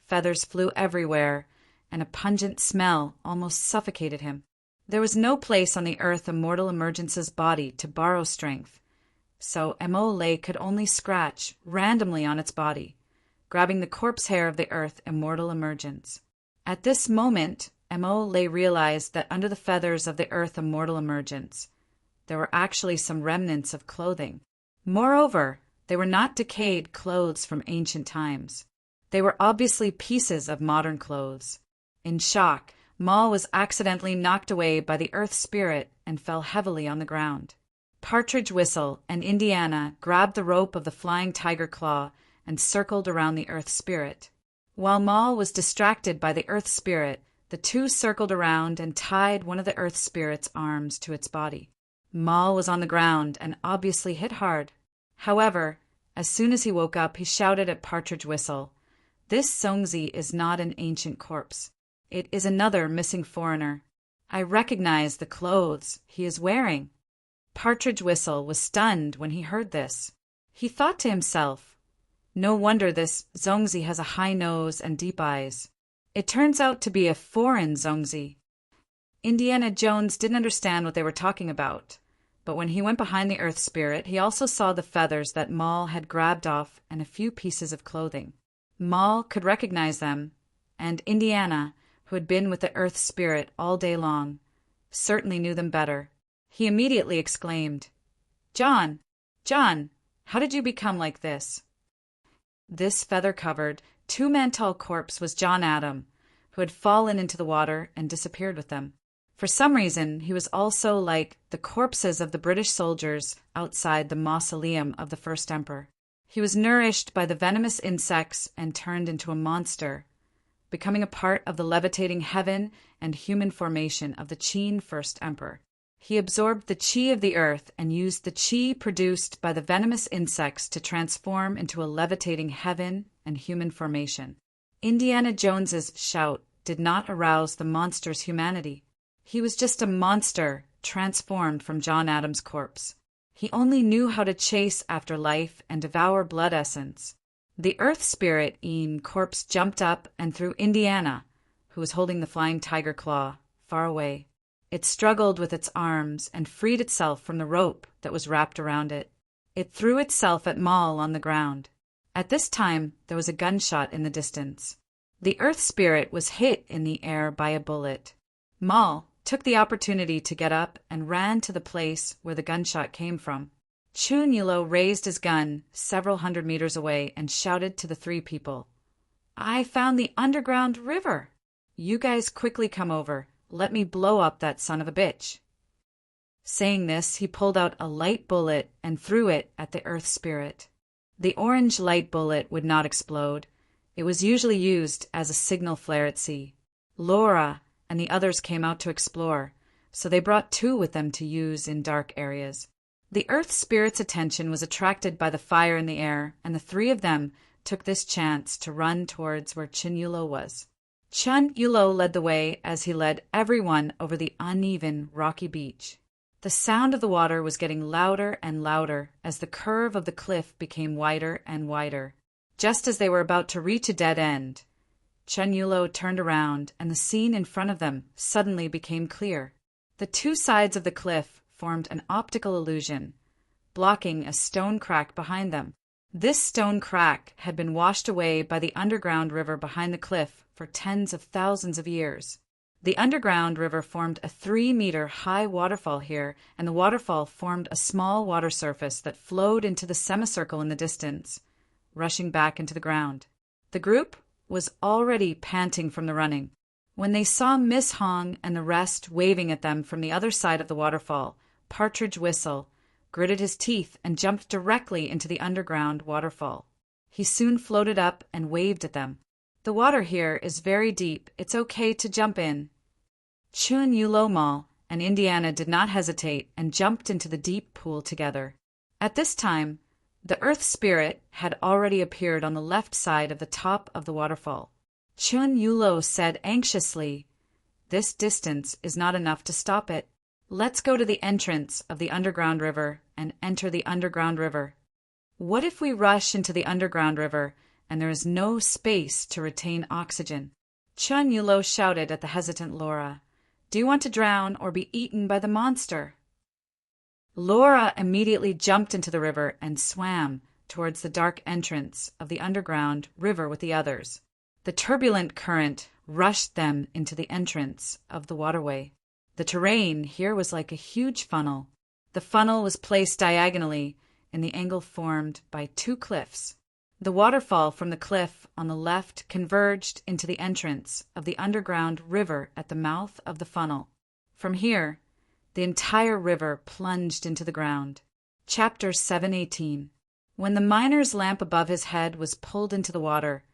feathers flew everywhere, and a pungent smell almost suffocated him. There was no place on the earth immortal emergence's body to borrow strength, so Mo-Lay could only scratch randomly on its body, grabbing the corpse hair of the earth immortal emergence. At this moment, Mo-Lay realized that under the feathers of the earth immortal emergence, there were actually some remnants of clothing. Moreover, they were not decayed clothes from ancient times. They were obviously pieces of modern clothes. In shock, Maul was accidentally knocked away by the earth spirit and fell heavily on the ground. Partridge Whistle and Indiana grabbed the rope of the flying tiger claw and circled around the earth spirit. While Maul was distracted by the earth spirit, the two circled around and tied one of the earth spirit's arms to its body. Maul was on the ground and obviously hit hard. However, as soon as he woke up, he shouted at Partridge Whistle, "This Zongzi is not an ancient corpse. It is another missing foreigner. I recognize the clothes he is wearing." Partridge Whistle was stunned when he heard this. He thought to himself, "No wonder this Zongzi has a high nose and deep eyes. It turns out to be a foreign Zongzi." Indiana Jones didn't understand what they were talking about, but when he went behind the earth spirit, he also saw the feathers that Maul had grabbed off and a few pieces of clothing. Maul could recognize them, and Indiana, who had been with the earth spirit all day long, certainly knew them better. He immediately exclaimed, John, how did you become like this?" This feather-covered, 2-man-tall corpse was John Adam, who had fallen into the water and disappeared with them. For some reason, he was also like the corpses of the British soldiers outside the mausoleum of the First Emperor. He was nourished by the venomous insects and turned into a monster, becoming a part of the levitating heaven and human formation of the Qin First Emperor. He absorbed the qi of the earth and used the qi produced by the venomous insects to transform into a levitating heaven and human formation. Indiana Jones's shout did not arouse the monster's humanity. He was just a monster transformed from John Adams' corpse. He only knew how to chase after life and devour blood essence. The earth spirit corpse jumped up and threw Indiana, who was holding the flying tiger claw, far away. It struggled with its arms and freed itself from the rope that was wrapped around it. It threw itself at Maul on the ground. At this time, there was a gunshot in the distance. The earth spirit was hit in the air by a bullet. Maul took the opportunity to get up and ran to the place where the gunshot came from. Chun Yulo raised his gun several hundred meters away and shouted to the three people, "I found the underground river. You guys quickly come over. Let me blow up that son of a bitch." Saying this, he pulled out a light bullet and threw it at the earth spirit. The orange light bullet would not explode. It was usually used as a signal flare at sea. Laura and the others came out to explore, so they brought 2 with them to use in dark areas. The earth spirit's attention was attracted by the fire in the air, and the 3 of them took this chance to run towards where Chun Yulo was. Chun Yulo led the way as he led everyone over the uneven, rocky beach. The sound of the water was getting louder and louder as the curve of the cliff became wider and wider. Just as they were about to reach a dead end, Chun Yulo turned around, and the scene in front of them suddenly became clear. The 2 sides of the cliff formed an optical illusion, blocking a stone crack behind them. This stone crack had been washed away by the underground river behind the cliff for tens of thousands of years. The underground river formed a 3-meter high waterfall here, and the waterfall formed a small water surface that flowed into the semicircle in the distance, rushing back into the ground. The group was already panting from the running. When they saw Miss Hong and the rest waving at them from the other side of the waterfall, Partridge Whistle gritted his teeth and jumped directly into the underground waterfall. He soon floated up and waved at them. "The water here is very deep. It's okay to jump in." Chun Yulo and Indiana did not hesitate and jumped into the deep pool together. At this time, the Earth Spirit had already appeared on the left side of the top of the waterfall. Chun Yulo said anxiously, "This distance is not enough to stop it. Let's go to the entrance of the underground river and enter the underground river." "What if we rush into the underground river and there is no space to retain oxygen?" Chun Yulo shouted at the hesitant Laura. "Do you want to drown or be eaten by the monster?" Laura immediately jumped into the river and swam towards the dark entrance of the underground river with the others. The turbulent current rushed them into the entrance of the waterway. The terrain here was like a huge funnel. The funnel was placed diagonally in the angle formed by 2 cliffs. The waterfall from the cliff on the left converged into the entrance of the underground river at the mouth of the funnel. From here, the entire river plunged into the ground. Chapter 718. When the miner's lamp above his head was pulled into the water,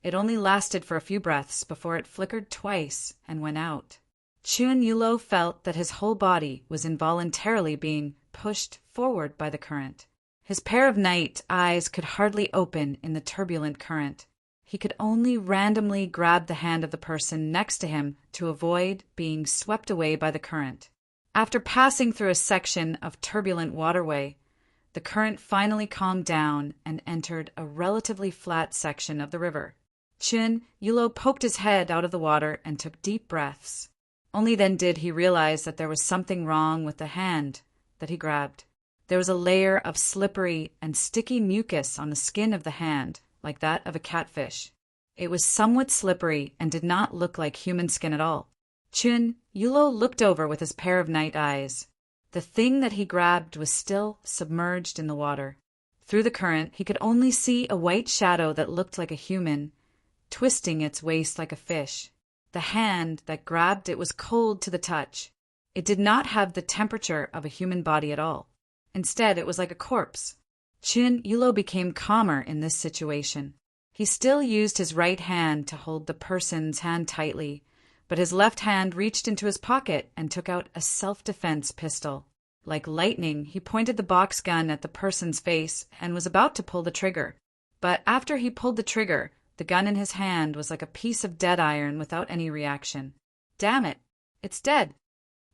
it only lasted for a few breaths before it flickered twice and went out. Chun Yulo felt that his whole body was involuntarily being pushed forward by the current. His pair of night eyes could hardly open in the turbulent current. He could only randomly grab the hand of the person next to him to avoid being swept away by the current. After passing through a section of turbulent waterway, the current finally calmed down and entered a relatively flat section of the river. Chun Yulo poked his head out of the water and took deep breaths. Only then did he realize that there was something wrong with the hand that he grabbed. There was a layer of slippery and sticky mucus on the skin of the hand, like that of a catfish. It was somewhat slippery and did not look like human skin at all. Chun Yulo looked over with his pair of night eyes. The thing that he grabbed was still submerged in the water. Through the current, he could only see a white shadow that looked like a human, twisting its waist like a fish. The hand that grabbed it was cold to the touch. It did not have the temperature of a human body at all. Instead, it was like a corpse. Chun Yulo became calmer in this situation. He still used his right hand to hold the person's hand tightly, but his left hand reached into his pocket and took out a self-defense pistol. Like lightning, he pointed the box gun at the person's face and was about to pull the trigger. But after he pulled the trigger, the gun in his hand was like a piece of dead iron without any reaction. "Damn it, it's dead."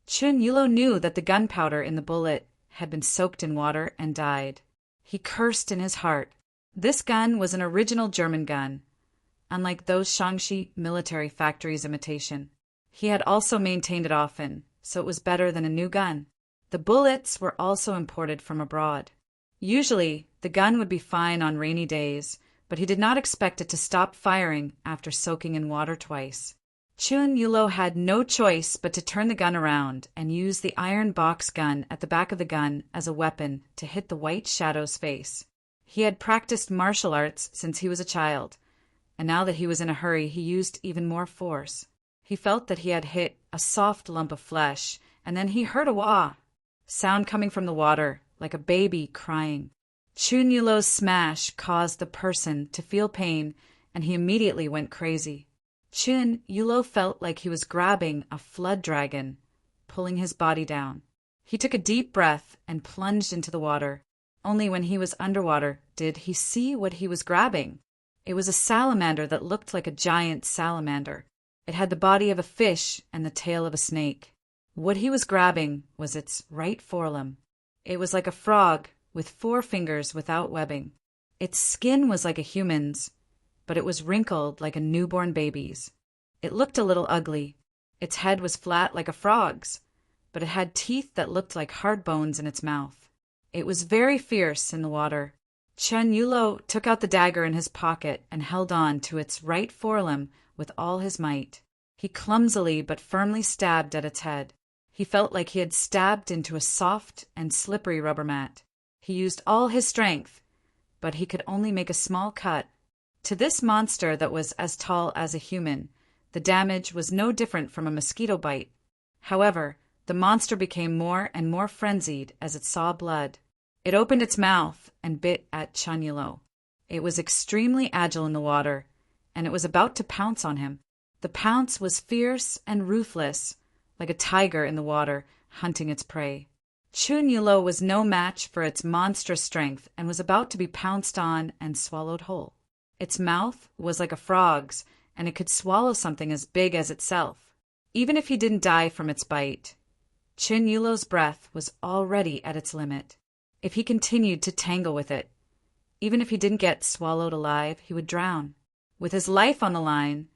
Chun Yulo knew that the gunpowder in the bullet had been soaked in water and died. He cursed in his heart. This gun was an original German gun, unlike those Shaanxi military factories' imitation. He had also maintained it often, so it was better than a new gun. The bullets were also imported from abroad. Usually, the gun would be fine on rainy days, but he did not expect it to stop firing after soaking in water twice. Chun Yulo had no choice but to turn the gun around and use the iron box gun at the back of the gun as a weapon to hit the white shadow's face. He had practiced martial arts since he was a child, and now that he was in a hurry, he used even more force. He felt that he had hit a soft lump of flesh, and then he heard a wah sound coming from the water, like a baby crying. Chun Yulo's smash caused the person to feel pain, and he immediately went crazy. Chun Yulo felt like he was grabbing a flood dragon, pulling his body down. He took a deep breath and plunged into the water. Only when he was underwater did he see what he was grabbing. It was a salamander that looked like a giant salamander. It had the body of a fish and the tail of a snake. What he was grabbing was its right forelimb. It was like a frog with 4 fingers without webbing. Its skin was like a human's, but it was wrinkled like a newborn baby's. It looked a little ugly. Its head was flat like a frog's, but it had teeth that looked like hard bones in its mouth. It was very fierce in the water. Chun Yulo took out the dagger in his pocket and held on to its right forelimb with all his might. He He clumsily but firmly stabbed at its head. He felt like he had stabbed into a soft and slippery rubber mat. He used all his strength, but he could only make a small cut. To this monster that was as tall as a human, the damage was no different from a mosquito bite. However, the monster became more and more frenzied as it saw blood. It opened its mouth and bit at Chunyulo. It was extremely agile in the water, and it was about to pounce on him. The pounce was fierce and ruthless, like a tiger in the water hunting its prey. Chunyulo was no match for its monstrous strength and was about to be pounced on and swallowed whole. Its mouth was like a frog's, and it could swallow something as big as itself. Even if he didn't die from its bite, Chunyulo's breath was already at its limit. If he continued to tangle with it, even if he didn't get swallowed alive, he would drown. With his life on the line,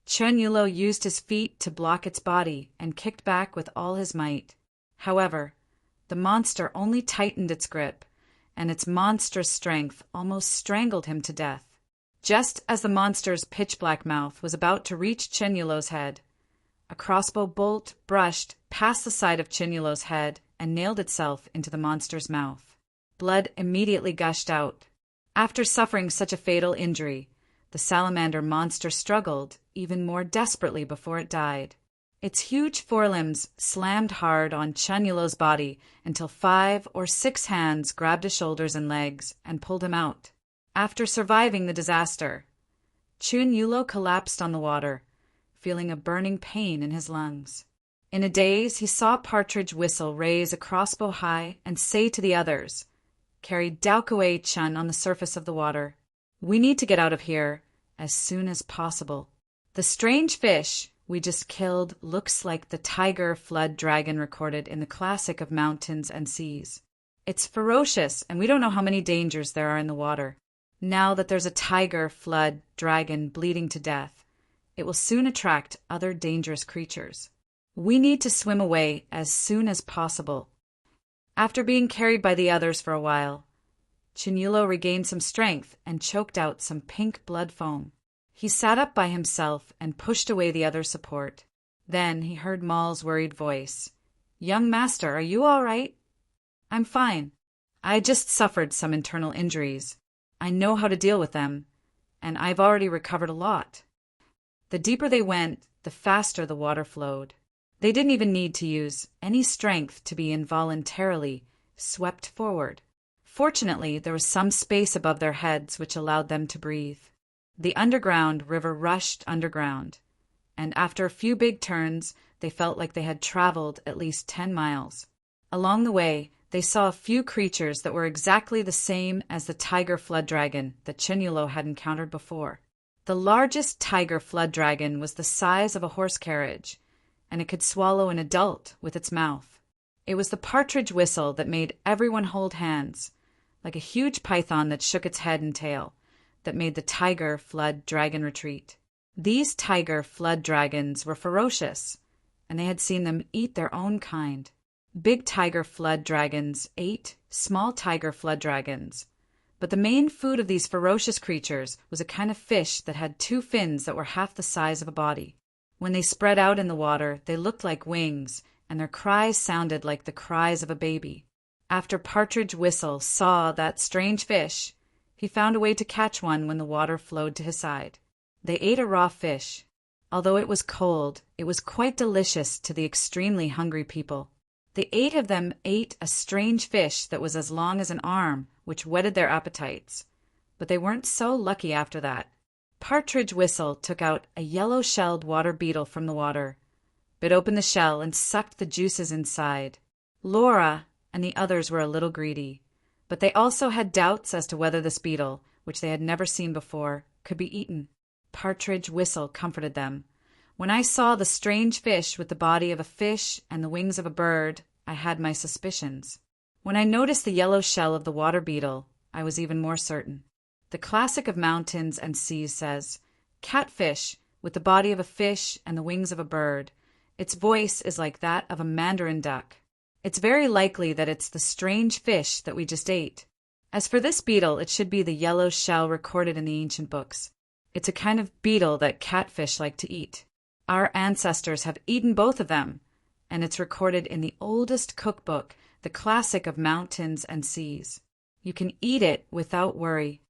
Chunyulo used his feet to block its body and kicked back with all his might. However, the monster only tightened its grip, and its monstrous strength almost strangled him to death. Just as the monster's pitch-black mouth was about to reach Chunyulo's head, a crossbow bolt brushed past the side of Chunyulo's head and nailed itself into the monster's mouth. Blood immediately gushed out. After suffering such a fatal injury, the salamander monster struggled even more desperately before it died. Its huge forelimbs slammed hard on Chunyulo's body until 5 or 6 hands grabbed his shoulders and legs and pulled him out. After surviving the disaster, Chunyulo collapsed on the water, feeling a burning pain in his lungs. In a daze, he saw Partridge Whistle raise a crossbow high and say to the others, "Carry Daukaway Chun on the surface of the water. We need to get out of here as soon as possible. The strange fish we just killed looks like the tiger flood dragon recorded in the classic of mountains and seas. It's ferocious, and we don't know how many dangers there are in the water. Now that there's a tiger flood dragon bleeding to death, it will soon attract other dangerous creatures. We need to swim away as soon as possible." After being carried by the others for a while, Chunyulo regained some strength and choked out some pink blood foam. He sat up by himself and pushed away the other support. Then he heard Maul's worried voice. "Young master, are you all right?" "I'm fine. I just suffered some internal injuries. I know how to deal with them, and I've already recovered a lot." The deeper they went, the faster the water flowed. They didn't even need to use any strength to be involuntarily swept forward. Fortunately, there was some space above their heads which allowed them to breathe. The underground river rushed underground, and after a few big turns, they felt like they had traveled at least 10 miles. Along the way, they saw a few creatures that were exactly the same as the tiger flood dragon that Chunyulo had encountered before. The largest tiger flood dragon was the size of a horse carriage, and it could swallow an adult with its mouth. It was the Partridge Whistle that made everyone hold hands, like a huge python that shook its head and tail, that made the tiger flood dragon retreat. These tiger flood dragons were ferocious, and they had seen them eat their own kind. Big tiger flood dragons ate small tiger flood dragons, but the main food of these ferocious creatures was a kind of fish that had 2 fins that were half the size of a body. When they spread out in the water, they looked like wings, and their cries sounded like the cries of a baby. After Partridge Whistle saw that strange fish, he found a way to catch one when the water flowed to his side. They ate a raw fish. Although it was cold, it was quite delicious to the extremely hungry people. The 8 of them ate a strange fish that was as long as an arm, which whetted their appetites. But they weren't so lucky after that. Partridge Whistle took out a yellow-shelled water beetle from the water, bit open the shell, and sucked the juices inside. Laura and the others were a little greedy, but they also had doubts as to whether this beetle, which they had never seen before, could be eaten. Partridge Whistle comforted them. "When I saw the strange fish with the body of a fish and the wings of a bird, I had my suspicions. When I noticed the yellow shell of the water beetle, I was even more certain. The classic of mountains and seas says, 'Catfish, with the body of a fish and the wings of a bird. Its voice is like that of a mandarin duck.' It's very likely that it's the strange fish that we just ate. As for this beetle, it should be the yellow shell recorded in the ancient books. It's a kind of beetle that catfish like to eat." Our ancestors have eaten both of them, and it's recorded in the oldest cookbook, the classic of mountains and seas. You can eat it without worry.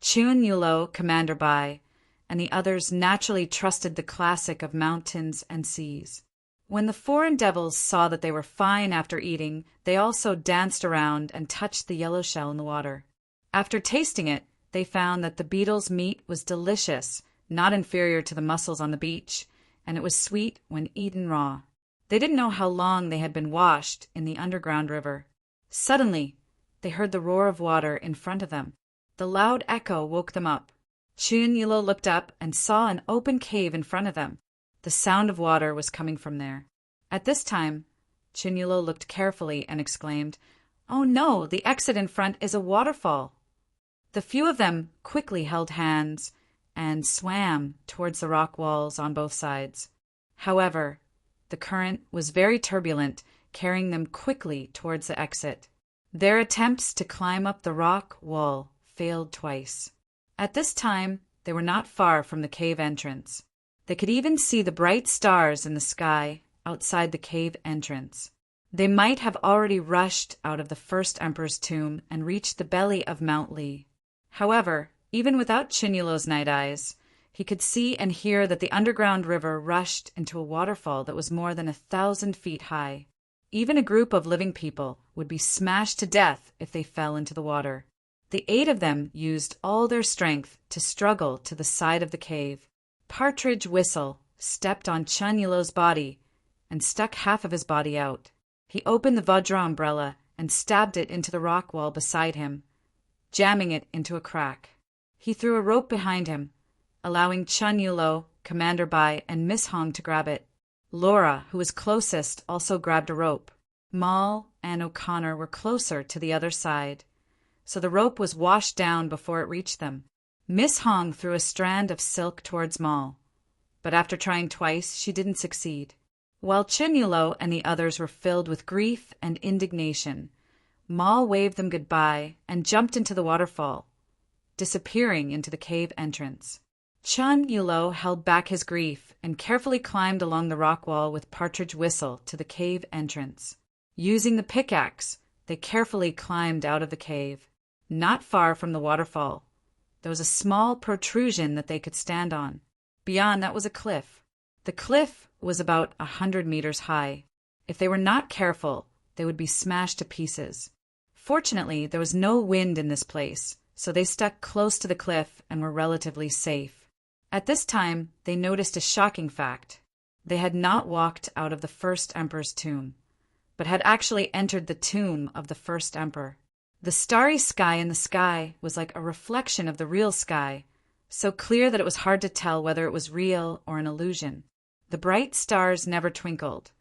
Chun Yulo, Commander Bai, and the others naturally trusted the classic of mountains and seas. When the foreign devils saw that they were fine after eating, they also danced around and touched the yellow shell in the water. After tasting it, they found that the beetle's meat was delicious, not inferior to the mussels on the beach, and it was sweet when eaten raw. They didn't know how long they had been washed in the underground river. Suddenly, they heard the roar of water in front of them. The loud echo woke them up. Chun Yulo looked up and saw an open cave in front of them. The sound of water was coming from there. At this time, Chun Yulo looked carefully and exclaimed, "Oh no, the exit in front is a waterfall." The few of them quickly held hands and swam towards the rock walls on both sides. However, the current was very turbulent, carrying them quickly towards the exit. Their attempts to climb up the rock wall failed twice. At this time, they were not far from the cave entrance. They could even see the bright stars in the sky outside the cave entrance. They might have already rushed out of the first emperor's tomb and reached the belly of Mount Li. However, even without Chun Yulo's night eyes, he could see and hear that the underground river rushed into a waterfall that was more than 1,000 feet high. Even a group of living people would be smashed to death if they fell into the water. The 8 of them used all their strength to struggle to the side of the cave. Partridge Whistle stepped on Chun Yulo's body and stuck half of his body out. He opened the Vajra umbrella and stabbed it into the rock wall beside him, jamming it into a crack. He threw a rope behind him, allowing Chun Yulo, Commander Bai, and Miss Hong to grab it. Laura, who was closest, also grabbed a rope. Maul and O'Connor were closer to the other side, so the rope was washed down before it reached them. Miss Hong threw a strand of silk towards Maul, but after trying twice, she didn't succeed. While Chun Yulo and the others were filled with grief and indignation, Maul waved them goodbye and jumped into the waterfall, disappearing into the cave entrance. Chun Yulo held back his grief and carefully climbed along the rock wall with Partridge Whistle to the cave entrance. Using the pickaxe, they carefully climbed out of the cave. Not far from the waterfall, there was a small protrusion that they could stand on. Beyond that was a cliff. The cliff was about 100 meters high. If they were not careful, they would be smashed to pieces. Fortunately, there was no wind in this place, so they stuck close to the cliff and were relatively safe. At this time, they noticed a shocking fact. They had not walked out of the first emperor's tomb, but had actually entered the tomb of the first emperor. The starry sky in the sky was like a reflection of the real sky, so clear that it was hard to tell whether it was real or an illusion. The bright stars never twinkled,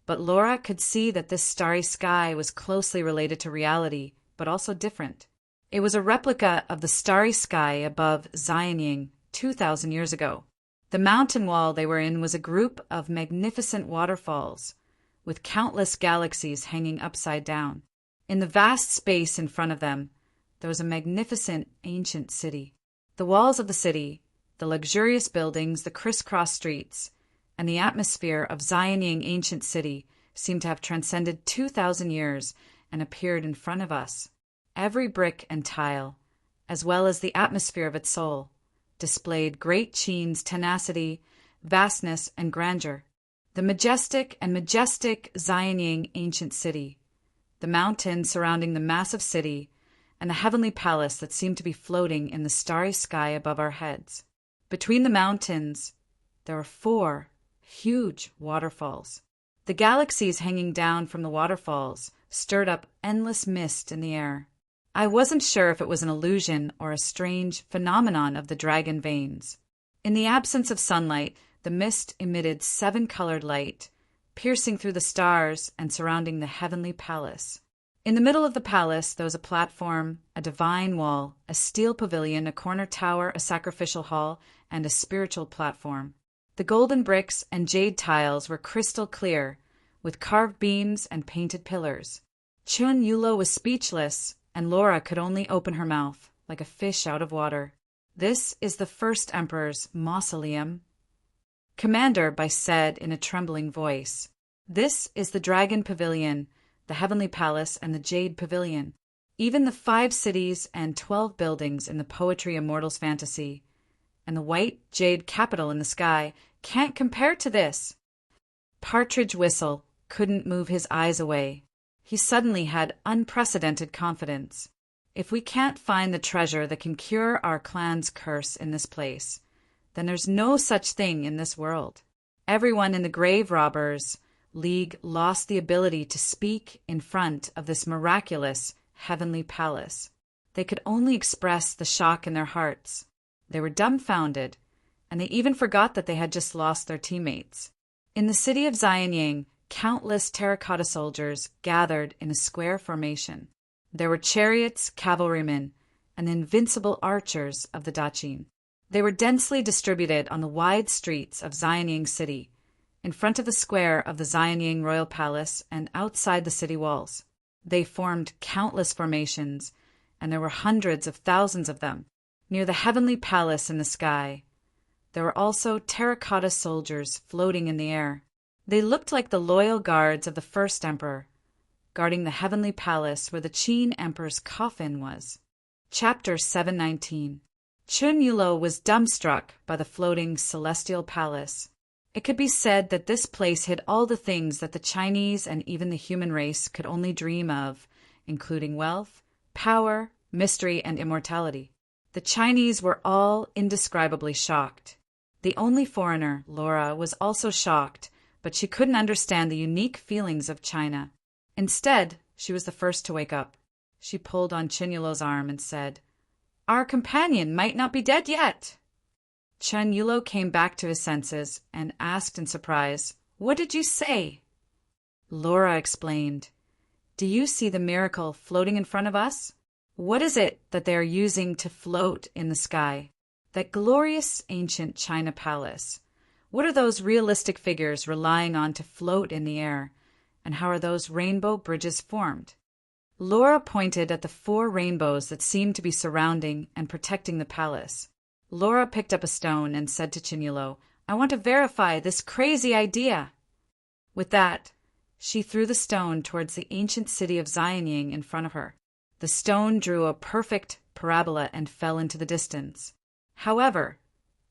but Laura could see that this starry sky was closely related to reality, but also different. It was a replica of the starry sky above Xianying 2,000 years ago. The mountain wall they were in was a group of magnificent waterfalls, with countless galaxies hanging upside down. In the vast space in front of them, there was a magnificent ancient city. The walls of the city, the luxurious buildings, the crisscross streets, and the atmosphere of Xianying ancient city seemed to have transcended 2,000 years and appeared in front of us. Every brick and tile, as well as the atmosphere of its soul, displayed Great Qin's tenacity, vastness, and grandeur. The majestic Xianying ancient city, the mountains surrounding the massive city, and the heavenly palace that seemed to be floating in the starry sky above our heads. Between the mountains, there were 4 huge waterfalls. The galaxies hanging down from the waterfalls stirred up endless mist in the air. I wasn't sure if it was an illusion or a strange phenomenon of the dragon veins. In the absence of sunlight, the mist emitted 7-colored light, piercing through the stars and surrounding the heavenly palace. In the middle of the palace, there was a platform, a divine wall, a steel pavilion, a corner tower, a sacrificial hall, and a spiritual platform. The golden bricks and jade tiles were crystal clear, with carved beams and painted pillars. Chun Yulo was speechless, and Laura could only open her mouth, like a fish out of water. "This is the first emperor's mausoleum," Commander Bai said in a trembling voice, "This is the Dragon Pavilion, the Heavenly Palace, and the Jade Pavilion. Even the 5 cities and 12 buildings in the Poetry Immortals fantasy, and the white jade capital in the sky can't compare to this." Partridge Whistle couldn't move his eyes away. He suddenly had unprecedented confidence. If we can't find the treasure that can cure our clan's curse in this place, then there's no such thing in this world. Everyone in the Grave Robbers League lost the ability to speak in front of this miraculous heavenly palace. They could only express the shock in their hearts. They were dumbfounded, and they even forgot that they had just lost their teammates. In the city of Xianyang, countless terracotta soldiers gathered in a square formation. There were chariots, cavalrymen, and the invincible archers of the Daqin. They were densely distributed on the wide streets of Xianyang City, in front of the square of the Xianyang Royal Palace and outside the city walls. They formed countless formations, and there were hundreds of thousands of them. Near the heavenly palace in the sky, there were also terracotta soldiers floating in the air. They looked like the loyal guards of the first emperor, guarding the heavenly palace where the Qin emperor's coffin was. Chapter 719. Chun Yulo was dumbstruck by the floating celestial palace. It could be said that this place hid all the things that the Chinese and even the human race could only dream of, including wealth, power, mystery, and immortality. The Chinese were all indescribably shocked. The only foreigner, Laura, was also shocked, but she couldn't understand the unique feelings of China. Instead, she was the first to wake up. She pulled on Chun Yulo's arm and said, "Our companion might not be dead yet." Chun Yulo came back to his senses and asked in surprise, "What did you say?" Laura explained, "Do you see the miracle floating in front of us? What is it that they are using to float in the sky? That glorious ancient China palace. What are those realistic figures relying on to float in the air? And how are those rainbow bridges formed?" Laura pointed at the 4 rainbows that seemed to be surrounding and protecting the palace. Laura picked up a stone and said to Chun Yulo, "I want to verify this crazy idea." With that, she threw the stone towards the ancient city of Xianyang in front of her. The stone drew a perfect parabola and fell into the distance. However,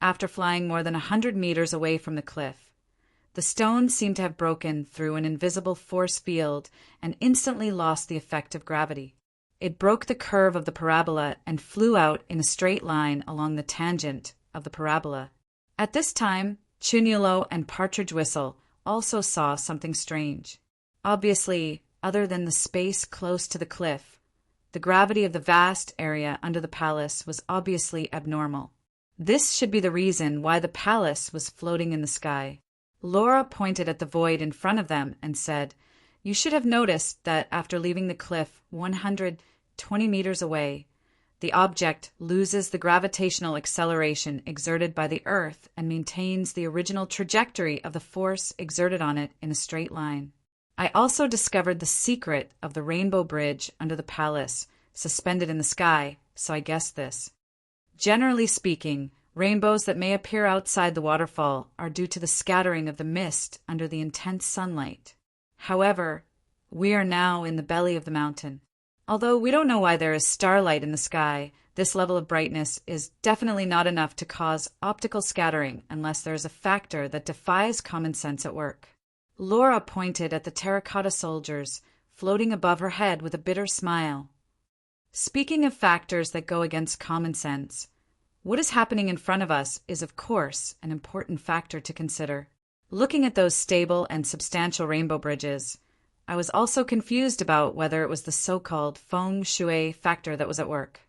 after flying more than 100 meters away from the cliff, the stone seemed to have broken through an invisible force field and instantly lost the effect of gravity. It broke the curve of the parabola and flew out in a straight line along the tangent of the parabola. At this time, Chun Yulo and Partridge Whistle also saw something strange. Obviously, other than the space close to the cliff, the gravity of the vast area under the palace was obviously abnormal. This should be the reason why the palace was floating in the sky. Laura pointed at the void in front of them and said, "You should have noticed that after leaving the cliff 120 meters away, the object loses the gravitational acceleration exerted by the Earth and maintains the original trajectory of the force exerted on it in a straight line. I also discovered the secret of the rainbow bridge under the palace, suspended in the sky, so I guessed this. Generally speaking, rainbows that may appear outside the waterfall are due to the scattering of the mist under the intense sunlight. However, we are now in the belly of the mountain. Although we don't know why there is starlight in the sky, this level of brightness is definitely not enough to cause optical scattering unless there is a factor that defies common sense at work." Laura pointed at the terracotta soldiers floating above her head with a bitter smile. "Speaking of factors that go against common sense, what is happening in front of us is, of course, an important factor to consider. Looking at those stable and substantial rainbow bridges, I was also confused about whether it was the so-called feng shui factor that was at work.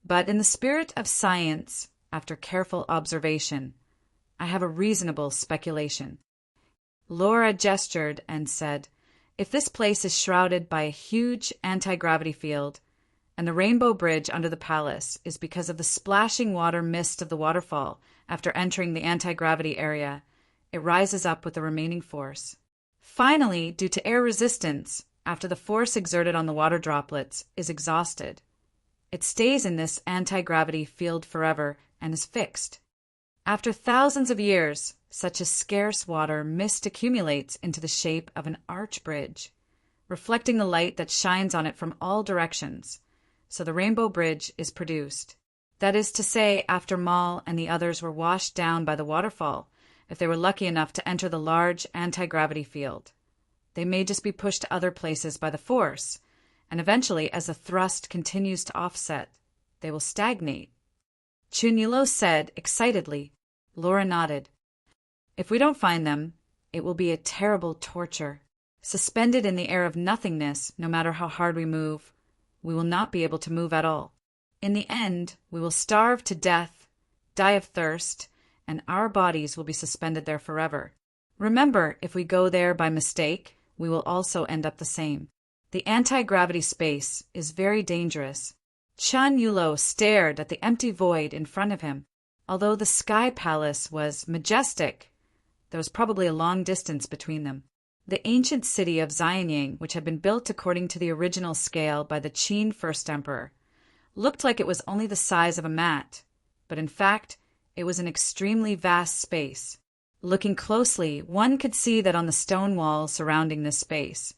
But in the spirit of science, after careful observation, I have a reasonable speculation." Laura gestured and said, "If this place is shrouded by a huge anti-gravity field, and the rainbow bridge under the palace is because of the splashing water mist of the waterfall after entering the anti-gravity area, it rises up with the remaining force. Finally, due to air resistance, after the force exerted on the water droplets is exhausted, it stays in this anti-gravity field forever and is fixed. After thousands of years, Such as scarce water, mist accumulates into the shape of an arch bridge, reflecting the light that shines on it from all directions. So the rainbow bridge is produced. That is to say, after Mal and the others were washed down by the waterfall, if they were lucky enough to enter the large anti-gravity field. They may just be pushed to other places by the force, and eventually, as the thrust continues to offset, they will stagnate. Chun Yulo said excitedly. Laura nodded. If we don't find them, it will be a terrible torture. Suspended in the air of nothingness, no matter how hard we move, we will not be able to move at all. In the end, we will starve to death, die of thirst, and our bodies will be suspended there forever. Remember, if we go there by mistake, we will also end up the same. The anti-gravity space is very dangerous. Chun Yulo stared at the empty void in front of him. Although the Sky Palace was majestic, there was probably a long distance between them. The ancient city of Xianyang, which had been built according to the original scale by the Qin First Emperor, looked like it was only the size of a mat, but in fact, it was an extremely vast space. Looking closely, one could see that on the stone wall surrounding this space,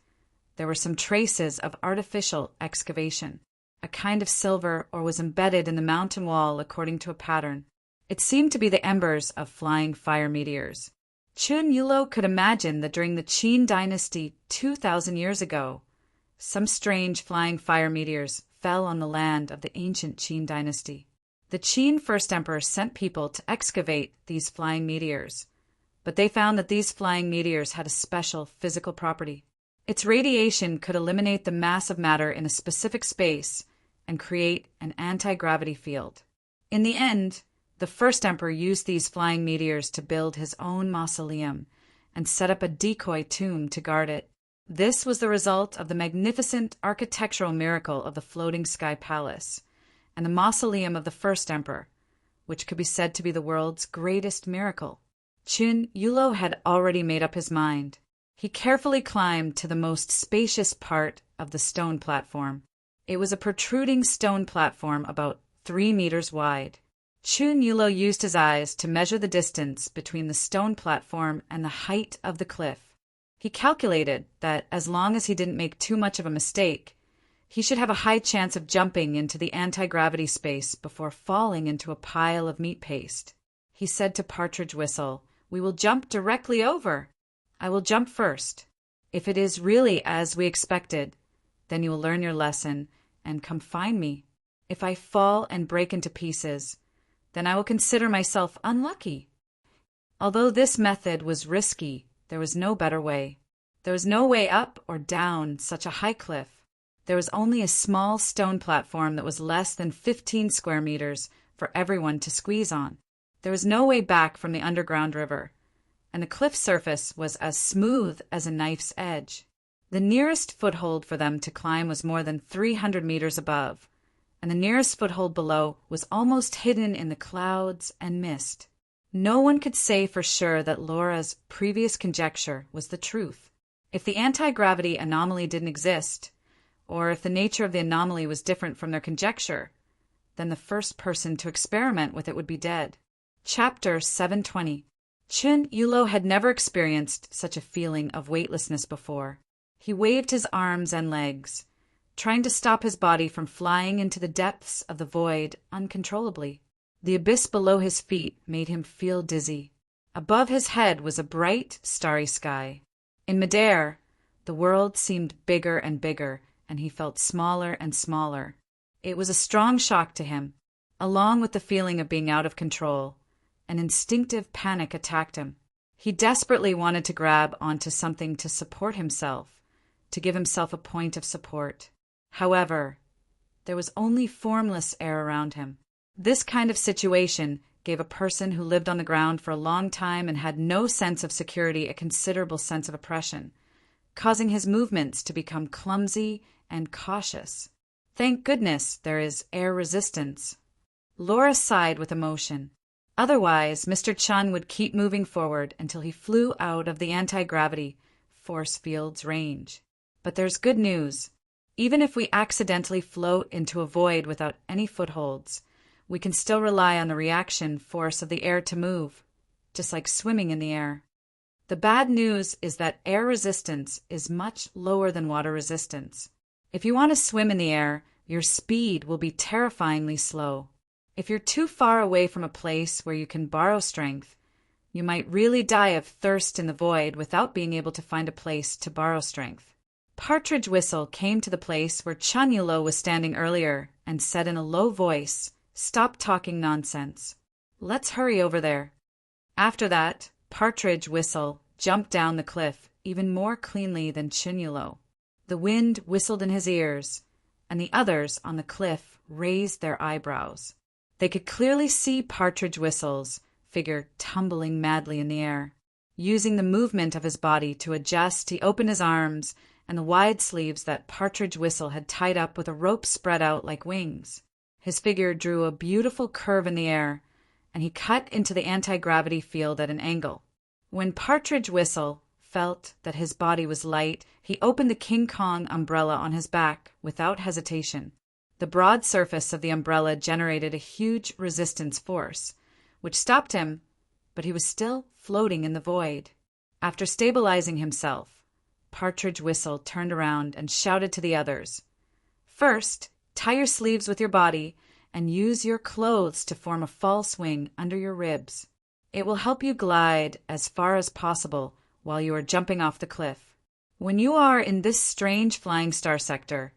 there were some traces of artificial excavation. A kind of silver ore was embedded in the mountain wall according to a pattern. It seemed to be the embers of flying fire meteors. Chun Yulo could imagine that during the Qin dynasty 2,000 years ago, some strange flying fire meteors fell on the land of the ancient Qin dynasty. The Qin First Emperor sent people to excavate these flying meteors, but they found that these flying meteors had a special physical property. Its radiation could eliminate the mass of matter in a specific space and create an anti-gravity field. In the end, the first emperor used these flying meteors to build his own mausoleum and set up a decoy tomb to guard it. This was the result of the magnificent architectural miracle of the floating sky palace and the mausoleum of the first emperor, which could be said to be the world's greatest miracle. Chun Yulo had already made up his mind. He carefully climbed to the most spacious part of the stone platform. It was a protruding stone platform about 3 meters wide. Chun Yulo used his eyes to measure the distance between the stone platform and the height of the cliff. He calculated that as long as he didn't make too much of a mistake, he should have a high chance of jumping into the anti-gravity space before falling into a pile of meat paste. He said to Partridge Whistle, "We will jump directly over. I will jump first. If it is really as we expected, then you will learn your lesson and come find me. If I fall and break into pieces, then I will consider myself unlucky." Although this method was risky, there was no better way. There was no way up or down such a high cliff. There was only a small stone platform that was less than 15 square meters for everyone to squeeze on. There was no way back from the underground river, and the cliff surface was as smooth as a knife's edge. The nearest foothold for them to climb was more than 300 meters above, and the nearest foothold below was almost hidden in the clouds and mist. No one could say for sure that Laura's previous conjecture was the truth. If the anti-gravity anomaly didn't exist, or if the nature of the anomaly was different from their conjecture, then the first person to experiment with it would be dead. Chapter 720. Chun Yulo had never experienced such a feeling of weightlessness before. He waved his arms and legs, trying to stop his body from flying into the depths of the void uncontrollably. The abyss below his feet made him feel dizzy. Above his head was a bright, starry sky. In midair, the world seemed bigger and bigger, and he felt smaller and smaller. It was a strong shock to him. Along with the feeling of being out of control, an instinctive panic attacked him. He desperately wanted to grab onto something to support himself, to give himself a point of support. However, there was only formless air around him. This kind of situation gave a person who lived on the ground for a long time and had no sense of security a considerable sense of oppression, causing his movements to become clumsy and cautious. Thank goodness there is air resistance. Laura sighed with emotion. Otherwise, Mr. Chun would keep moving forward until he flew out of the anti-gravity force field's range. But there's good news. Even if we accidentally float into a void without any footholds, we can still rely on the reaction force of the air to move. just like swimming in the air. The bad news is that air resistance is much lower than water resistance. If you want to swim in the air, your speed will be terrifyingly slow. If you're too far away from a place where you can borrow strength, you might really die of thirst in the void without being able to find a place to borrow strength. Partridge Whistle came to the place where Chunyulo was standing earlier and said in a low voice, "Stop talking nonsense. Let's hurry over there." After that, Partridge Whistle jumped down the cliff even more cleanly than Chunyulo. The wind whistled in his ears, and the others on the cliff raised their eyebrows. They could clearly see Partridge Whistle's figure tumbling madly in the air. Using the movement of his body to adjust, he opened his arms and the wide sleeves that Partridge Whistle had tied up with a rope spread out like wings. His figure drew a beautiful curve in the air, and he cut into the anti-gravity field at an angle. When Partridge Whistle felt that his body was light, he opened the King Kong umbrella on his back without hesitation. The broad surface of the umbrella generated a huge resistance force, which stopped him, but he was still floating in the void. After stabilizing himself, Partridge Whistle turned around and shouted to the others, "First, tie your sleeves with your body and use your clothes to form a false wing under your ribs. It will help you glide as far as possible while you are jumping off the cliff. When you are in this strange flying star sector,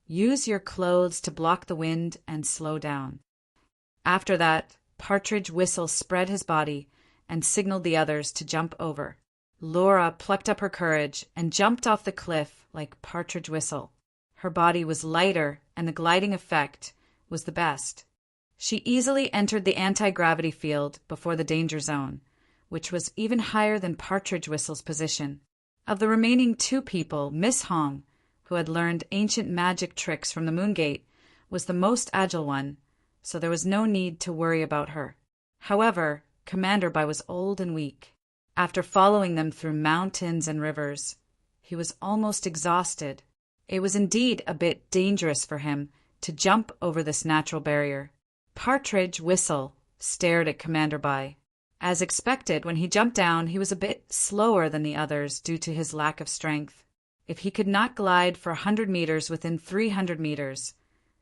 use your clothes to block the wind and slow down." After that, Partridge Whistle spread his body and signaled the others to jump over. Laura plucked up her courage and jumped off the cliff like Partridge Whistle. Her body was lighter and the gliding effect was the best. She easily entered the anti-gravity field before the danger zone, which was even higher than Partridge Whistle's position. Of the remaining two people, Miss Hong, who had learned ancient magic tricks from the Moongate, was the most agile one, so there was no need to worry about her. However, Commander Bai was old and weak. After following them through mountains and rivers, he was almost exhausted. It was indeed a bit dangerous for him to jump over this natural barrier. Partridge Whistle stared at Commander Bai. As expected, when he jumped down, he was a bit slower than the others due to his lack of strength. If he could not glide for 100 meters within 300 meters,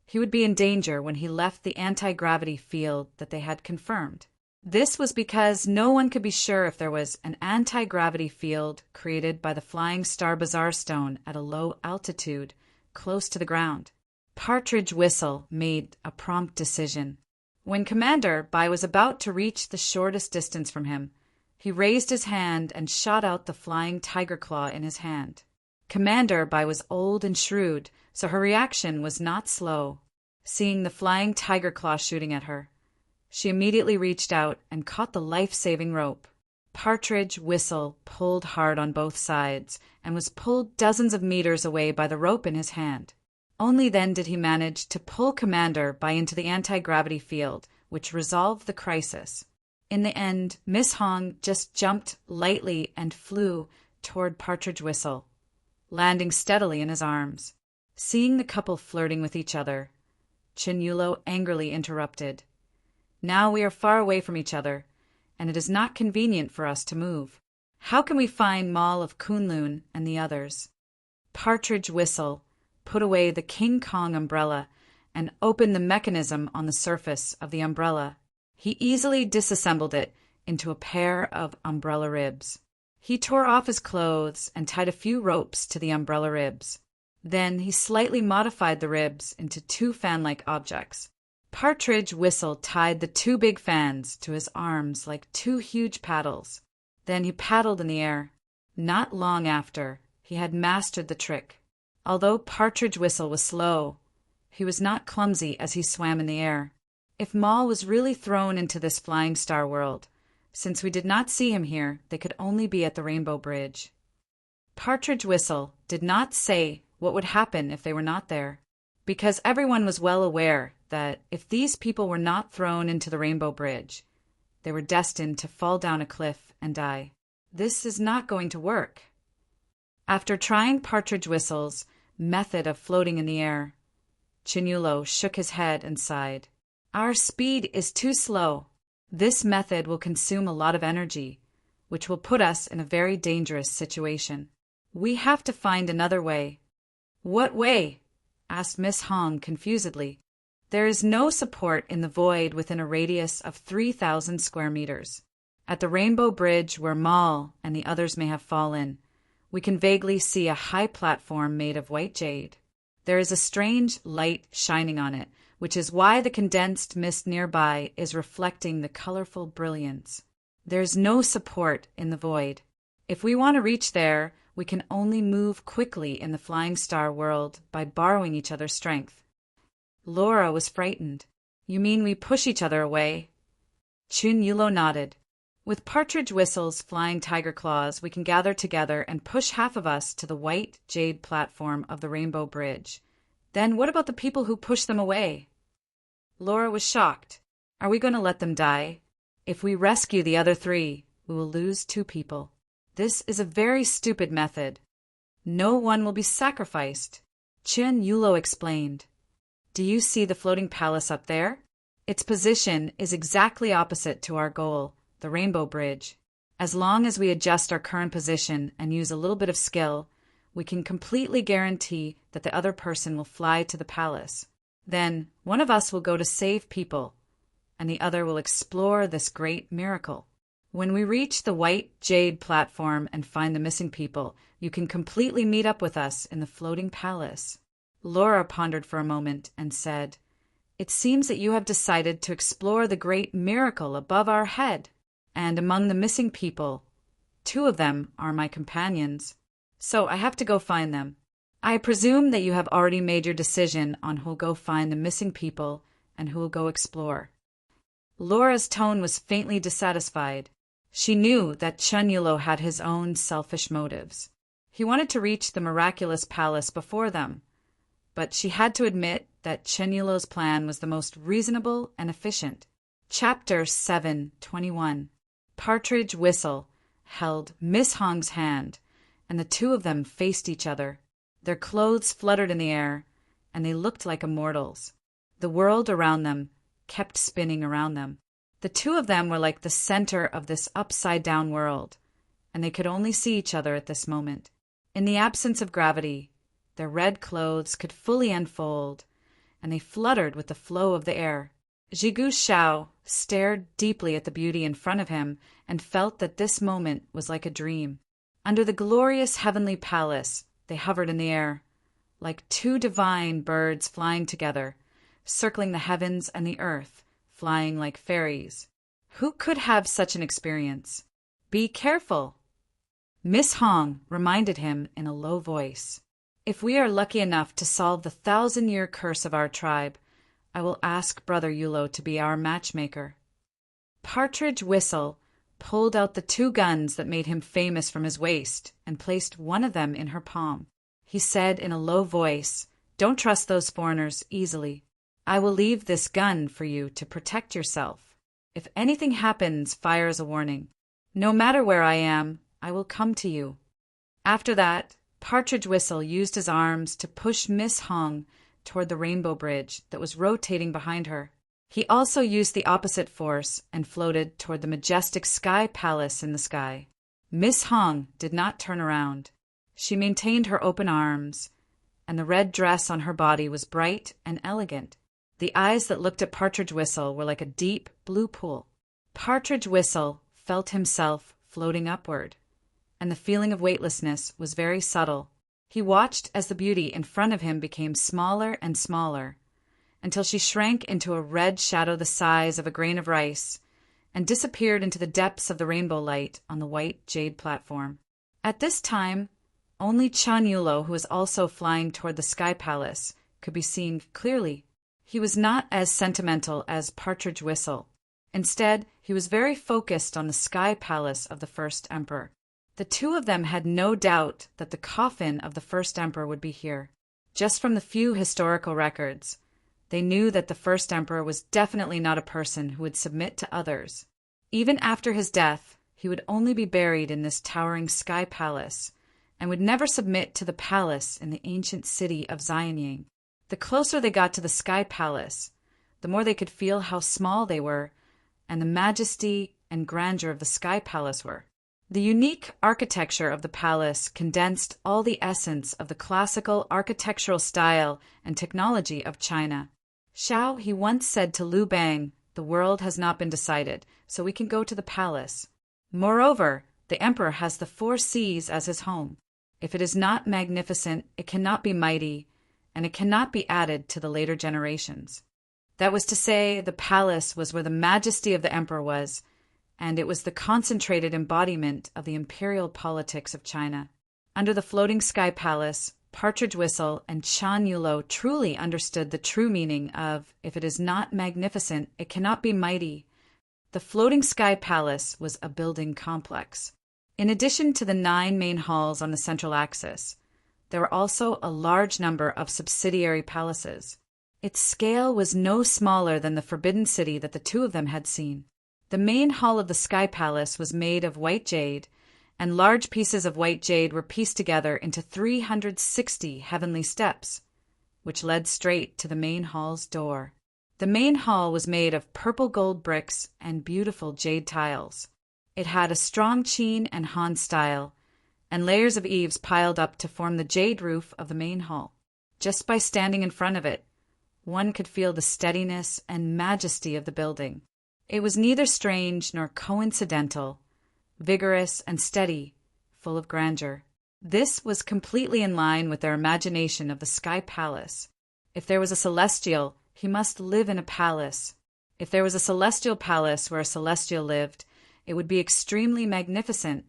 he would be in danger when he left the anti-gravity field that they had confirmed. This was because no one could be sure if there was an anti-gravity field created by the Flying Star Bazaar stone at a low altitude, close to the ground. Partridge Whistle made a prompt decision. When Commander Bai was about to reach the shortest distance from him, he raised his hand and shot out the flying tiger claw in his hand. Commander Bai was old and shrewd, so her reaction was not slow. Seeing the flying tiger claw shooting at her, she immediately reached out and caught the life-saving rope. Partridge Whistle pulled hard on both sides and was pulled dozens of meters away by the rope in his hand. Only then did he manage to pull Commander Bai into the anti-gravity field, which resolved the crisis. In the end, Miss Hong just jumped lightly and flew toward Partridge Whistle, landing steadily in his arms. Seeing the couple flirting with each other, Chunyulo angrily interrupted. "Now we are far away from each other, and it is not convenient for us to move. How can we find Mall of Kunlun and the others?" Partridge Whistle put away the King Kong umbrella and opened the mechanism on the surface of the umbrella. He easily disassembled it into a pair of umbrella ribs. He tore off his clothes and tied a few ropes to the umbrella ribs. Then he slightly modified the ribs into two fan-like objects. Partridge Whistle tied the two big fans to his arms like two huge paddles. Then he paddled in the air. Not long after, he had mastered the trick. Although Partridge Whistle was slow, he was not clumsy as he swam in the air. If Maul was really thrown into this flying star world, since we did not see him here, they could only be at the Rainbow Bridge. Partridge Whistle did not say what would happen if they were not there, because everyone was well aware that if these people were not thrown into the Rainbow Bridge, they were destined to fall down a cliff and die. This is not going to work. After trying Partridge Whistle's method of floating in the air, Chunyulo shook his head and sighed. "Our speed is too slow. This method will consume a lot of energy, which will put us in a very dangerous situation. We have to find another way." "What way?" asked Miss Hong confusedly. "There is no support in the void within a radius of 3,000 square meters. At the Rainbow Bridge, where Maul and the others may have fallen, we can vaguely see a high platform made of white jade. There is a strange light shining on it, which is why the condensed mist nearby is reflecting the colorful brilliance. There is no support in the void. If we want to reach there, we can only move quickly in the flying star world by borrowing each other's strength." Laura was frightened. "You mean we push each other away?" Chun Yulo nodded. "With Partridge Whistle's flying tiger claws, we can gather together and push half of us to the white jade platform of the Rainbow Bridge. Then what about the people who push them away?" Laura was shocked. "Are we going to let them die? If we rescue the other 3, we will lose 2 people. This is a very stupid method. No one will be sacrificed." Chun Yulo explained. "Do you see the floating palace up there? Its position is exactly opposite to our goal, the Rainbow Bridge. As long as we adjust our current position and use a little bit of skill, we can completely guarantee that the other person will fly to the palace. Then one of us will go to save people, and the other will explore this great miracle. When we reach the white jade platform and find the missing people, you can completely meet up with us in the floating palace." Laura pondered for a moment and said, "It seems that you have decided to explore the great miracle above our head. And among the missing people, 2 of them are my companions. So I have to go find them. I presume that you have already made your decision on who will go find the missing people and who will go explore." Laura's tone was faintly dissatisfied. She knew that Chun Yulo had his own selfish motives. He wanted to reach the miraculous palace before them, but she had to admit that Chun Yulo's plan was the most reasonable and efficient. Chapter 7:21. Partridge Whistle held Miss Hong's hand, and the 2 of them faced each other. Their clothes fluttered in the air, and they looked like immortals. The world around them kept spinning around them. The 2 of them were like the center of this upside-down world, and they could only see each other at this moment. In the absence of gravity, their red clothes could fully unfold, and they fluttered with the flow of the air. Zhigu Shao stared deeply at the beauty in front of him and felt that this moment was like a dream. Under the glorious heavenly palace, they hovered in the air, like 2 divine birds flying together, circling the heavens and the earth, flying like fairies. Who could have such an experience? "Be careful," Miss Hong reminded him in a low voice. "If we are lucky enough to solve the 1,000-year curse of our tribe, I will ask Brother Yulo to be our matchmaker." Partridge Whistle pulled out the 2 guns that made him famous from his waist and placed one of them in her palm. He said in a low voice, "Don't trust those foreigners easily. I will leave this gun for you to protect yourself. If anything happens, fire as a warning. No matter where I am, I will come to you." After that, Partridge Whistle used his arms to push Miss Hong toward the Rainbow Bridge that was rotating behind her. He also used the opposite force and floated toward the majestic sky palace in the sky. Miss Hong did not turn around. She maintained her open arms, and the red dress on her body was bright and elegant. The eyes that looked at Partridge Whistle were like a deep blue pool. Partridge Whistle felt himself floating upward, and the feeling of weightlessness was very subtle. He watched as the beauty in front of him became smaller and smaller, until she shrank into a red shadow the size of a grain of rice and disappeared into the depths of the rainbow light on the white jade platform. At this time, only Chun Yulo, who was also flying toward the Sky Palace, could be seen clearly. He was not as sentimental as Partridge Whistle. Instead, he was very focused on the Sky Palace of the first emperor. The 2 of them had no doubt that the coffin of the first emperor would be here. Just from the few historical records, they knew that the first emperor was definitely not a person who would submit to others. Even after his death, he would only be buried in this towering Sky Palace and would never submit to the palace in the ancient city of Xianying. The closer they got to the Sky Palace, the more they could feel how small they were and the majesty and grandeur of the Sky Palace were. The unique architecture of the palace condensed all the essence of the classical architectural style and technology of China. Xiao he once said to Liu Bang, "The world has not been decided, so we can go to the palace." Moreover, the emperor has the 4 seas as his home. If it is not magnificent, it cannot be mighty, and it cannot be added to the later generations. That was to say, the palace was where the majesty of the emperor was, and it was the concentrated embodiment of the imperial politics of China. Under the floating Sky Palace, Partridge Whistle and Chan Yulo truly understood the true meaning of, if it is not magnificent, it cannot be mighty. The floating Sky Palace was a building complex. In addition to the 9 main halls on the central axis, there were also a large number of subsidiary palaces. Its scale was no smaller than the Forbidden City that the two of them had seen. The main hall of the Sky Palace was made of white jade, and large pieces of white jade were pieced together into 360 heavenly steps, which led straight to the main hall's door. The main hall was made of purple gold bricks and beautiful jade tiles. It had a strong Qin and Han style, and layers of eaves piled up to form the jade roof of the main hall. Just by standing in front of it, one could feel the steadiness and majesty of the building. It was neither strange nor coincidental, vigorous and steady, full of grandeur. This was completely in line with their imagination of the Sky Palace. If there was a celestial, he must live in a palace. If there was a celestial palace where a celestial lived, it would be extremely magnificent,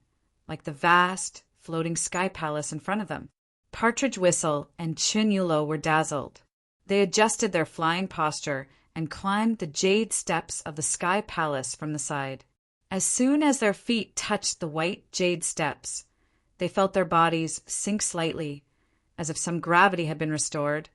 like the vast, floating Sky Palace in front of them. Partridge Whistle and Chin Yulo were dazzled. They adjusted their flying posture and climbed the jade steps of the Sky Palace from the side. As soon as their feet touched the white jade steps, they felt their bodies sink slightly, as if some gravity had been restored,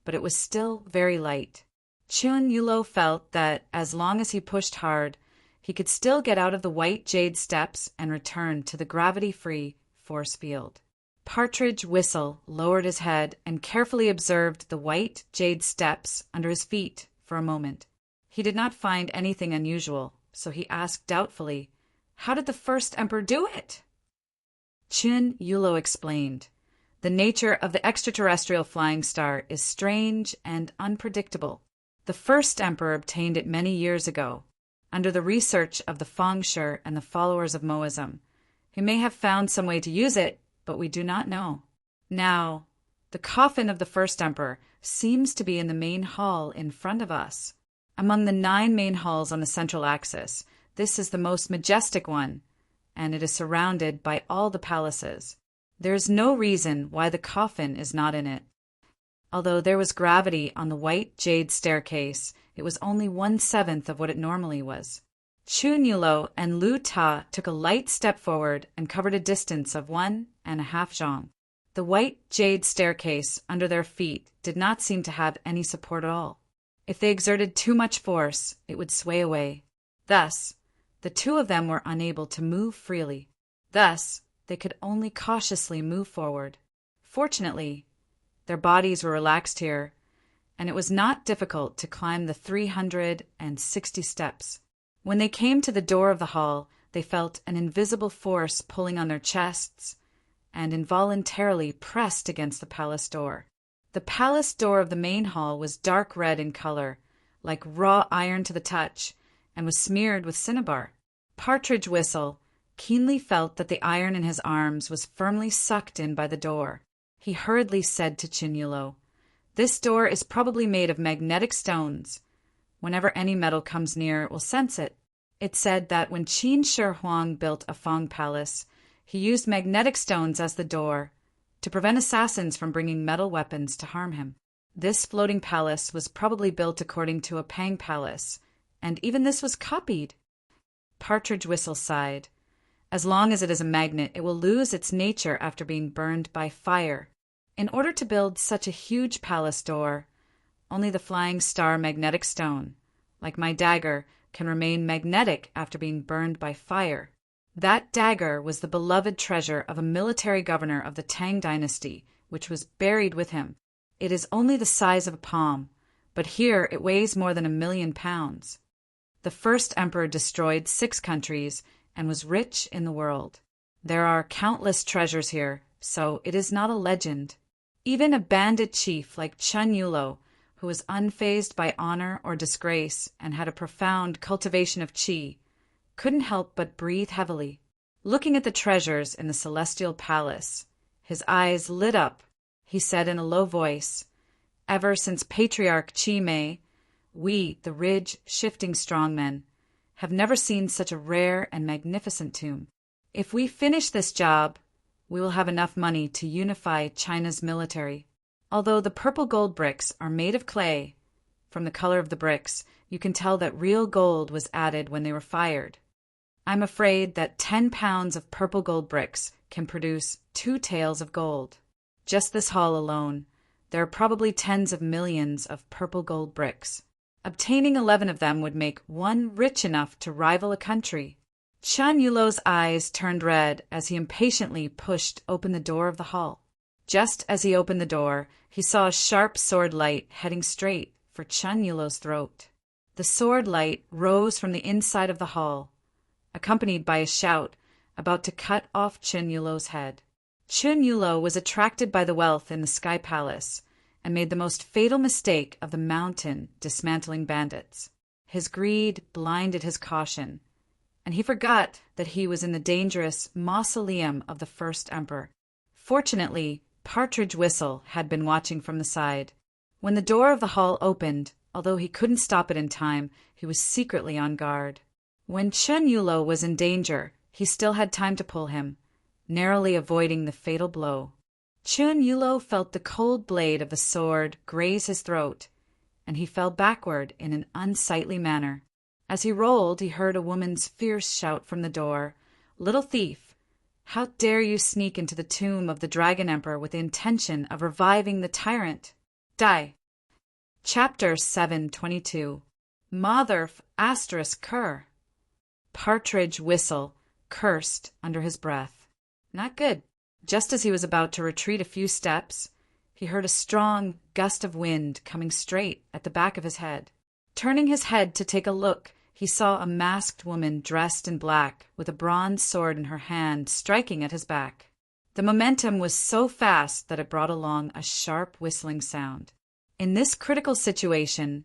but it was still very light. Chin Yulo felt that as long as he pushed hard, he could still get out of the white jade steps and return to the gravity-free force field. Partridge Whistle lowered his head and carefully observed the white jade steps under his feet for a moment. He did not find anything unusual, so he asked doubtfully, "How did the first emperor do it?" Chin Yulo explained, "The nature of the extraterrestrial flying star is strange and unpredictable. The first emperor obtained it many years ago, under the research of the Feng Shui and the followers of Moism. He may have found some way to use it, but we do not know. Now, the coffin of the first emperor seems to be in the main hall in front of us. Among the 9 main halls on the central axis, this is the most majestic one, and it is surrounded by all the palaces. There is no reason why the coffin is not in it. Although there was gravity on the white jade staircase, it was only 1/7 of what it normally was." Chin Yulo and Lu Ta took a light step forward and covered a distance of 1.5 zhang. The white jade staircase under their feet did not seem to have any support at all. If they exerted too much force, it would sway away. Thus, the two of them were unable to move freely. Thus, they could only cautiously move forward. Fortunately, their bodies were relaxed here, and it was not difficult to climb the 360 steps. When they came to the door of the hall, they felt an invisible force pulling on their chests and involuntarily pressed against the palace door. The palace door of the main hall was dark red in color, like raw iron to the touch, and was smeared with cinnabar. Partridge Whistle keenly felt that the iron in his arms was firmly sucked in by the door. He hurriedly said to Chin Yulo, "This door is probably made of magnetic stones. Whenever any metal comes near, it will sense it." It said that when Qin Shi Huang built a Fang palace, he used magnetic stones as the door to prevent assassins from bringing metal weapons to harm him. This floating palace was probably built according to a Pang palace, and even this was copied. Partridge Whistle sighed. As long as it is a magnet, it will lose its nature after being burned by fire. In order to build such a huge palace door, only the flying star magnetic stone, like my dagger, can remain magnetic after being burned by fire. That dagger was the beloved treasure of a military governor of the Tang dynasty, which was buried with him. It is only the size of a palm, but here it weighs more than 1,000,000 pounds. The first emperor destroyed 6 countries and was rich in the world. There are countless treasures here, so it is not a legend. Even a bandit chief like Chun Yulo, who was unfazed by honor or disgrace and had a profound cultivation of qi, couldn't help but breathe heavily. Looking at the treasures in the celestial palace, his eyes lit up. He said in a low voice, "Ever since Patriarch Chi Mei, we, the ridge-shifting strongmen, have never seen such a rare and magnificent tomb. If we finish this job, we will have enough money to unify China's military. Although the purple gold bricks are made of clay, from the color of the bricks, you can tell that real gold was added when they were fired. I'm afraid that 10 pounds of purple gold bricks can produce 2 taels of gold. Just this hall alone, there are probably tens of millions of purple gold bricks. Obtaining 11 of them would make one rich enough to rival a country." Chun Yulo's eyes turned red as he impatiently pushed open the door of the hall. Just as he opened the door, he saw a sharp sword light heading straight for Chun Yulo's throat. The sword light rose from the inside of the hall, accompanied by a shout about to cut off Chun Yulo's head. Chun Yulo was attracted by the wealth in the Sky Palace and made the most fatal mistake of the mountain dismantling bandits. His greed blinded his caution, and he forgot that he was in the dangerous mausoleum of the first emperor. Fortunately, Partridge Whistle had been watching from the side. When the door of the hall opened, although he couldn't stop it in time, he was secretly on guard. When Chun Yulo was in danger, he still had time to pull him, narrowly avoiding the fatal blow. Chun Yulo felt the cold blade of the sword graze his throat, and he fell backward in an unsightly manner. As he rolled, he heard a woman's fierce shout from the door, "Little thief! How dare you sneak into the tomb of the Dragon Emperor with the intention of reviving the tyrant? Die!" Chapter 722. Motherf ** cur. Partridge Whistle cursed under his breath. Not good. Just as he was about to retreat a few steps, he heard a strong gust of wind coming straight at the back of his head. Turning his head to take a look, he saw a masked woman dressed in black with a bronze sword in her hand striking at his back. The momentum was so fast that it brought along a sharp whistling sound. In this critical situation,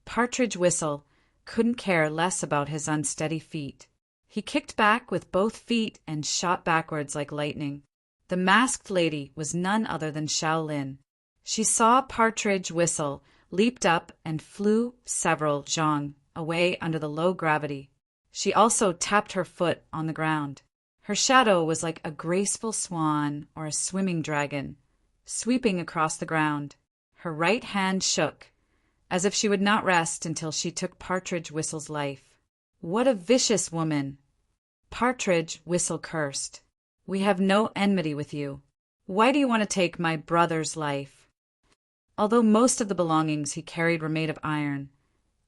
Partridge Whistle couldn't care less about his unsteady feet. He kicked back with both feet and shot backwards like lightning. The masked lady was none other than Shaolin. She saw Partridge Whistle, leaped up, and flew several zhang away under the low gravity. She also tapped her foot on the ground. Her shadow was like a graceful swan or a swimming dragon, sweeping across the ground. Her right hand shook, as if she would not rest until she took Partridge Whistle's life. What a vicious woman! Partridge Whistle cursed. "We have no enmity with you. Why do you want to take my brother's life?" Although most of the belongings he carried were made of iron,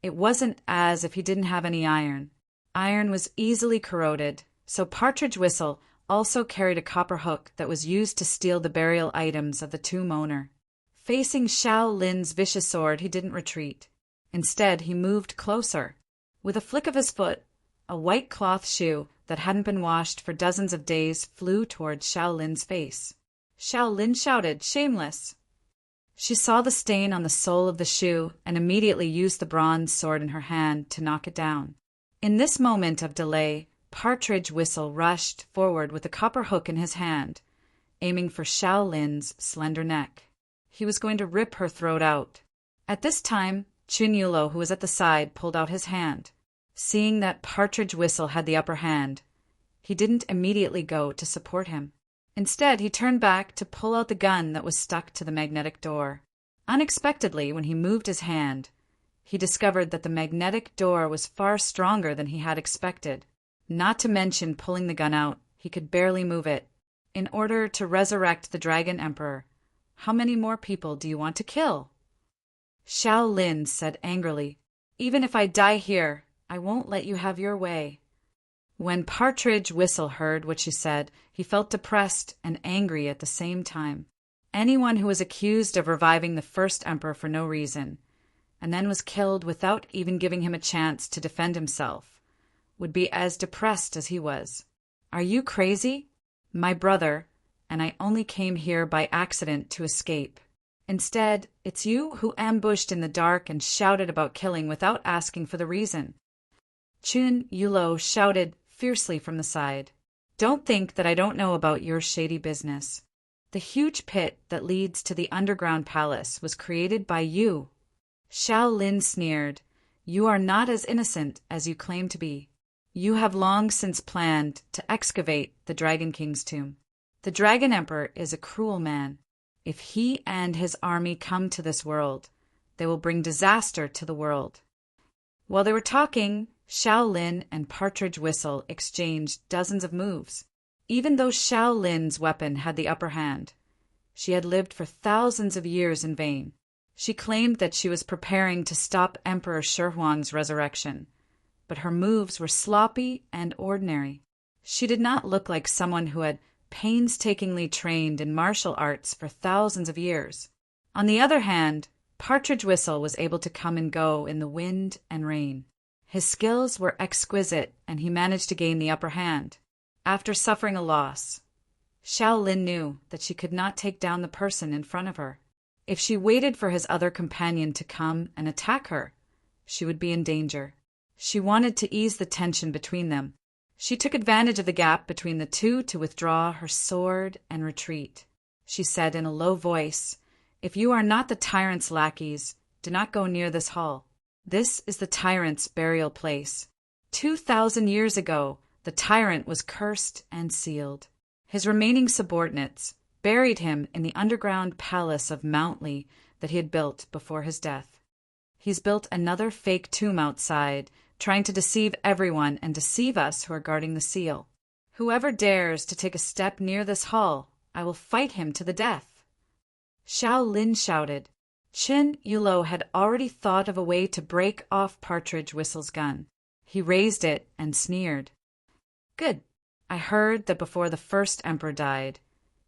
it wasn't as if he didn't have any iron. Iron was easily corroded, so Partridge Whistle also carried a copper hook that was used to steal the burial items of the tomb owner. Facing Shaolin's vicious sword, he didn't retreat. Instead, he moved closer. With a flick of his foot, a white cloth shoe that hadn't been washed for dozens of days flew toward Shaolin's face. Shaolin shouted, "Shameless!" She saw the stain on the sole of the shoe and immediately used the bronze sword in her hand to knock it down. In this moment of delay, Partridge Whistle rushed forward with the copper hook in his hand, aiming for Shaolin's slender neck. He was going to rip her throat out. At this time, Chun Yulo, who was at the side, pulled out his hand. Seeing that Partridge Whistle had the upper hand, he didn't immediately go to support him. Instead, he turned back to pull out the gun that was stuck to the magnetic door. Unexpectedly, when he moved his hand, he discovered that the magnetic door was far stronger than he had expected. Not to mention pulling the gun out, he could barely move it. In order to resurrect the Dragon Emperor, how many more people do you want to kill? Shaolin said angrily, "Even if I die here, I won't let you have your way." When Partridge Whistle heard what she said, he felt depressed and angry at the same time. Anyone who was accused of reviving the first emperor for no reason, and then was killed without even giving him a chance to defend himself, would be as depressed as he was. Are you crazy? My brother, and I only came here by accident to escape. Instead, it's you who ambushed in the dark and shouted about killing without asking for the reason. Chun Yulo shouted fiercely from the side. Don't think that I don't know about your shady business. The huge pit that leads to the underground palace was created by you. Xiao Lin sneered. You are not as innocent as you claim to be. You have long since planned to excavate the Dragon King's tomb. The Dragon Emperor is a cruel man. If he and his army come to this world, they will bring disaster to the world. While they were talking, Xiao Lin and Partridge Whistle exchanged dozens of moves. Even though Xiao Lin's weapon had the upper hand, she had lived for thousands of years in vain. She claimed that she was preparing to stop Emperor Shi resurrection, but her moves were sloppy and ordinary. She did not look like someone who had painstakingly trained in martial arts for thousands of years. On the other hand, Partridge Whistle was able to come and go in the wind and rain. His skills were exquisite, and he managed to gain the upper hand. After suffering a loss, Xiao Lin knew that she could not take down the person in front of her. If she waited for his other companion to come and attack her, she would be in danger. She wanted to ease the tension between them. She took advantage of the gap between the two to withdraw her sword and retreat. She said in a low voice, If you are not the tyrant's lackeys, do not go near this hall. This is the tyrant's burial place. 2,000 years ago, the tyrant was cursed and sealed. His remaining subordinates buried him in the underground palace of Mountley that he had built before his death. He's built another fake tomb outside, trying to deceive everyone and deceive us who are guarding the seal. Whoever dares to take a step near this hall, I will fight him to the death. Xiao Lin shouted. Chun Yulo had already thought of a way to break off Partridge Whistle's gun. He raised it and sneered. Good. I heard that before the first emperor died,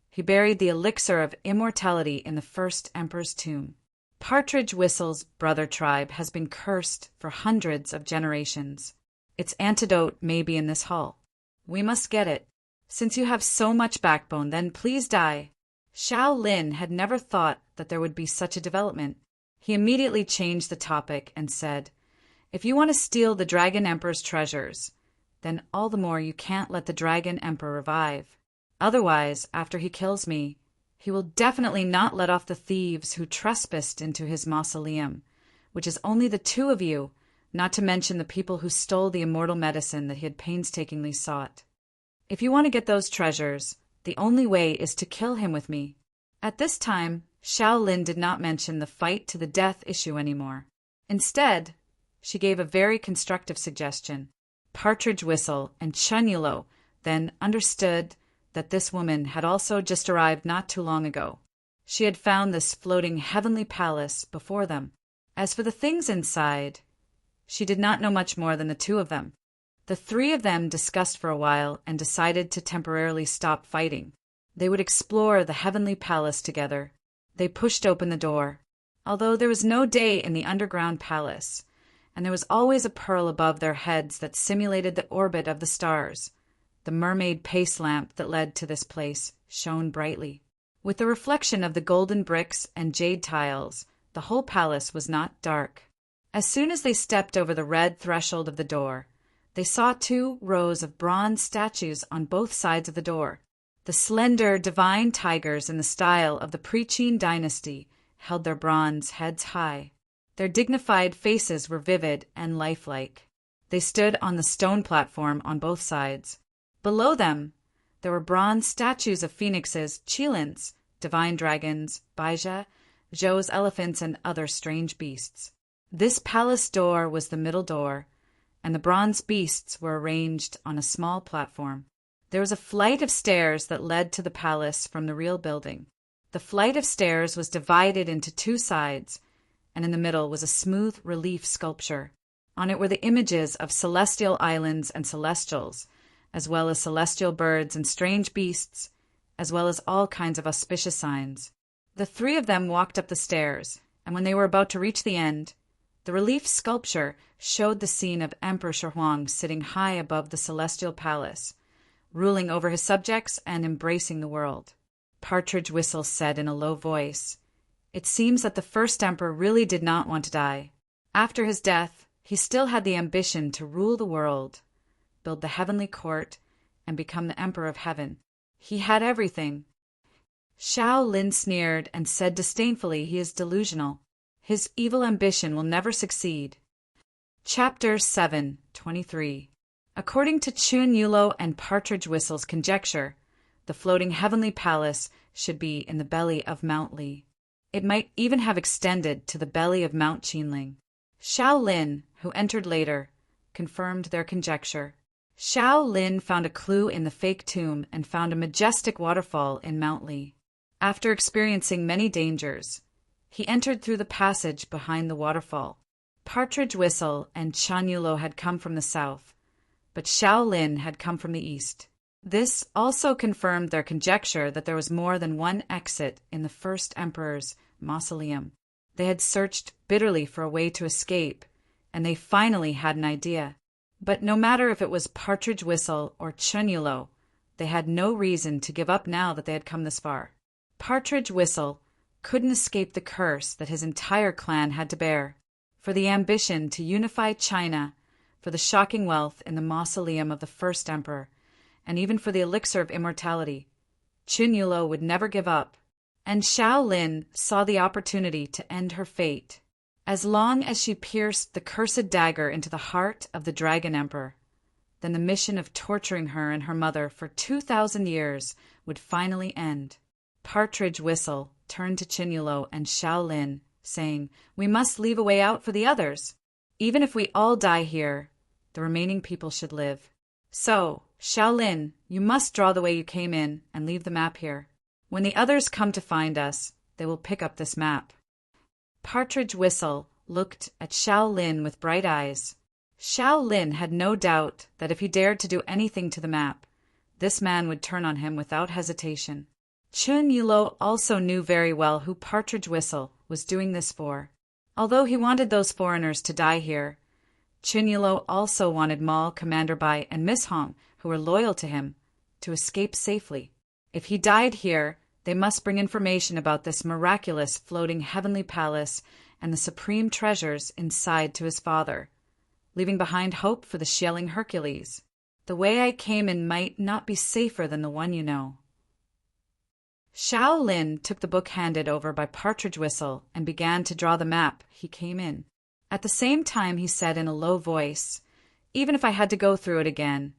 he buried the elixir of immortality in the first emperor's tomb. Partridge Whistle's brother tribe has been cursed for hundreds of generations. Its antidote may be in this hall. We must get it. Since you have so much backbone, then please die. Xiao Lin had never thought that there would be such a development. He immediately changed the topic and said, If you want to steal the Dragon Emperor's treasures, then all the more you can't let the Dragon Emperor revive. Otherwise, after he kills me, he will definitely not let off the thieves who trespassed into his mausoleum, which is only the two of you, not to mention the people who stole the immortal medicine that he had painstakingly sought. If you want to get those treasures, the only way is to kill him with me. At this time, Xiao Lin did not mention the fight to the death issue anymore. Instead, she gave a very constructive suggestion. Partridge Whistle and Chun Yulo then understood that this woman had also just arrived not too long ago. She had found this floating heavenly palace before them. As for the things inside, she did not know much more than the two of them. The three of them discussed for a while and decided to temporarily stop fighting. They would explore the heavenly palace together. They pushed open the door. Although there was no day in the underground palace, and there was always a pearl above their heads that simulated the orbit of the stars, the mermaid paste lamp that led to this place shone brightly. With the reflection of the golden bricks and jade tiles, the whole palace was not dark. As soon as they stepped over the red threshold of the door, they saw 2 rows of bronze statues on both sides of the door. The slender, divine tigers in the style of the Pre-Qin dynasty held their bronze heads high. Their dignified faces were vivid and lifelike. They stood on the stone platform on both sides. Below them, there were bronze statues of phoenixes, qilins, divine dragons, baija, Zhou's elephants, and other strange beasts. This palace door was the middle door, and the bronze beasts were arranged on a small platform. There was a flight of stairs that led to the palace from the real building. The flight of stairs was divided into 2 sides, and in the middle was a smooth relief sculpture. On it were the images of celestial islands and celestials, as well as celestial birds and strange beasts, as well as all kinds of auspicious signs. The 3 of them walked up the stairs, and when they were about to reach the end, The relief sculpture showed the scene of Emperor Shi sitting high above the celestial palace, ruling over his subjects and embracing the world. Partridge Whistle said in a low voice, "It seems that the first emperor really did not want to die. After his death, he still had the ambition to rule the world, build the heavenly court, and become the emperor of heaven. He had everything." Xiao Lin sneered and said disdainfully he is delusional. His evil ambition will never succeed. Chapter 7:23. According to Chun Yulo and Partridge Whistle's conjecture, the floating heavenly palace should be in the belly of Mount Li. It might even have extended to the belly of Mount Qinling. Xiao Lin, who entered later, confirmed their conjecture. Xiao Lin found a clue in the fake tomb and found a majestic waterfall in Mount Li. After experiencing many dangers, he entered through the passage behind the waterfall. Partridge Whistle and Chun Yulo had come from the south, but Xiao Lin had come from the east. This also confirmed their conjecture that there was more than one exit in the first emperor's mausoleum. They had searched bitterly for a way to escape, and they finally had an idea. But no matter if it was Partridge Whistle or Chun Yulo, they had no reason to give up now that they had come this far. Partridge Whistle couldn't escape the curse that his entire clan had to bear. For the ambition to unify China, for the shocking wealth in the mausoleum of the first emperor, and even for the elixir of immortality, Chun Yulo would never give up, and Xiao Lin saw the opportunity to end her fate. As long as she pierced the cursed dagger into the heart of the Dragon Emperor, then the mission of torturing her and her mother for 2,000 years would finally end. Partridge Whistle turned to Chun Yulo and Xiao Lin, saying, "We must leave a way out for the others. Even if we all die here, the remaining people should live. So, Xiao Lin, you must draw the way you came in and leave the map here. When the others come to find us, they will pick up this map." Partridge Whistle looked at Xiao Lin with bright eyes. Xiao Lin had no doubt that if he dared to do anything to the map, this man would turn on him without hesitation. Chun Yulo also knew very well who Partridge Whistle was doing this for. Although he wanted those foreigners to die here, Chun Yulo also wanted Maul, Commander Bai, and Miss Hong, who were loyal to him, to escape safely. If he died here, they must bring information about this miraculous floating heavenly palace and the supreme treasures inside to his father, leaving behind hope for the shelling Hercules. The way I came in might not be safer than the one you know. Xiao Lin took the book handed over by Partridge Whistle and began to draw the map he came in. At the same time he said in a low voice, "Even if I had to go through it again,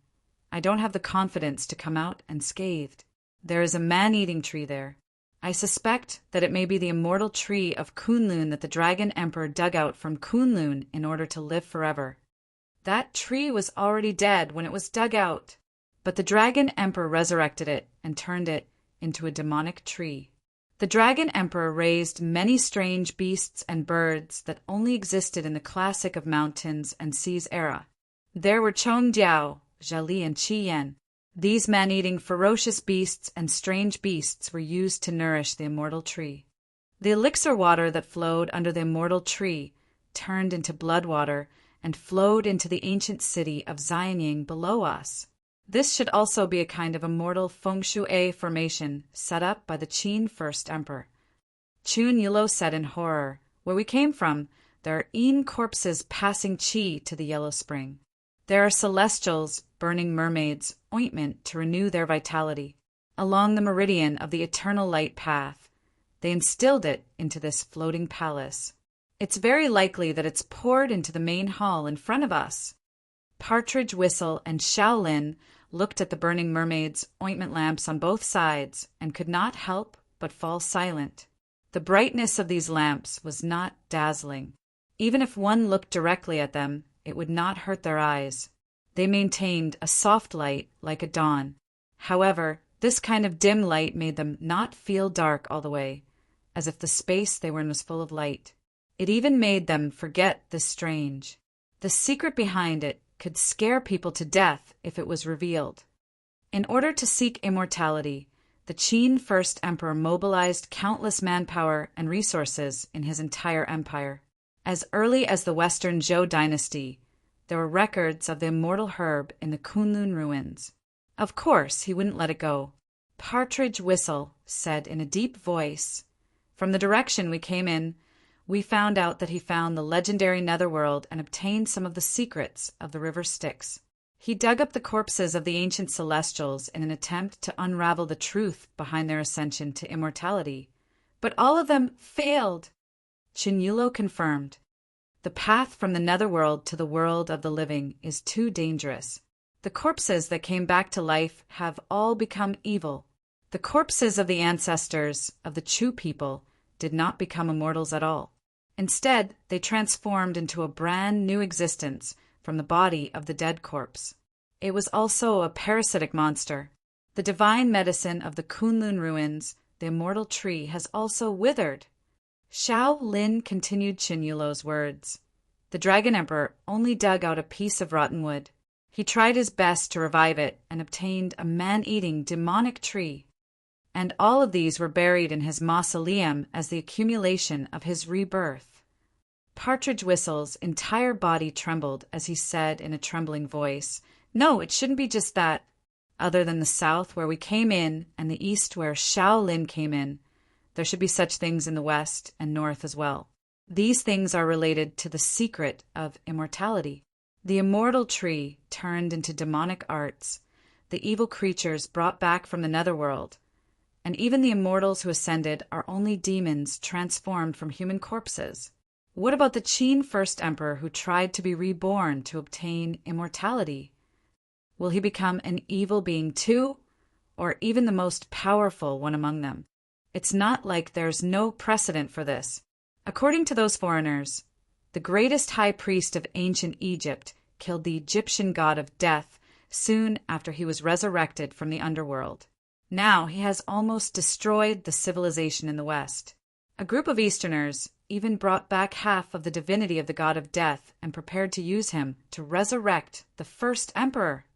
I don't have the confidence to come out unscathed. There is a man-eating tree there. I suspect that it may be the immortal tree of Kunlun that the Dragon Emperor dug out from Kunlun in order to live forever. That tree was already dead when it was dug out, but the Dragon Emperor resurrected it and turned it into a demonic tree. The Dragon Emperor raised many strange beasts and birds that only existed in the classic of mountains and seas era. There were Chong Jiao, Zhali, and Qi Yan. These man-eating ferocious beasts and strange beasts were used to nourish the immortal tree. The elixir water that flowed under the immortal tree turned into blood water and flowed into the ancient city of Xianying below us. This should also be a kind of immortal feng shui formation set up by the Qin first emperor. Chun Yulo said in horror, "Where we came from, there are Yin corpses passing qi to the yellow spring. There are celestials burning mermaids' ointment to renew their vitality. Along the meridian of the eternal light path, they instilled it into this floating palace. It's very likely that it's poured into the main hall in front of us." Partridge Whistle and Xiao Lin looked at the burning mermaids' ointment lamps on both sides and could not help but fall silent. The brightness of these lamps was not dazzling. Even if one looked directly at them, it would not hurt their eyes. They maintained a soft light like a dawn. However, this kind of dim light made them not feel dark all the way, as if the space they were in was full of light. It even made them forget this strange. The secret behind it could scare people to death if it was revealed. In order to seek immortality, the Qin first emperor mobilized countless manpower and resources in his entire empire. As early as the Western Zhou dynasty, there were records of the immortal herb in the Kunlun ruins. Of course, he wouldn't let it go. Partridge Whistle said in a deep voice, "From the direction we came in, we found out that he found the legendary Netherworld and obtained some of the secrets of the River Styx. He dug up the corpses of the ancient Celestials in an attempt to unravel the truth behind their ascension to immortality. But all of them failed." Chinyulo confirmed, "The path from the Netherworld to the world of the living is too dangerous. The corpses that came back to life have all become evil. The corpses of the ancestors of the Chu people did not become immortals at all. Instead, they transformed into a brand new existence from the body of the dead corpse. It was also a parasitic monster. The divine medicine of the Kunlun ruins, the immortal tree, has also withered." Xiao Lin continued Chinyulo's words. "The Dragon Emperor only dug out a piece of rotten wood. He tried his best to revive it and obtained a man-eating demonic tree. And all of these were buried in his mausoleum as the accumulation of his rebirth." Partridge Whistle's entire body trembled as he said in a trembling voice, "No, it shouldn't be just that. Other than the south where we came in and the east where Shaolin came in, there should be such things in the west and north as well. These things are related to the secret of immortality. The immortal tree turned into demonic arts, the evil creatures brought back from the netherworld, and even the immortals who ascended are only demons transformed from human corpses. What about the Qin first emperor who tried to be reborn to obtain immortality? Will he become an evil being too, or even the most powerful one among them? It's not like there's no precedent for this. According to those foreigners, the greatest high priest of ancient Egypt killed the Egyptian god of death soon after he was resurrected from the underworld. Now he has almost destroyed the civilization in the West. A group of Easterners even brought back half of the divinity of the god of death and prepared to use him to resurrect the first emperor."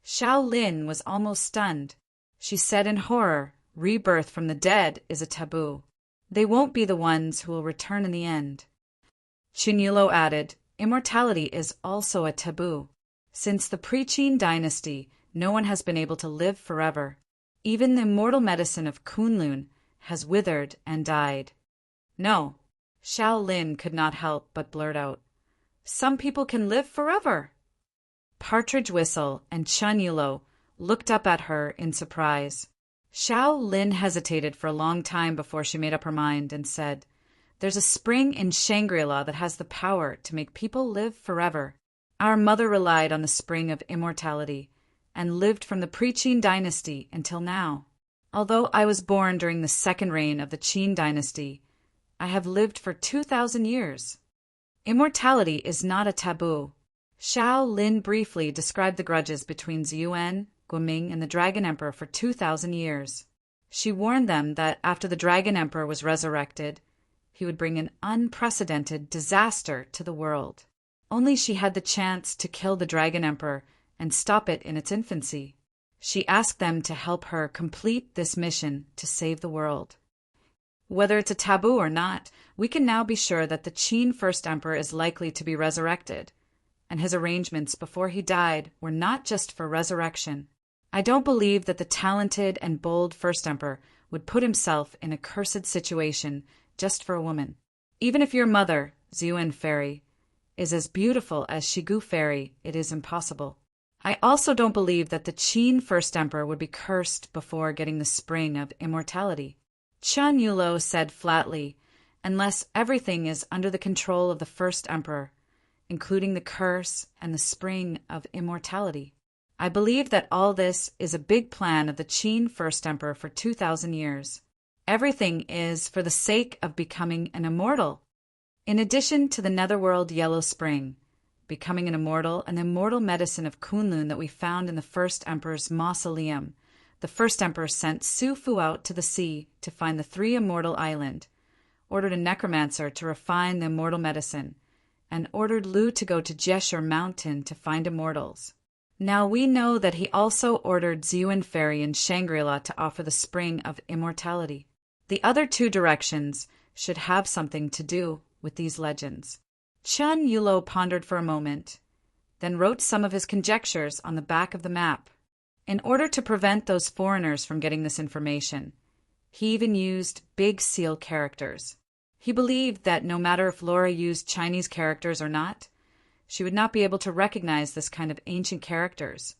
Xiao Lin was almost stunned. She said in horror, "Rebirth from the dead is a taboo. They won't be the ones who will return in the end." Chinyulo added, "Immortality is also a taboo. Since the pre-Qin dynasty, no one has been able to live forever. Even the immortal medicine of Kunlun has withered and died." "No," Xiao Lin could not help but blurt out, "some people can live forever." Partridge Whistle and Chinyulo looked up at her in surprise. Xiao Lin hesitated for a long time before she made up her mind and said, "There's a spring in Shangri-La that has the power to make people live forever. Our mother relied on the spring of immortality and lived from the pre-Qin dynasty until now. Although I was born during the second reign of the Qin dynasty, I have lived for 2,000 years. Immortality is not a taboo." Xiao Lin briefly described the grudges between Ziyuan, Guoming, and the Dragon Emperor for 2,000 years. She warned them that after the Dragon Emperor was resurrected, he would bring an unprecedented disaster to the world. Only she had the chance to kill the Dragon Emperor and stop it in its infancy. She asked them to help her complete this mission to save the world. Whether it's a taboo or not, we can now be sure that the Qin first emperor is likely to be resurrected, and his arrangements before he died were not just for resurrection. I don't believe that the talented and bold first emperor would put himself in a cursed situation just for a woman. Even if your mother, Ziyuan Fairy, is as beautiful as Shigu Fairy, it is impossible. I also don't believe that the Qin first emperor would be cursed before getting the spring of immortality. Chinyulo said flatly, "Unless everything is under the control of the first emperor, including the curse and the spring of immortality. I believe that all this is a big plan of the Qin first emperor for 2,000 years. Everything is for the sake of becoming an immortal. In addition to the netherworld yellow spring, becoming an immortal, and the immortal medicine of Kunlun that we found in the first emperor's mausoleum, the first emperor sent Su Fu out to the sea to find the three immortal island, ordered a necromancer to refine the immortal medicine, and ordered Lu to go to Jeshur Mountain to find immortals. Now we know that he also ordered Ziyuan Fairy and Shangri-La to offer the spring of immortality. The other two directions should have something to do with these legends. Chen Yulo pondered for a moment, then wrote some of his conjectures on the back of the map. In order to prevent those foreigners from getting this information, he even used big seal characters. He believed that no matter if Laura used Chinese characters or not, she would not be able to recognize this kind of ancient characters.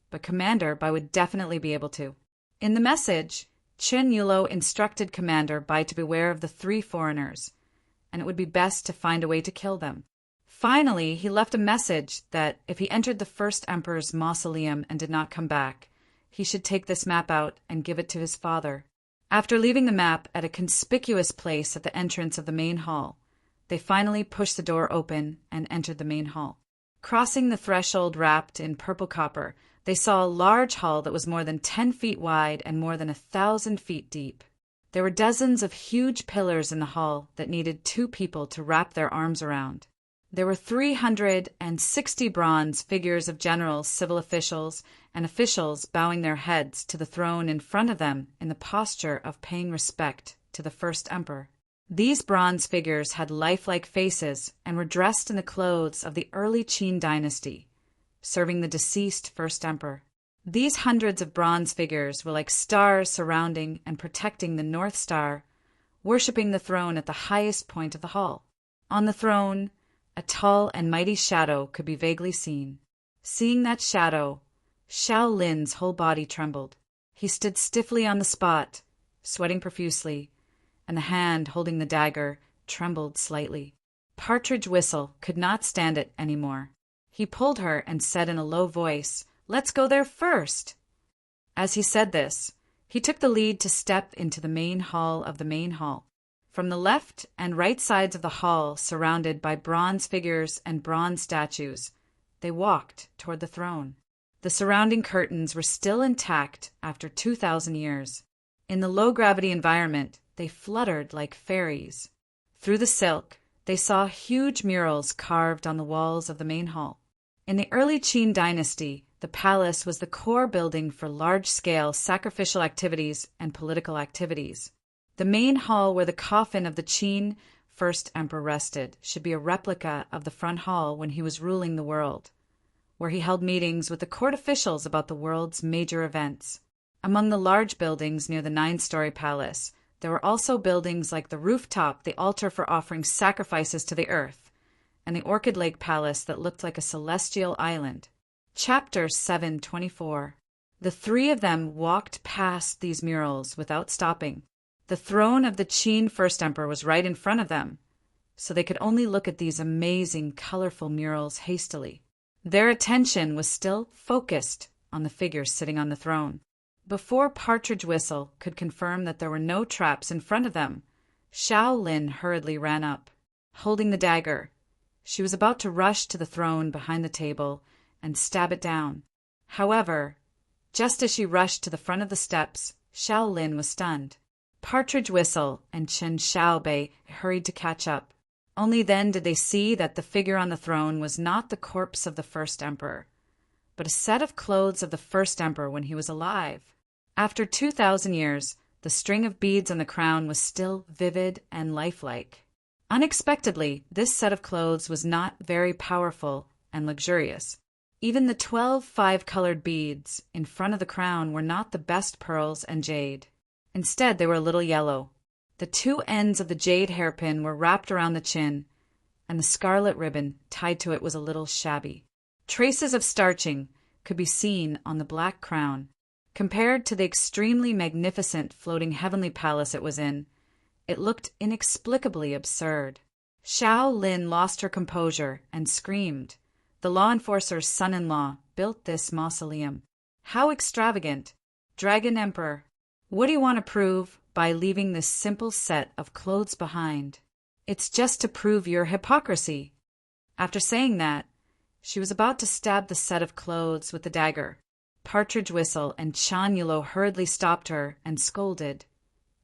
But Commander Bai would definitely be able to. In the message, Chen Yulo instructed Commander Bai to beware of the 3 foreigners, and it would be best to find a way to kill them. Finally, he left a message that if he entered the first emperor's mausoleum and did not come back, he should take this map out and give it to his father. After leaving the map at a conspicuous place at the entrance of the main hall, they finally pushed the door open and entered the main hall. Crossing the threshold wrapped in purple copper, they saw a large hall that was more than 10 feet wide and more than 1,000 feet deep. There were dozens of huge pillars in the hall that needed 2 people to wrap their arms around. There were 360 bronze figures of generals, civil officials, and officials bowing their heads to the throne in front of them in the posture of paying respect to the first emperor. These bronze figures had lifelike faces and were dressed in the clothes of the early Qin dynasty, serving the deceased first emperor. These hundreds of bronze figures were like stars surrounding and protecting the North Star, worshipping the throne at the highest point of the hall. On the throne, a tall and mighty shadow could be vaguely seen. Seeing that shadow, Xiao Lin's whole body trembled. He stood stiffly on the spot, sweating profusely, and the hand holding the dagger trembled slightly. Partridge Whistle could not stand it any more. He pulled her and said in a low voice, "Let's go there first." As he said this, he took the lead to step into the main hall of the main hall. From the left and right sides of the hall, surrounded by bronze figures and bronze statues, they walked toward the throne. The surrounding curtains were still intact after 2,000 years. In the low-gravity environment, they fluttered like fairies. Through the silk, they saw huge murals carved on the walls of the main hall. In the early Qin dynasty, the palace was the core building for large-scale sacrificial activities and political activities. The main hall where the coffin of the Qin first emperor rested should be a replica of the front hall when he was ruling the world, where he held meetings with the court officials about the world's major events. Among the large buildings near the 9-story palace, there were also buildings like the rooftop, the altar for offering sacrifices to the earth, and the Orchid Lake Palace that looked like a celestial island. Chapter 724. The 3 of them walked past these murals without stopping. The throne of the Qin first emperor was right in front of them, so they could only look at these amazing, colorful murals hastily. Their attention was still focused on the figures sitting on the throne. Before Partridge Whistle could confirm that there were no traps in front of them, Xiao Lin hurriedly ran up. Holding the dagger, she was about to rush to the throne behind the table and stab it down. However, just as she rushed to the front of the steps, Xiao Lin was stunned. Partridge Whistle and Chen Xiaobei hurried to catch up. Only then did they see that the figure on the throne was not the corpse of the first emperor, but a set of clothes of the first emperor when he was alive. After 2,000 years, the string of beads on the crown was still vivid and lifelike. Unexpectedly, this set of clothes was not very powerful and luxurious. Even the 12 5-colored beads in front of the crown were not the best pearls and jade. Instead, they were a little yellow. The 2 ends of the jade hairpin were wrapped around the chin, and the scarlet ribbon tied to it was a little shabby. Traces of starching could be seen on the black crown. Compared to the extremely magnificent floating heavenly palace it was in, it looked inexplicably absurd. Xiao Lin lost her composure and screamed. The law enforcer's son-in-law built this mausoleum. How extravagant! Dragon Emperor, what do you want to prove by leaving this simple set of clothes behind? It's just to prove your hypocrisy. After saying that, she was about to stab the set of clothes with the dagger. Partridge Whistle and Chen Yulo hurriedly stopped her and scolded.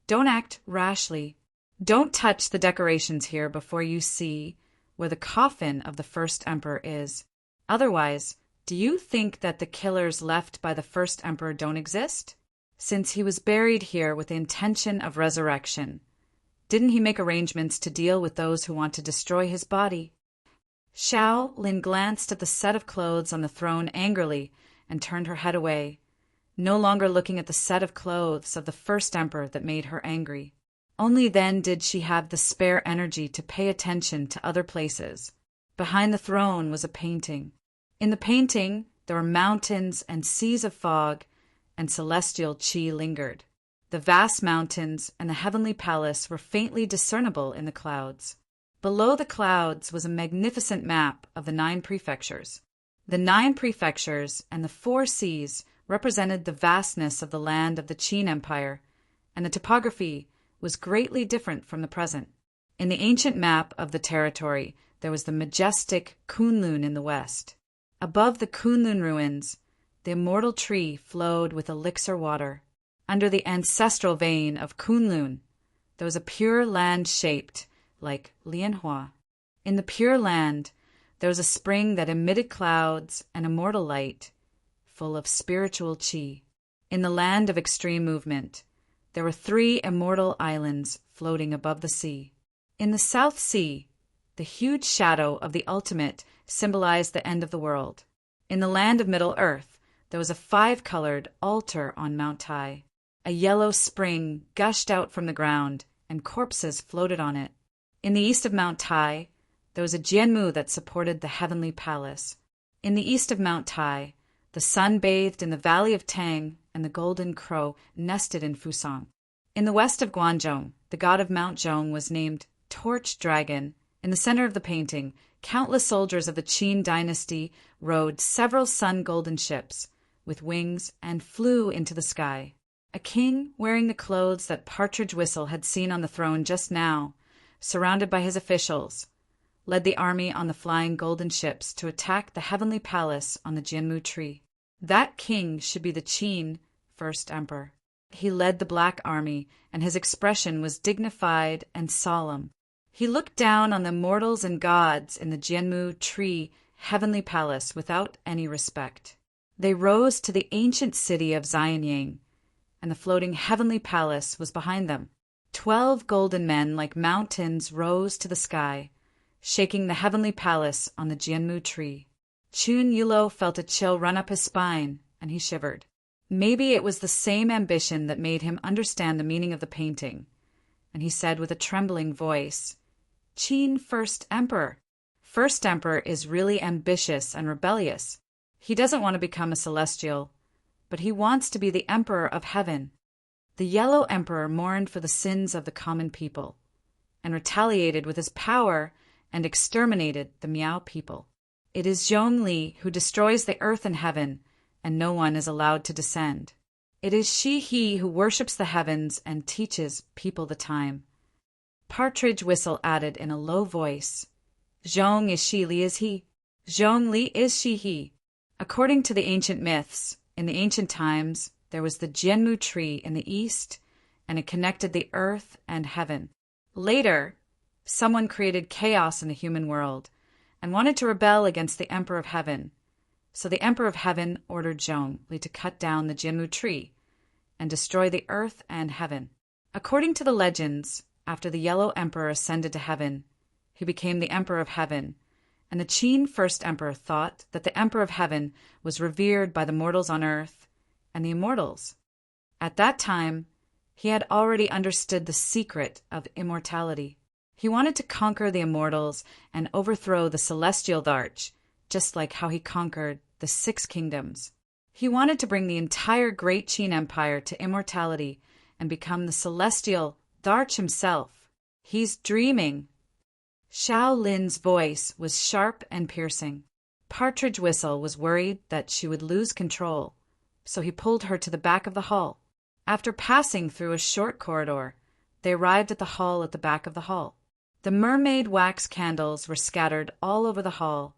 Don't act rashly. Don't touch the decorations here before you see where the coffin of the first emperor is. Otherwise, do you think that the killers left by the first emperor don't exist? Since he was buried here with the intention of resurrection, Didn't he make arrangements to deal with those who want to destroy his body? Xiao Lin glanced at the set of clothes on the throne angrily and turned her head away, no longer looking at the set of clothes of the first emperor that made her angry. Only then did she have the spare energy to pay attention to other places. Behind the throne was a painting. In the painting, there were mountains and seas of fog, and celestial qi lingered. The vast mountains and the heavenly palace were faintly discernible in the clouds. Below the clouds was a magnificent map of the 9 prefectures. The 9 prefectures and the 4 seas represented the vastness of the land of the Qin Empire, and the topography was greatly different from the present. In the ancient map of the territory, there was the majestic Kunlun in the west. Above the Kunlun ruins, the immortal tree flowed with elixir water. Under the ancestral vein of Kunlun, there was a pure land shaped like Lianhua. In the pure land, there was a spring that emitted clouds and immortal light, full of spiritual qi. In the land of extreme movement, there were 3 immortal islands floating above the sea. In the South Sea, the huge shadow of the ultimate symbolized the end of the world. In the land of Middle Earth, there was a 5-colored altar on Mount Tai. A yellow spring gushed out from the ground, and corpses floated on it. In the east of Mount Tai, there was a Jianmu that supported the heavenly palace. In the east of Mount Tai, the sun bathed in the valley of Tang, and the golden crow nested in Fusang. In the west of Guanzhong, the god of Mount Zhong was named Torch Dragon. In the center of the painting, countless soldiers of the Qin dynasty rode several sun-golden ships with wings and flew into the sky. A king, wearing the clothes that Partridge Whistle had seen on the throne just now, surrounded by his officials, led the army on the flying golden ships to attack the heavenly palace on the Jianmu tree. That king should be the Qin first emperor. He led the Black Army, and his expression was dignified and solemn. He looked down on the mortals and gods in the Jianmu tree heavenly palace without any respect. They rose to the ancient city of Xianyang, and the floating heavenly palace was behind them. 12 golden men like mountains rose to the sky, shaking the heavenly palace on the Jianmu tree. Chun Yulo felt a chill run up his spine, and he shivered. Maybe it was the same ambition that made him understand the meaning of the painting, and he said with a trembling voice, "Qin First Emperor. First Emperor is really ambitious and rebellious. He doesn't want to become a celestial, but he wants to be the Emperor of Heaven." The Yellow Emperor mourned for the sins of the common people, and retaliated with his power and exterminated the Miao people. It is Zhongli who destroys the earth and heaven, and no one is allowed to descend. It is he who worships the heavens and teaches people the time. Partridge Whistle added in a low voice, "Zhong is she, Li is he. Zhong Li is she, he." According to the ancient myths, in the ancient times, there was the Jianmu tree in the east, and it connected the earth and heaven. Later, someone created chaos in the human world and wanted to rebel against the Emperor of Heaven. So the Emperor of Heaven ordered Zhongli to cut down the Jianmu tree and destroy the earth and heaven. According to the legends, after the Yellow Emperor ascended to heaven, he became the Emperor of Heaven, and the Qin First Emperor thought that the Emperor of Heaven was revered by the mortals on earth and the immortals. At that time, he had already understood the secret of immortality. He wanted to conquer the immortals and overthrow the celestial Dharch, just like how he conquered the 6 kingdoms. He wanted to bring the entire great Qin Empire to immortality and become the celestial Dharch himself. He's dreaming. Xiao Lin's voice was sharp and piercing. Partridge Whistle was worried that she would lose control, so he pulled her to the back of the hall. After passing through a short corridor, they arrived at the hall at the back of the hall. The mermaid wax candles were scattered all over the hall,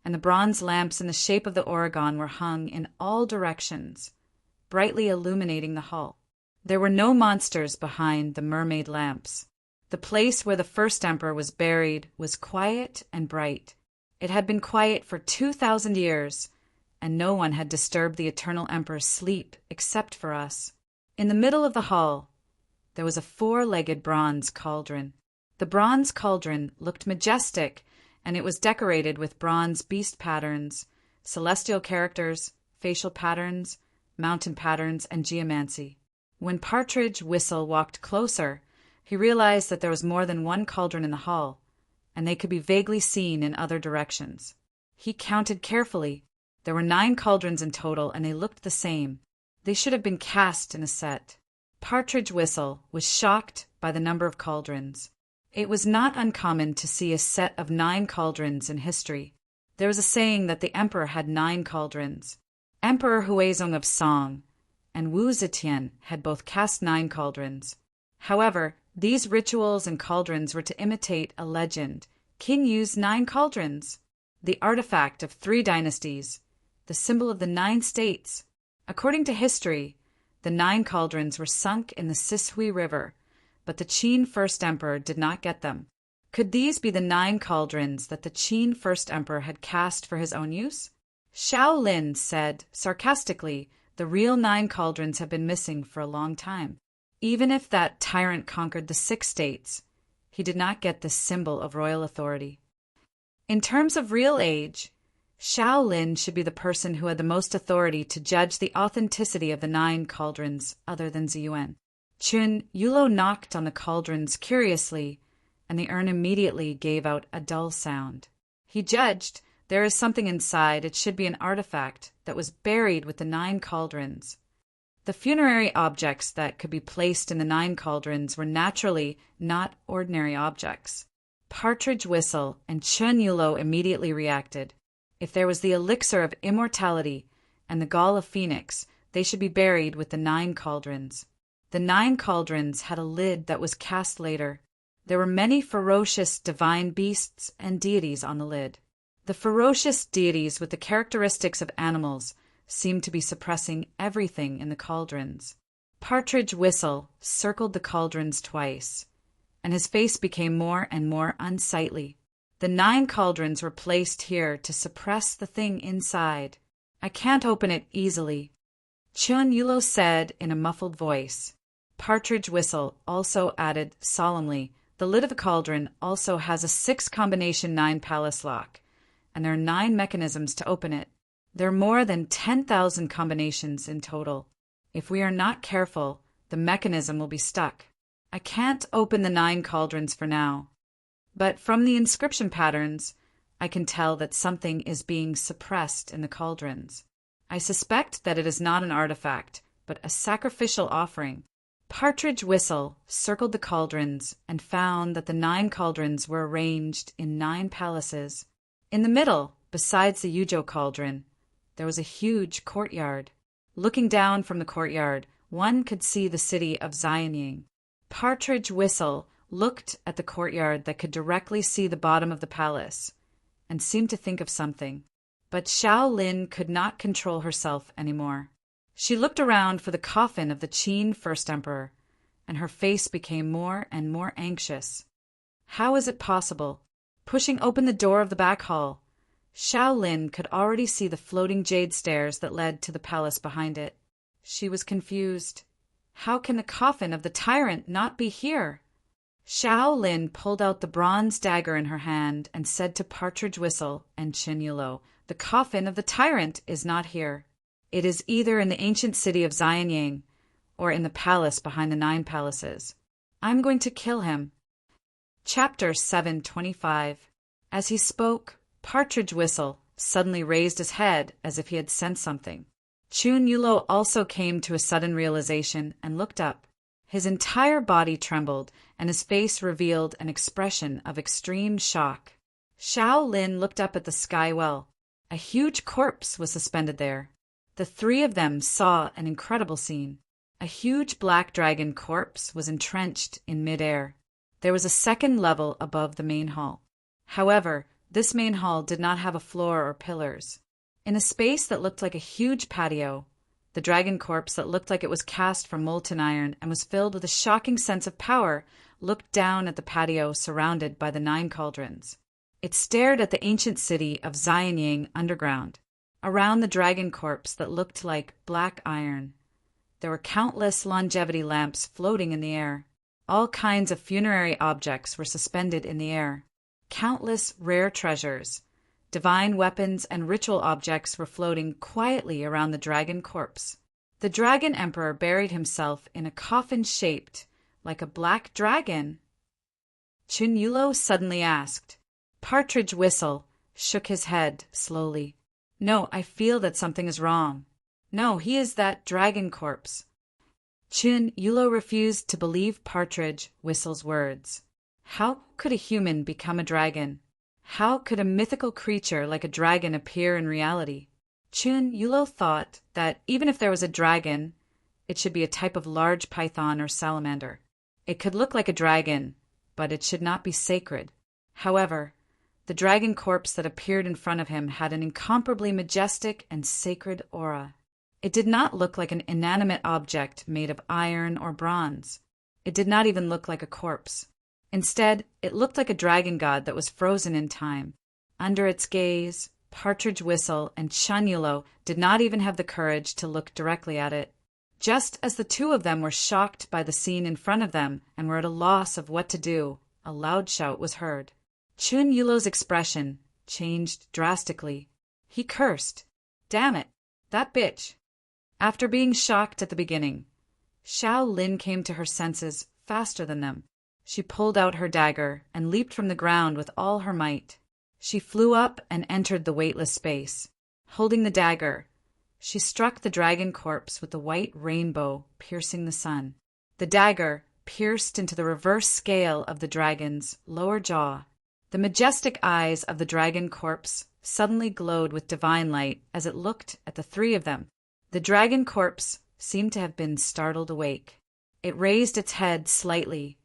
and the bronze lamps in the shape of the Oregon were hung in all directions, brightly illuminating the hall. There were no monsters behind the mermaid lamps. The place where the first emperor was buried was quiet and bright. It had been quiet for 2,000 years, and no one had disturbed the eternal emperor's sleep except for us. In the middle of the hall, there was a four-legged bronze cauldron. The bronze cauldron looked majestic, and it was decorated with bronze beast patterns, celestial characters, facial patterns, mountain patterns, and geomancy. When Partridge Whistle walked closer, he realized that there was more than one cauldron in the hall, and they could be vaguely seen in other directions. He counted carefully. There were 9 cauldrons in total, and they looked the same. They should have been cast in a set. Partridge Whistle was shocked by the number of cauldrons. It was not uncommon to see a set of 9 cauldrons in history. There was a saying that the emperor had 9 cauldrons. Emperor Huizong of Song and Wu Zetian had both cast 9 cauldrons. However, these rituals and cauldrons were to imitate a legend. Qin used 9 cauldrons, the artifact of 3 dynasties, the symbol of the 9 states. According to history, the 9 cauldrons were sunk in the Sishui River, but the Qin First Emperor did not get them. Could these be the 9 cauldrons that the Qin First Emperor had cast for his own use? Xiao Lin said, sarcastically, the real 9 cauldrons have been missing for a long time. Even if that tyrant conquered the 6 states, he did not get this symbol of royal authority. In terms of real age, Xiao Lin should be the person who had the most authority to judge the authenticity of the 9 cauldrons other than Ziyuan. Chun Yulo knocked on the cauldrons curiously, and the urn immediately gave out a dull sound. He judged, there is something inside, it should be an artifact that was buried with the 9 cauldrons. The funerary objects that could be placed in the 9 cauldrons were naturally not ordinary objects. Partridge Whistle and Chun Yulo immediately reacted. If there was the elixir of immortality and the gall of phoenix, they should be buried with the 9 cauldrons. The 9 cauldrons had a lid that was cast later. There were many ferocious divine beasts and deities on the lid. The ferocious deities with the characteristics of animals seemed to be suppressing everything in the cauldrons. Partridge Whistle circled the cauldrons twice, and his face became more and more unsightly. The 9 cauldrons were placed here to suppress the thing inside. I can't open it easily, Chun Yulo said in a muffled voice. Partridge Whistle also added solemnly, the lid of the cauldron also has a 6 combination 9 palace lock, and there are 9 mechanisms to open it. There are more than 10,000 combinations in total. If we are not careful, the mechanism will be stuck. I can't open the 9 cauldrons for now. But from the inscription patterns, I can tell that something is being suppressed in the cauldrons. I suspect that it is not an artifact, but a sacrificial offering. Partridge Whistle circled the cauldrons and found that the 9 cauldrons were arranged in 9 palaces. In the middle, besides the Yuzhou cauldron, there was a huge courtyard. Looking down from the courtyard, one could see the city of Xianying. Partridge Whistle looked at the courtyard that could directly see the bottom of the palace, and seemed to think of something. But Xiao Lin could not control herself anymore. She looked around for the coffin of the Qin First Emperor, and her face became more and more anxious. How is it possible? Pushing open the door of the back hall, Xiao Lin could already see the floating jade stairs that led to the palace behind it. She was confused. How can the coffin of the tyrant not be here? Xiao Lin pulled out the bronze dagger in her hand and said to Partridge Whistle and Chun Yulo, the coffin of the tyrant is not here. It is either in the ancient city of Xianying or in the palace behind the 9 palaces. I'm going to kill him. Chapter 725. As he spoke, Partridge Whistle suddenly raised his head as if he had sensed something. Chun Yulo also came to a sudden realization and looked up. His entire body trembled, and his face revealed an expression of extreme shock. Xiao Lin looked up at the sky well. A huge corpse was suspended there. The 3 of them saw an incredible scene. A huge black dragon corpse was entrenched in midair. There was a 2nd level above the main hall. However, this main hall did not have a floor or pillars. In a space that looked like a huge patio, the dragon corpse that looked like it was cast from molten iron and was filled with a shocking sense of power looked down at the patio surrounded by the 9 cauldrons. It stared at the ancient city of Xianying underground. Around the dragon corpse that looked like black iron, there were countless longevity lamps floating in the air. All kinds of funerary objects were suspended in the air. Countless rare treasures, divine weapons, and ritual objects were floating quietly around the dragon corpse. The dragon emperor buried himself in a coffin shaped like a black dragon. Chun Yulo suddenly asked. Partridge Whistle shook his head slowly. No, I feel that something is wrong. No, he is that dragon corpse. Chun Yulo refused to believe Partridge Whistle's words. How could a human become a dragon? How could a mythical creature like a dragon appear in reality? Chun Yulo thought that even if there was a dragon, it should be a type of large python or salamander. It could look like a dragon, but it should not be sacred. However, the dragon corpse that appeared in front of him had an incomparably majestic and sacred aura. It did not look like an inanimate object made of iron or bronze. It did not even look like a corpse. Instead, it looked like a dragon god that was frozen in time. Under its gaze, Partridge Whistle and Chun Yulo did not even have the courage to look directly at it. Just as the two of them were shocked by the scene in front of them and were at a loss of what to do, a loud shout was heard. Chun Yulo's expression changed drastically. He cursed. Damn it, that bitch. After being shocked at the beginning, Xiao Lin came to her senses faster than them. She pulled out her dagger and leaped from the ground with all her might. She flew up and entered the weightless space. Holding the dagger, she struck the dragon corpse with the white rainbow piercing the sun. The dagger pierced into the reverse scale of the dragon's lower jaw. The majestic eyes of the dragon corpse suddenly glowed with divine light as it looked at the three of them. The dragon corpse seemed to have been startled awake. It raised its head slightly,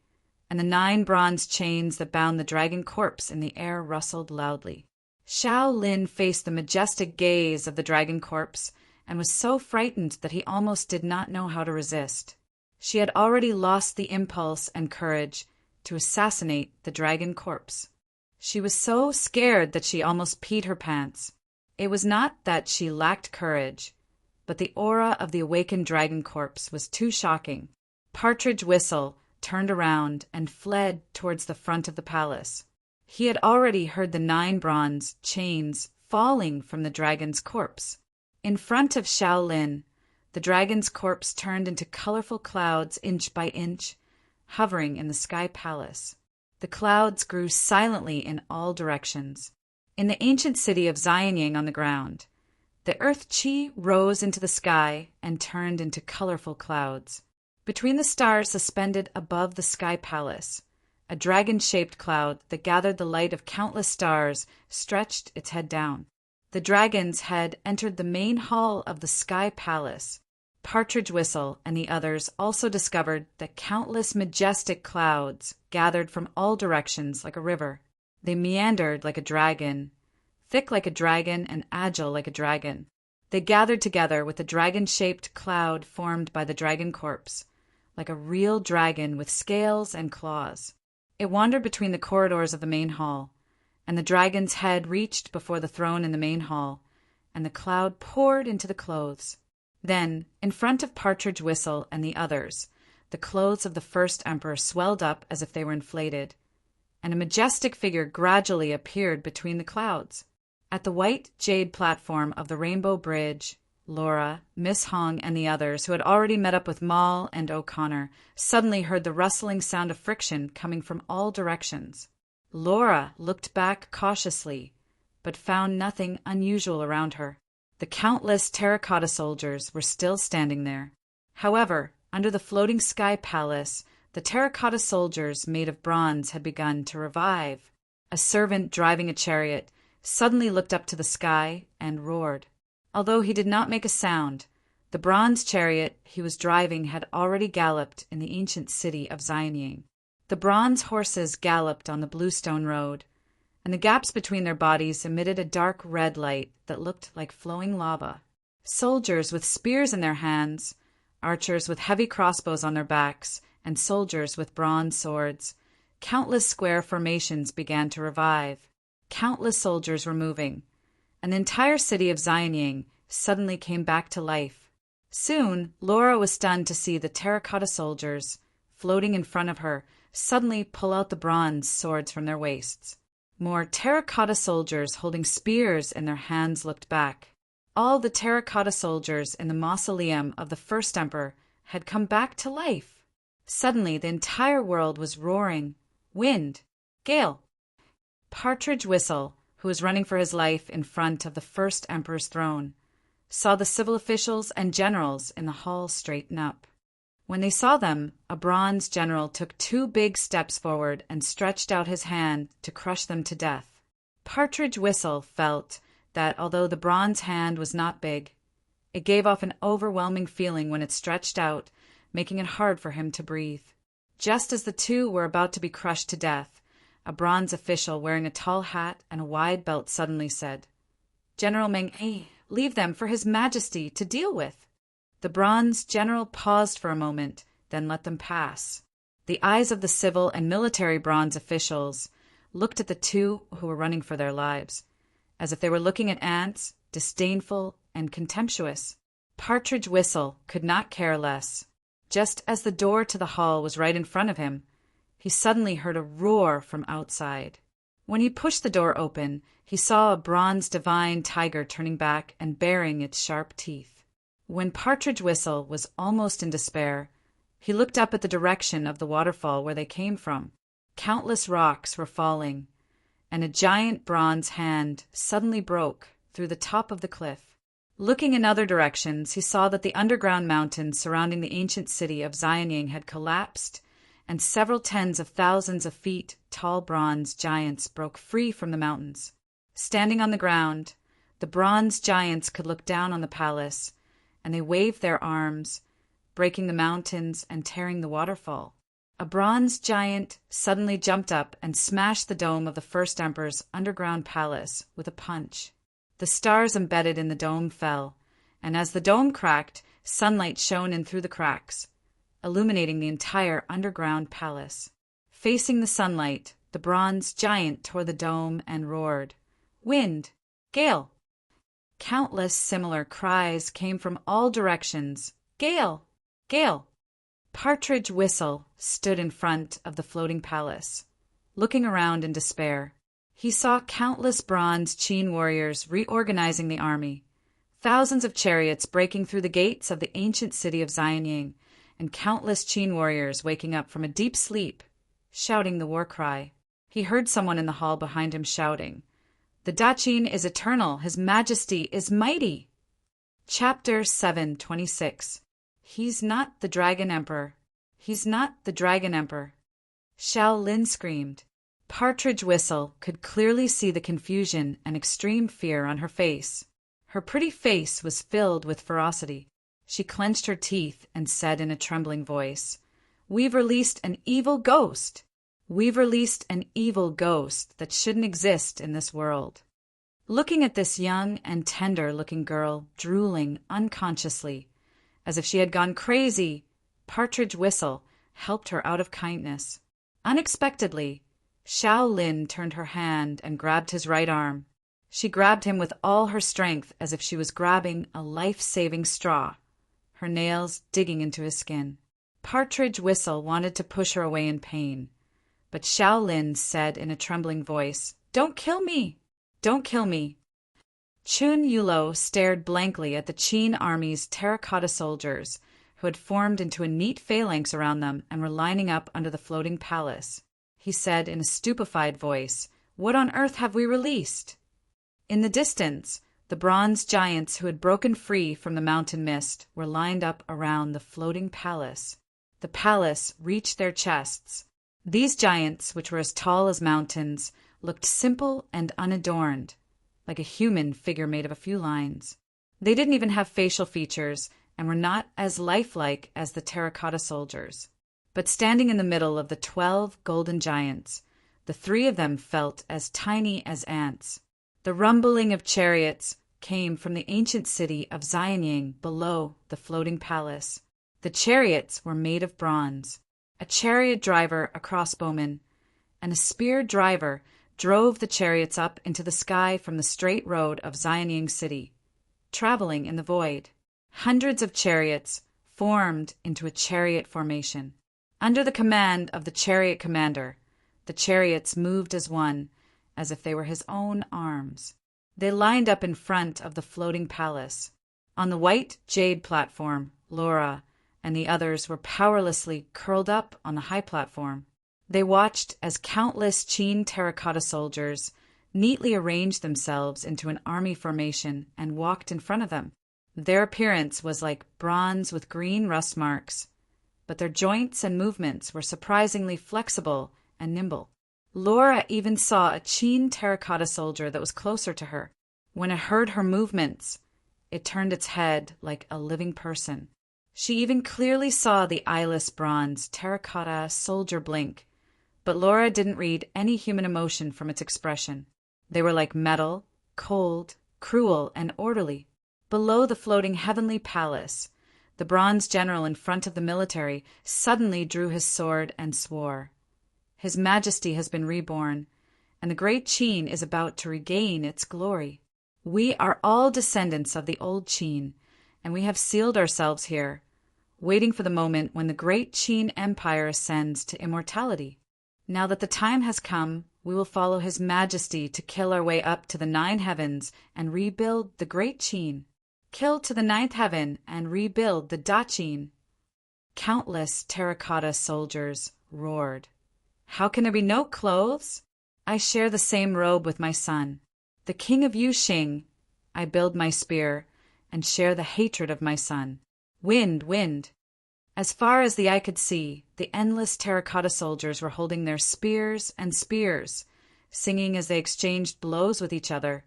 and the 9 bronze chains that bound the dragon corpse in the air rustled loudly. Xiao Lin faced the majestic gaze of the dragon corpse and was so frightened that he almost did not know how to resist. She had already lost the impulse and courage to assassinate the dragon corpse. She was so scared that she almost peed her pants. It was not that she lacked courage, but the aura of the awakened dragon corpse was too shocking. Partridge Whistle turned around and fled towards the front of the palace. He had already heard the 9 bronze chains falling from the dragon's corpse. In front of Xiao Lin, the dragon's corpse turned into colorful clouds inch by inch, hovering in the sky palace. The clouds grew silently in all directions. In the ancient city of Xianying on the ground, the earth chi rose into the sky and turned into colorful clouds. Between the stars suspended above the sky palace, a dragon-shaped cloud that gathered the light of countless stars stretched its head down. The dragons had entered the main hall of the sky palace. Partridge Whistle and the others also discovered that countless majestic clouds gathered from all directions like a river. They meandered like a dragon, thick like a dragon and agile like a dragon. They gathered together with the dragon-shaped cloud formed by the dragon corpse, like a real dragon with scales and claws. It wandered between the corridors of the main hall, and the dragon's head reached before the throne in the main hall, and the cloud poured into the clothes. Then, in front of Partridge Whistle and the others, the clothes of the first emperor swelled up as if they were inflated, and a majestic figure gradually appeared between the clouds. At the white jade platform of the Rainbow Bridge, Laura, Miss Hong, and the others, who had already met up with Maul and O'Connor, suddenly heard the rustling sound of friction coming from all directions. Laura looked back cautiously, but found nothing unusual around her. The countless terracotta soldiers were still standing there. However, under the floating sky palace, the terracotta soldiers made of bronze had begun to revive. A servant driving a chariot suddenly looked up to the sky and roared. Although he did not make a sound, the bronze chariot he was driving had already galloped in the ancient city of Xianying. The bronze horses galloped on the bluestone road, and the gaps between their bodies emitted a dark red light that looked like flowing lava. Soldiers with spears in their hands, archers with heavy crossbows on their backs, and soldiers with bronze swords, countless square formations began to revive. Countless soldiers were moving, and the entire city of Xianying suddenly came back to life. Soon, Laura was stunned to see the terracotta soldiers floating in front of her, suddenly pull out the bronze swords from their waists. More terracotta soldiers holding spears in their hands looked back. All the terracotta soldiers in the mausoleum of the first emperor had come back to life. Suddenly, the entire world was roaring. Wind, gale. Partridge Whistle, who was running for his life in front of the first emperor's throne, saw the civil officials and generals in the hall straighten up. When they saw them, a bronze general took 2 big steps forward and stretched out his hand to crush them to death. Partridge Whistle felt that although the bronze hand was not big, it gave off an overwhelming feeling when it stretched out, making it hard for him to breathe. Just as the 2 were about to be crushed to death, a bronze official wearing a tall hat and a wide belt suddenly said, "General Meng, leave them for His Majesty to deal with." The bronze general paused for a moment, then let them pass. The eyes of the civil and military bronze officials looked at the 2 who were running for their lives, as if they were looking at ants, disdainful and contemptuous. Partridge Whistle could not care less. Just as the door to the hall was right in front of him, he suddenly heard a roar from outside. When he pushed the door open, he saw a bronze divine tiger turning back and baring its sharp teeth. When Partridge Whistle was almost in despair, he looked up at the direction of the waterfall where they came from. Countless rocks were falling, and a giant bronze hand suddenly broke through the top of the cliff. Looking in other directions, he saw that the underground mountains surrounding the ancient city of Xianying had collapsed, and several tens of thousands of feet tall bronze giants broke free from the mountains. Standing on the ground, the bronze giants could look down on the palace, and they waved their arms, breaking the mountains and tearing the waterfall. A bronze giant suddenly jumped up and smashed the dome of the first emperor's underground palace with a punch. The stars embedded in the dome fell, and as the dome cracked, sunlight shone in through the cracks, illuminating the entire underground palace. Facing the sunlight, the bronze giant tore the dome and roared, "Wind, gale!" Countless similar cries came from all directions. "Gale! Gale!" Partridge Whistle stood in front of the floating palace, looking around in despair. He saw countless bronze Qin warriors reorganizing the army, thousands of chariots breaking through the gates of the ancient city of Xianying, and countless Qin warriors waking up from a deep sleep, shouting the war cry. He heard someone in the hall behind him shouting, "The Daqin is eternal, His Majesty is mighty." Chapter 7:26. He's not the Dragon Emperor. He's not the Dragon Emperor. Xiao Lin screamed. Partridge Whistle could clearly see the confusion and extreme fear on her face. Her pretty face was filled with ferocity. She clenched her teeth and said in a trembling voice, "We've released an evil ghost. We've released an evil ghost that shouldn't exist in this world." Looking at this young and tender-looking girl drooling unconsciously, as if she had gone crazy, Partridge Whistle helped her out of kindness. Unexpectedly, Xiao Lin turned her hand and grabbed his right arm. She grabbed him with all her strength as if she was grabbing a life-saving straw, her nails digging into his skin. Partridge Whistle wanted to push her away in pain, but Xiao Lin said in a trembling voice, "Don't kill me! Don't kill me!" Chun Yulo stared blankly at the Qin army's terracotta soldiers, who had formed into a neat phalanx around them and were lining up under the floating palace. He said in a stupefied voice, "What on earth have we released?" In the distance, the bronze giants who had broken free from the mountain mist were lined up around the floating palace. The palace reached their chests. These giants, which were as tall as mountains, looked simple and unadorned, like a human figure made of a few lines. They didn't even have facial features and were not as lifelike as the terracotta soldiers. But standing in the middle of the 12 golden giants, the 3 of them felt as tiny as ants. The rumbling of chariots came from the ancient city of Xianying below the floating palace. The chariots were made of bronze. A chariot driver, a crossbowman, and a spear driver drove the chariots up into the sky from the straight road of Xianying City, traveling in the void. Hundreds of chariots formed into a chariot formation. Under the command of the chariot commander, the chariots moved as one, as if they were his own arms. They lined up in front of the floating palace. On the white jade platform, Laura and the others were powerlessly curled up on the high platform. They watched as countless Qin terracotta soldiers neatly arranged themselves into an army formation and walked in front of them. Their appearance was like bronze with green rust marks, but their joints and movements were surprisingly flexible and nimble. Laura even saw a Qin terracotta soldier that was closer to her. When it heard her movements, it turned its head like a living person. She even clearly saw the eyeless bronze terracotta soldier blink, but Laura didn't read any human emotion from its expression. They were like metal, cold, cruel, and orderly. Below the floating heavenly palace, the bronze general in front of the military suddenly drew his sword and swore. His Majesty has been reborn, and the great Qin is about to regain its glory. We are all descendants of the old Qin, and we have sealed ourselves here, waiting for the moment when the great Qin Empire ascends to immortality. Now that the time has come, we will follow His Majesty to kill our way up to the 9 heavens and rebuild the great Qin. Kill to the 9th heaven and rebuild the Da Qin. Countless terracotta soldiers roared. How can there be no clothes? I share the same robe with my son. The king of Yuxing, I build my spear and share the hatred of my son. Wind, wind. As far as the eye could see, the endless terracotta soldiers were holding their spears and spears, singing as they exchanged blows with each other,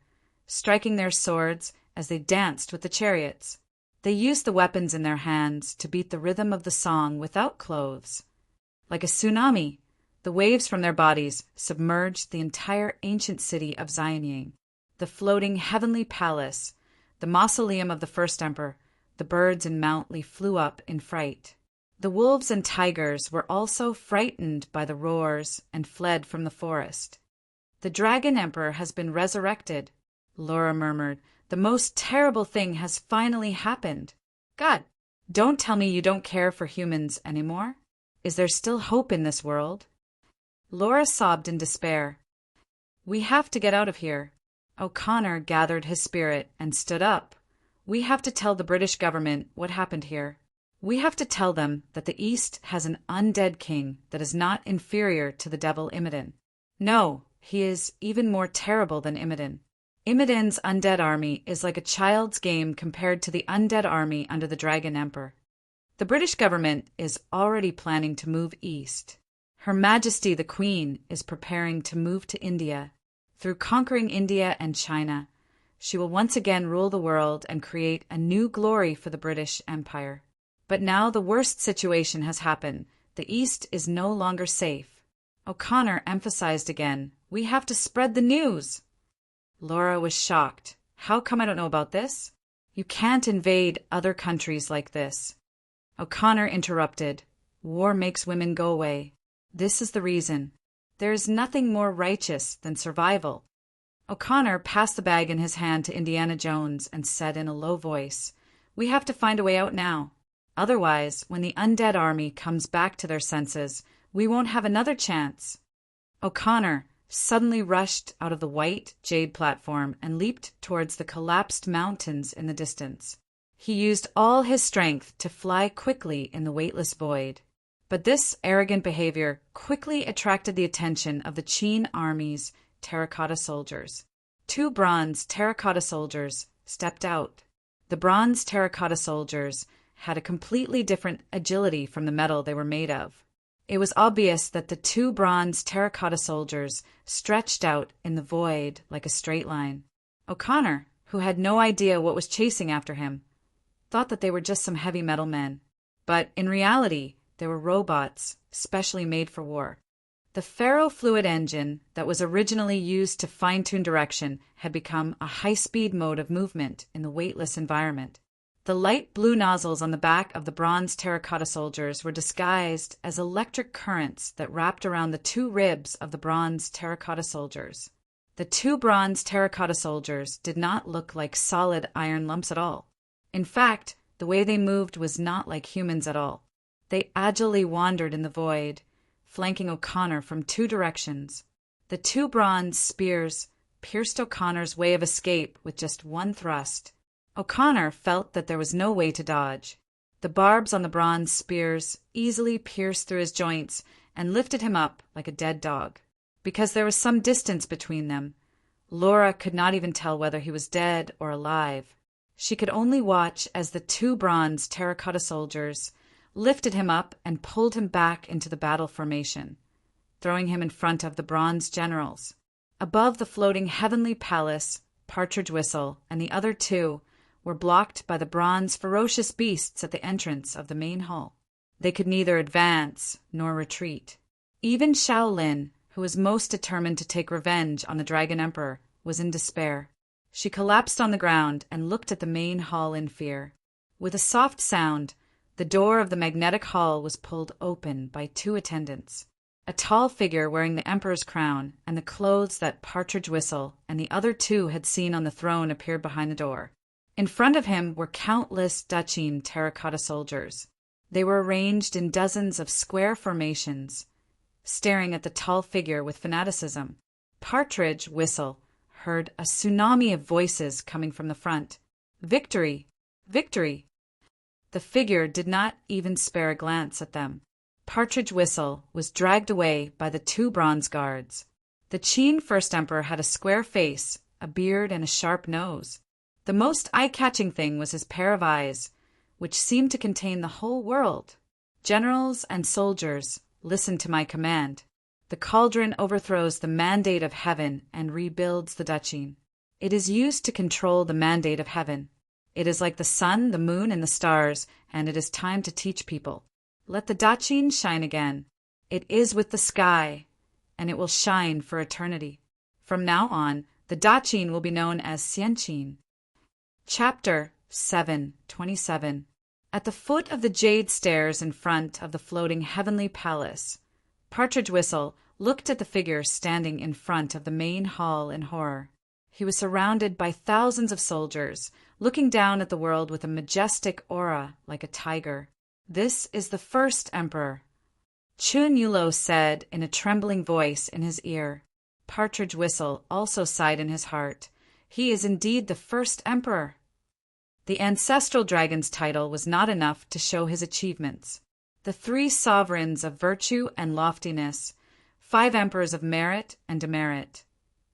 striking their swords as they danced with the chariots. They used the weapons in their hands to beat the rhythm of the song without clothes. Like a tsunami, the waves from their bodies submerged the entire ancient city of Xianying, the floating heavenly palace, the mausoleum of the first emperor. The birds in Mount Li flew up in fright. The wolves and tigers were also frightened by the roars and fled from the forest. The dragon emperor has been resurrected, Laura murmured. The most terrible thing has finally happened. God, don't tell me you don't care for humans anymore. Is there still hope in this world? Laura sobbed in despair. We have to get out of here. O'Connor gathered his spirit and stood up. We have to tell the British government what happened here. We have to tell them that the East has an undead king that is not inferior to the devil Imodin. No, he is even more terrible than Imodin. Imodin's undead army is like a child's game compared to the undead army under the Dragon Emperor. The British government is already planning to move east. Her Majesty the Queen is preparing to move to India. Through conquering India and China, she will once again rule the world and create a new glory for the British Empire. But now the worst situation has happened. The East is no longer safe. O'Connor emphasized again, we have to spread the news. Laura was shocked. How come I don't know about this? You can't invade other countries like this. O'Connor interrupted. War makes women go away. This is the reason. There is nothing more righteous than survival. O'Connor passed the bag in his hand to Indiana Jones and said in a low voice, we have to find a way out now. Otherwise, when the undead army comes back to their senses, we won't have another chance. O'Connor suddenly rushed out of the white jade platform and leaped towards the collapsed mountains in the distance. He used all his strength to fly quickly in the weightless void. But this arrogant behavior quickly attracted the attention of the Qin army's terracotta soldiers. 2 bronze terracotta soldiers stepped out. The bronze terracotta soldiers had a completely different agility from the metal they were made of. It was obvious that the 2 bronze terracotta soldiers stretched out in the void like a straight line. O'Connor, who had no idea what was chasing after him, thought that they were just some heavy metal men. But in reality, they were robots, specially made for war. The ferrofluid engine that was originally used to fine-tune direction had become a high-speed mode of movement in the weightless environment. The light blue nozzles on the back of the bronze terracotta soldiers were disguised as electric currents that wrapped around the 2 ribs of the bronze terracotta soldiers. The 2 bronze terracotta soldiers did not look like solid iron lumps at all. In fact, the way they moved was not like humans at all. They agilely wandered in the void, flanking O'Connor from two directions. The two bronze spears pierced O'Connor's way of escape with just one thrust. O'Connor felt that there was no way to dodge. The barbs on the bronze spears easily pierced through his joints and lifted him up like a dead dog. Because there was some distance between them, Laura could not even tell whether he was dead or alive. She could only watch as the two bronze terracotta soldiers lifted him up and pulled him back into the battle formation, throwing him in front of the bronze generals. Above the floating heavenly palace, Partridge Whistle and the other two were blocked by the bronze ferocious beasts at the entrance of the main hall. They could neither advance nor retreat. Even Shaolin, who was most determined to take revenge on the Dragon Emperor, was in despair. She collapsed on the ground and looked at the main hall in fear. With a soft sound, the door of the magnetic hall was pulled open by two attendants. A tall figure wearing the emperor's crown and the clothes that Partridge Whistle and the other two had seen on the throne appeared behind the door. In front of him were countless Dutchine terracotta soldiers. They were arranged in dozens of square formations, staring at the tall figure with fanaticism. Partridge Whistle heard a tsunami of voices coming from the front. Victory! Victory! The figure did not even spare a glance at them. Partridge Whistle was dragged away by the two bronze guards. The Qin First Emperor had a square face, a beard, and a sharp nose. The most eye-catching thing was his pair of eyes, which seemed to contain the whole world. Generals and soldiers, listen to my command. The cauldron overthrows the mandate of heaven and rebuilds the Dutchine. It is used to control the mandate of heaven. It is like the sun, the moon, and the stars, and it is time to teach people. Let the Dutchine shine again. It is with the sky, and it will shine for eternity. From now on, the Dutchine will be known as Xianqin. Chapter 7:27. At the foot of the jade stairs in front of the floating heavenly palace, Partridge Whistle looked at the figure standing in front of the main hall in horror. He was surrounded by thousands of soldiers, looking down at the world with a majestic aura like a tiger. This is the first emperor, Chun Yulo said in a trembling voice in his ear. Partridge Whistle also sighed in his heart. He is indeed the first emperor. The ancestral dragon's title was not enough to show his achievements. The three sovereigns of virtue and loftiness, 5 emperors of merit and demerit.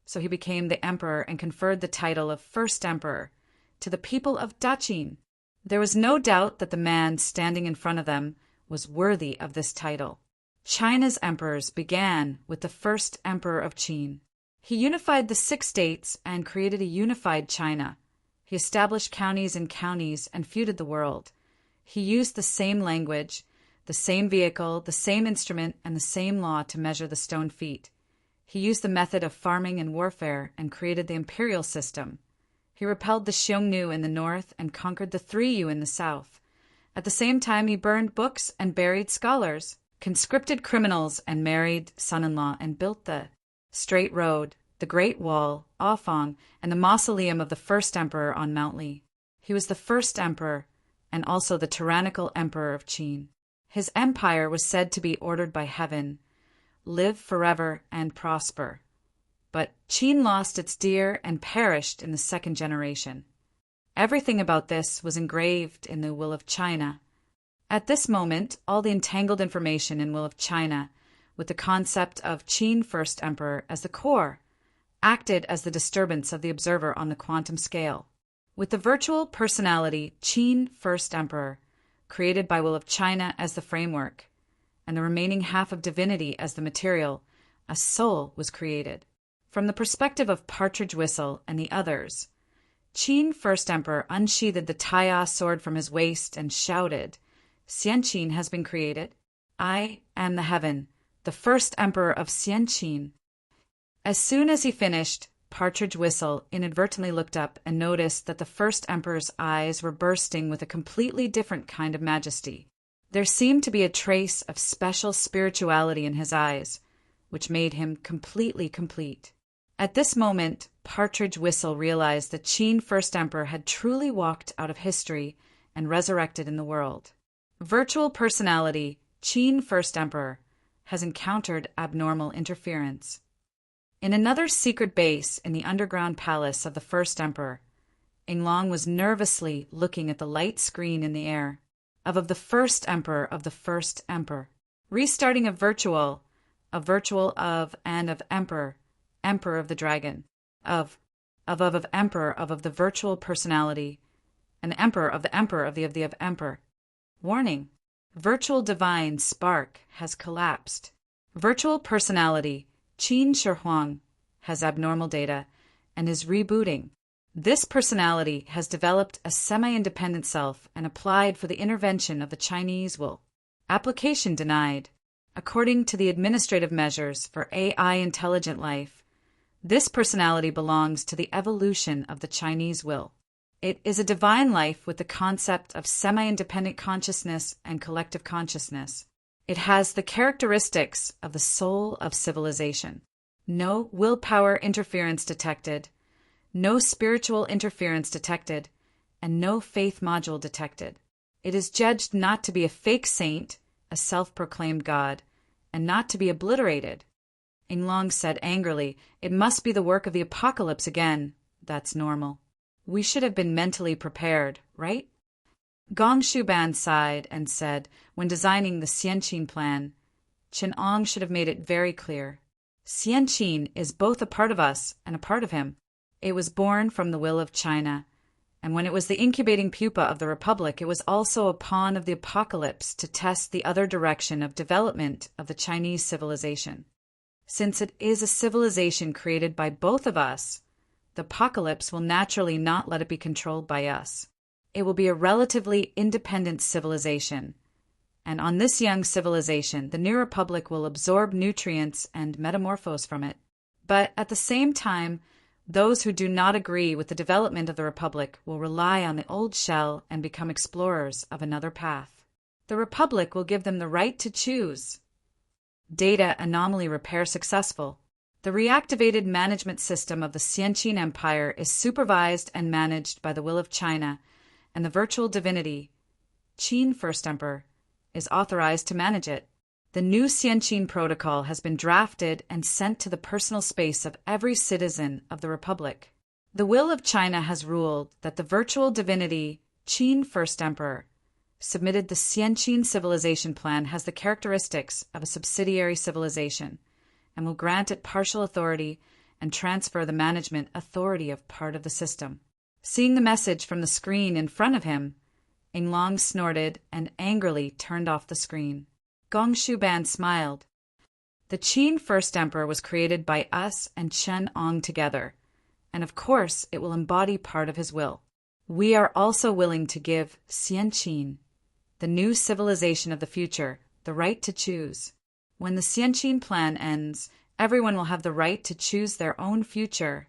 So he became the emperor and conferred the title of first emperor to the people of Dutchine. There was no doubt that the man standing in front of them was worthy of this title. China's emperors began with the first emperor of Qin. He unified the 6 states and created a unified China. He established counties and counties and feuded the world. He used the same language, the same vehicle, the same instrument, and the same law to measure the stone feet. He used the method of farming and warfare and created the imperial system. He repelled the Xiongnu in the north and conquered the 3Yu in the south. At the same time, he burned books and buried scholars, conscripted criminals and married son-in-law, and built the Straight Road, the Great Wall, Afong, and the mausoleum of the first emperor on Mount Li. He was the first emperor and also the tyrannical emperor of Qin. His empire was said to be ordered by heaven, live forever and prosper. But Qin lost its deer and perished in the 2nd generation. Everything about this was engraved in the Will of China. At this moment, all the entangled information in Will of China, with the concept of Qin First Emperor as the core, acted as the disturbance of the observer on the quantum scale. With the virtual personality Qin First Emperor, created by Will of China as the framework, and the remaining half of divinity as the material, a soul was created. From the perspective of Partridge Whistle and the others, Qin First Emperor unsheathed the Taiya sword from his waist and shouted, "Xianqin has been created. I am the heaven, the first emperor of Xianqin." As soon as he finished, Partridge Whistle inadvertently looked up and noticed that the first emperor's eyes were bursting with a completely different kind of majesty. There seemed to be a trace of special spirituality in his eyes, which made him completely complete. At this moment, Partridge Whistle realized that Qin First Emperor had truly walked out of history and resurrected in the world. Virtual personality, Qin First Emperor, has encountered abnormal interference. In another secret base in the underground palace of the First Emperor, Yinglong was nervously looking at the light screen in the air of the First Emperor of the First Emperor. Restarting of virtual of and of Emperor, Emperor of the Dragon, of Emperor of the virtual personality, and Emperor of the Emperor of the Emperor. Warning: virtual divine spark has collapsed. Virtual personality Qin Shi Huang has abnormal data and is rebooting. This personality has developed a semi-independent self and applied for the intervention of the Chinese will. Application denied. According to the administrative measures for AI intelligent life, this personality belongs to the evolution of the Chinese will. It is a divine life with the concept of semi-independent consciousness and collective consciousness. It has the characteristics of the soul of civilization. No willpower interference detected, no spiritual interference detected, and no faith module detected. It is judged not to be a fake saint, a self-proclaimed god, and not to be obliterated. Yinglong said angrily, "It must be the work of the apocalypse again. That's normal. We should have been mentally prepared, right?" Gong Shuban sighed and said, when designing the Xianqin plan, Qinong should have made it very clear. Xianqin is both a part of us and a part of him. It was born from the will of China, and when it was the incubating pupa of the Republic, it was also a pawn of the apocalypse to test the other direction of development of the Chinese civilization. Since it is a civilization created by both of us, the apocalypse will naturally not let it be controlled by us. It will be a relatively independent civilization, and on this young civilization, the new Republic will absorb nutrients and metamorphose from it. But at the same time, those who do not agree with the development of the Republic will rely on the old shell and become explorers of another path. The Republic will give them the right to choose. Data anomaly repair successful. The reactivated management system of the Xianqin Empire is supervised and managed by the will of China, and the virtual divinity, Qin First Emperor, is authorized to manage it. The new Xianqin Protocol has been drafted and sent to the personal space of every citizen of the Republic. The will of China has ruled that the virtual divinity, Qin First Emperor, submitted the Xianqin civilization plan has the characteristics of a subsidiary civilization, and will grant it partial authority and transfer the management authority of part of the system. Seeing the message from the screen in front of him, Yinglong snorted and angrily turned off the screen. Gong Shuban smiled. The Qin First Emperor was created by us and Qinong together, and of course it will embody part of his will. We are also willing to give Xianqin, the new civilization of the future, the right to choose. When the Xianqin plan ends, everyone will have the right to choose their own future.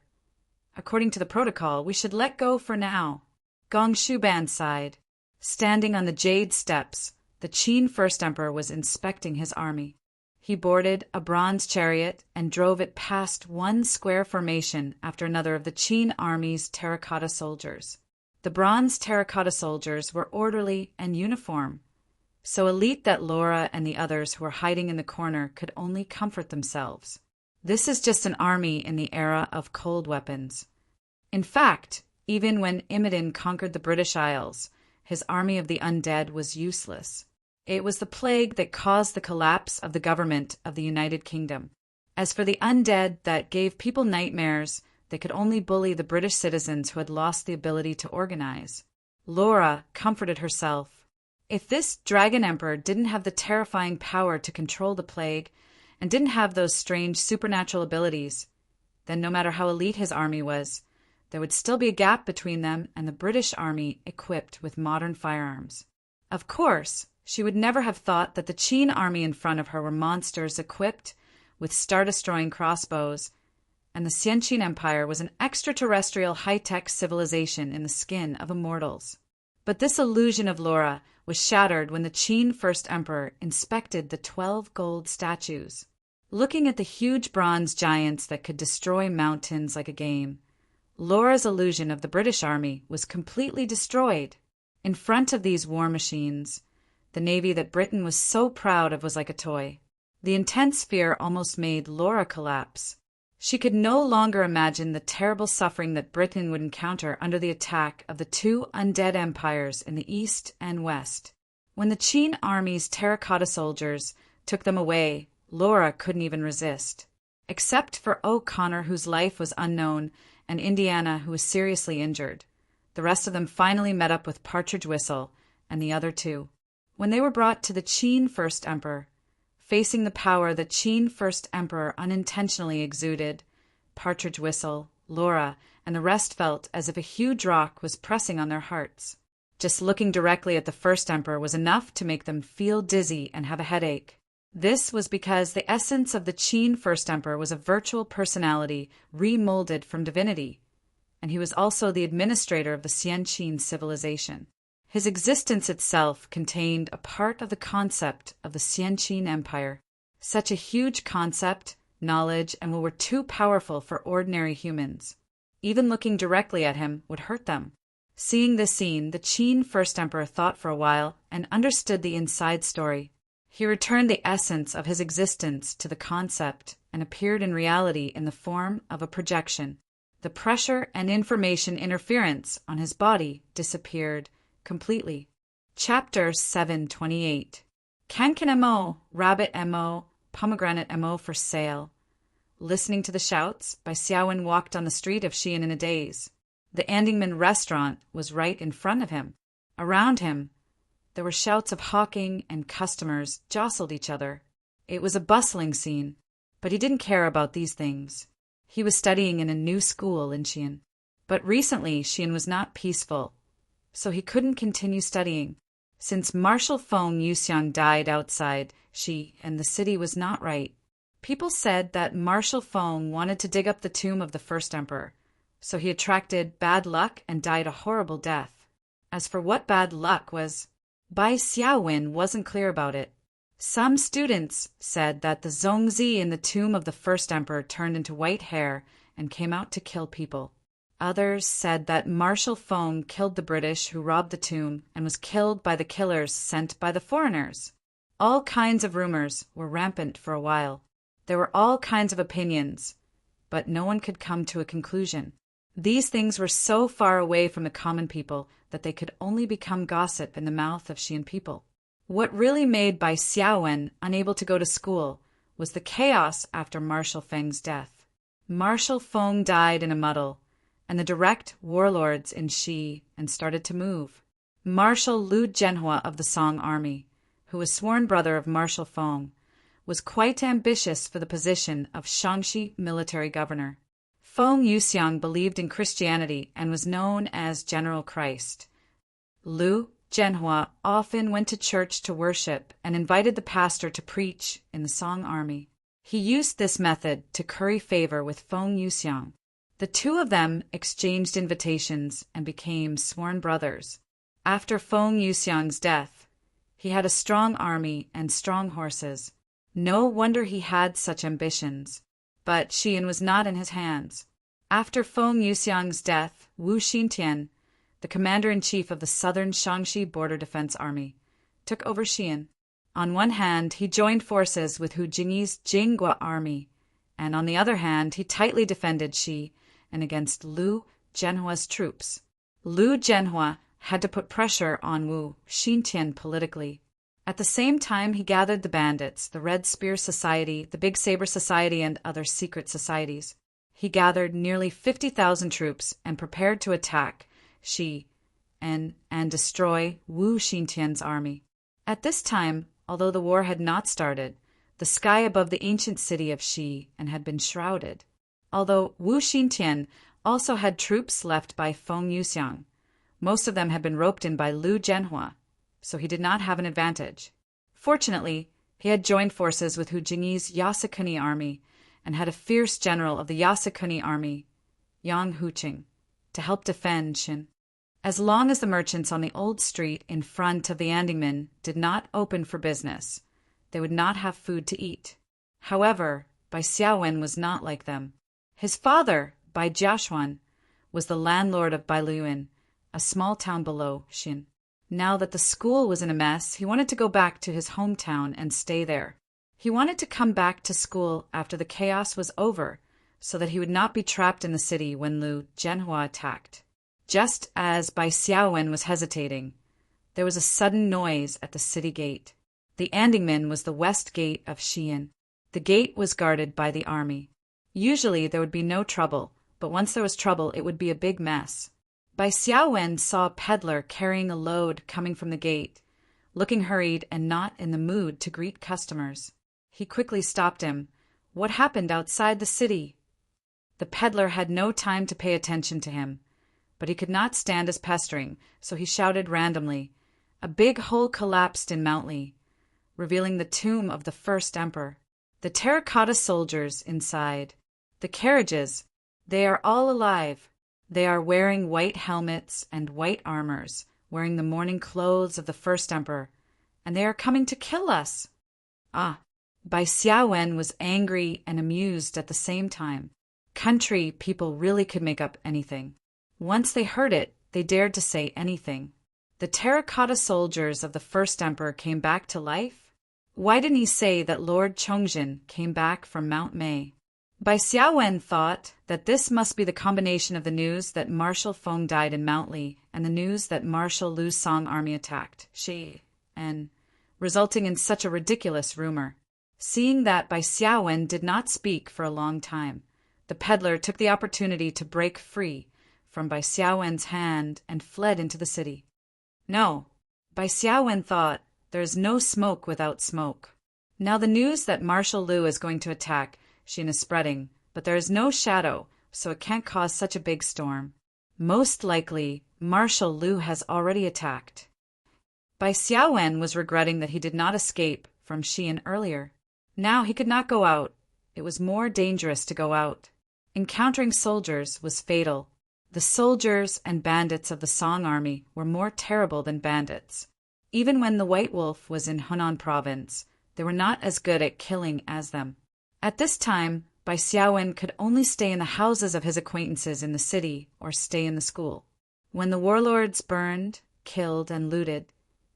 According to the protocol, we should let go for now. Gong Shuban sighed. Standing on the jade steps, the Qin First Emperor was inspecting his army. He boarded a bronze chariot and drove it past one square formation after another of the Qin army's terracotta soldiers. The bronze terracotta soldiers were orderly and uniform, so elite that Laura and the others who were hiding in the corner could only comfort themselves. This is just an army in the era of cold weapons. In fact, even when Imodin conquered the British Isles, his army of the undead was useless. It was the plague that caused the collapse of the government of the United Kingdom. As for the undead that gave people nightmares, they could only bully the British citizens who had lost the ability to organize. Laura comforted herself. If this Dragon Emperor didn't have the terrifying power to control the plague, and didn't have those strange supernatural abilities, then no matter how elite his army was, there would still be a gap between them and the British army equipped with modern firearms. Of course, she would never have thought that the Qin army in front of her were monsters equipped with star-destroying crossbows, and the Xianqin Empire was an extraterrestrial high-tech civilization in the skin of immortals. But this illusion of Laura was shattered when the Qin First Emperor inspected the 12 gold statues. Looking at the huge bronze giants that could destroy mountains like a game, Laura's illusion of the British army was completely destroyed. In front of these war machines, The navy that Britain was so proud of was like a toy. The intense fear almost made Laura collapse. She could no longer imagine the terrible suffering that Britain would encounter under the attack of the two undead empires in the east and west. When the Qin army's terracotta soldiers took them away, Laura couldn't even resist. Except for O'Connor, whose life was unknown, and Indiana, who was seriously injured. The rest of them finally met up with Partridge Whistle and the other two. When they were brought to the Qin First Emperor, facing the power the Qin First Emperor unintentionally exuded, Partridge Whistle, Laura, and the rest felt as if a huge rock was pressing on their hearts. Just looking directly at the First Emperor was enough to make them feel dizzy and have a headache. This was because the essence of the Qin First Emperor was a virtual personality remolded from divinity, and he was also the administrator of the Xianqin civilization. His existence itself contained a part of the concept of the Xianqin Empire. Such a huge concept, knowledge, and will were too powerful for ordinary humans. Even looking directly at him would hurt them. Seeing this scene, the Qin First Emperor thought for a while and understood the inside story. He returned the essence of his existence to the concept and appeared in reality in the form of a projection. The pressure and information interference on his body disappeared completely. Chapter 728. Cancan mo, rabbit mo, pomegranate mo for sale. Listening to the shouts, Bai Xiaowen walked on the street of Xi'an in a daze. The Andingman restaurant was right in front of him. Around him, there were shouts of hawking, and customers jostled each other. It was a bustling scene, but he didn't care about these things. He was studying in a new school in Xi'an. But recently Xi'an was not peaceful, so he couldn't continue studying. Since Marshal Feng Yuxiang died outside and the city was not right. People said that Marshal Feng wanted to dig up the tomb of the first emperor, so he attracted bad luck and died a horrible death. As for what bad luck was, Bai Xiaowen wasn't clear about it. Some students said that the Zongzi in the tomb of the first emperor turned into white hair and came out to kill people. Others said that Marshal Feng killed the British who robbed the tomb and was killed by the killers sent by the foreigners. All kinds of rumors were rampant for a while. There were all kinds of opinions, but no one could come to a conclusion. These things were so far away from the common people that they could only become gossip in the mouth of Xi'an people. What really made Bai Xiaowen unable to go to school was the chaos after Marshal Feng's death. Marshal Feng died in a muddle, and the direct warlords in Xi and started to move. Marshal Lu Zhenhua of the Song army, who was sworn brother of Marshal Feng, was quite ambitious for the position of Shaanxi military governor. Feng Yuxiang believed in Christianity and was known as General Christ. Lu Zhenhua often went to church to worship and invited the pastor to preach in the Song army. He used this method to curry favor with Feng Yuxiang. The two of them exchanged invitations and became sworn brothers. After Feng Yuxiang's death, he had a strong army and strong horses. No wonder he had such ambitions. But Xi'an was not in his hands. After Feng Yuxiang's death, Wu Xintian, the commander-in-chief of the Southern Shaanxi Border Defense Army, took over Xi'an. On one hand, he joined forces with Hu Jingyi's Jinghua army, and on the other hand, he tightly defended Xi and against Lu Zhenhua's troops. Lu Zhenhua had to put pressure on Wu Xintian politically. At the same time, he gathered the bandits, the Red Spear Society, the Big Saber Society, and other secret societies. He gathered nearly 50,000 troops and prepared to attack Xi and destroy Wu Xintian's army. At this time, although the war had not started, the sky above the ancient city of Xi and had been shrouded. Although Wu Xintian also had troops left by Feng Yuxiang, most of them had been roped in by Lu Zhenhua, so he did not have an advantage. Fortunately, he had joined forces with Hu Jingyi's Yasukuni army and had a fierce general of the Yasukuni army, Yang Huqing, to help defend Xin. As long as the merchants on the old street in front of the Andingmen did not open for business, they would not have food to eat. However, Bai Xiaowen was not like them. His father, Bai Jiashuan, was the landlord of Bailuan, a small town below Xin. Now that the school was in a mess, he wanted to go back to his hometown and stay there. He wanted to come back to school after the chaos was over, so that he would not be trapped in the city when Lu Jianhua attacked. Just as Bai Xiaowen was hesitating, there was a sudden noise at the city gate. The Andingmen was the west gate of Xi'an. The gate was guarded by the army. Usually there would be no trouble, but once there was trouble, it would be a big mess. Bai Xiaowen saw a peddler carrying a load coming from the gate, looking hurried and not in the mood to greet customers. He quickly stopped him. What happened outside the city? The peddler had no time to pay attention to him, but he could not stand his pestering, so he shouted randomly. A big hole collapsed in Mount Li, revealing the tomb of the first emperor. The terracotta soldiers inside. The carriages. They are all alive. They are wearing white helmets and white armors, wearing the mourning clothes of the first emperor, and they are coming to kill us. Ah, Bai Xiaowen was angry and amused at the same time. Country people really could make up anything. Once they heard it, they dared to say anything. The terracotta soldiers of the first emperor came back to life? Why didn't he say that Lord Chongjin came back from Mount Mei? Bai Xiaowen thought that this must be the combination of the news that Marshal Feng died in Mount Li and the news that Marshal Lu's Song army attacked Xi'an, resulting in such a ridiculous rumor. Seeing that Bai Xiaowen did not speak for a long time, the peddler took the opportunity to break free from Bai Xiaowen's hand and fled into the city. No, Bai Xiaowen thought, there is no smoke without smoke. Now the news that Marshal Lu is going to attack Xi'an is spreading, but there is no shadow, so it can't cause such a big storm. Most likely, Marshal Lu has already attacked. Bai Xiaowen was regretting that he did not escape from Xi'an earlier. Now he could not go out. It was more dangerous to go out. Encountering soldiers was fatal. The soldiers and bandits of the Song army were more terrible than bandits. Even when the White Wolf was in Hunan province, they were not as good at killing as them. At this time, Bai Xiaowen could only stay in the houses of his acquaintances in the city or stay in the school. When the warlords burned, killed, and looted,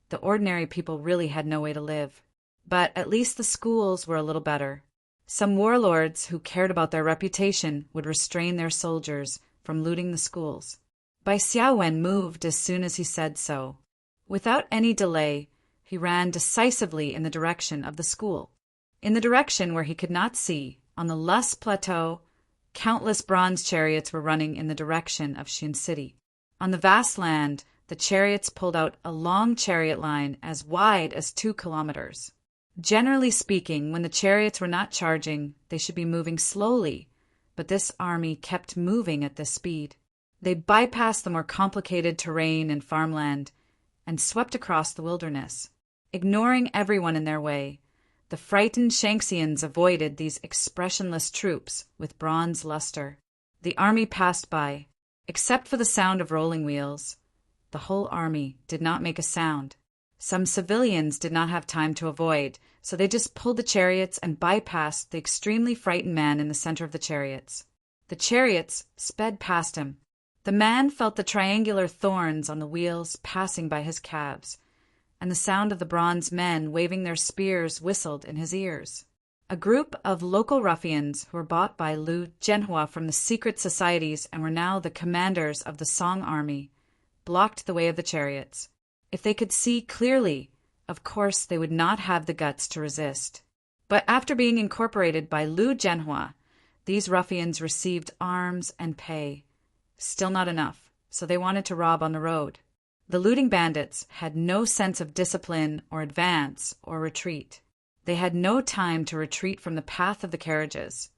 the ordinary people really had no way to live. But at least the schools were a little better. Some warlords who cared about their reputation would restrain their soldiers from looting the schools. Bai Xiaowen moved as soon as he said so. Without any delay, he ran decisively in the direction of the school. In the direction where he could not see, on the Lus Plateau, countless bronze chariots were running in the direction of Xi'an City. On the vast land, the chariots pulled out a long chariot line as wide as 2 kilometers. Generally speaking, when the chariots were not charging, they should be moving slowly, but this army kept moving at this speed. They bypassed the more complicated terrain and farmland and swept across the wilderness. Ignoring everyone in their way, the frightened Shanxians avoided these expressionless troops with bronze luster. The army passed by. Except for the sound of rolling wheels, the whole army did not make a sound. Some civilians did not have time to avoid, so they just pulled the chariots and bypassed the extremely frightened man in the center of the chariots. The chariots sped past him. The man felt the triangular thorns on the wheels passing by his calves, and the sound of the bronze men waving their spears whistled in his ears. A group of local ruffians who were bought by Lu Jianhua from the secret societies and were now the commanders of the Song army blocked the way of the chariots. If they could see clearly, of course they would not have the guts to resist. But after being incorporated by Lu Jianhua, these ruffians received arms and pay. Still not enough, so they wanted to rob on the road. The looting bandits had no sense of discipline or advance or retreat. They had no time to retreat from the path of the carriages,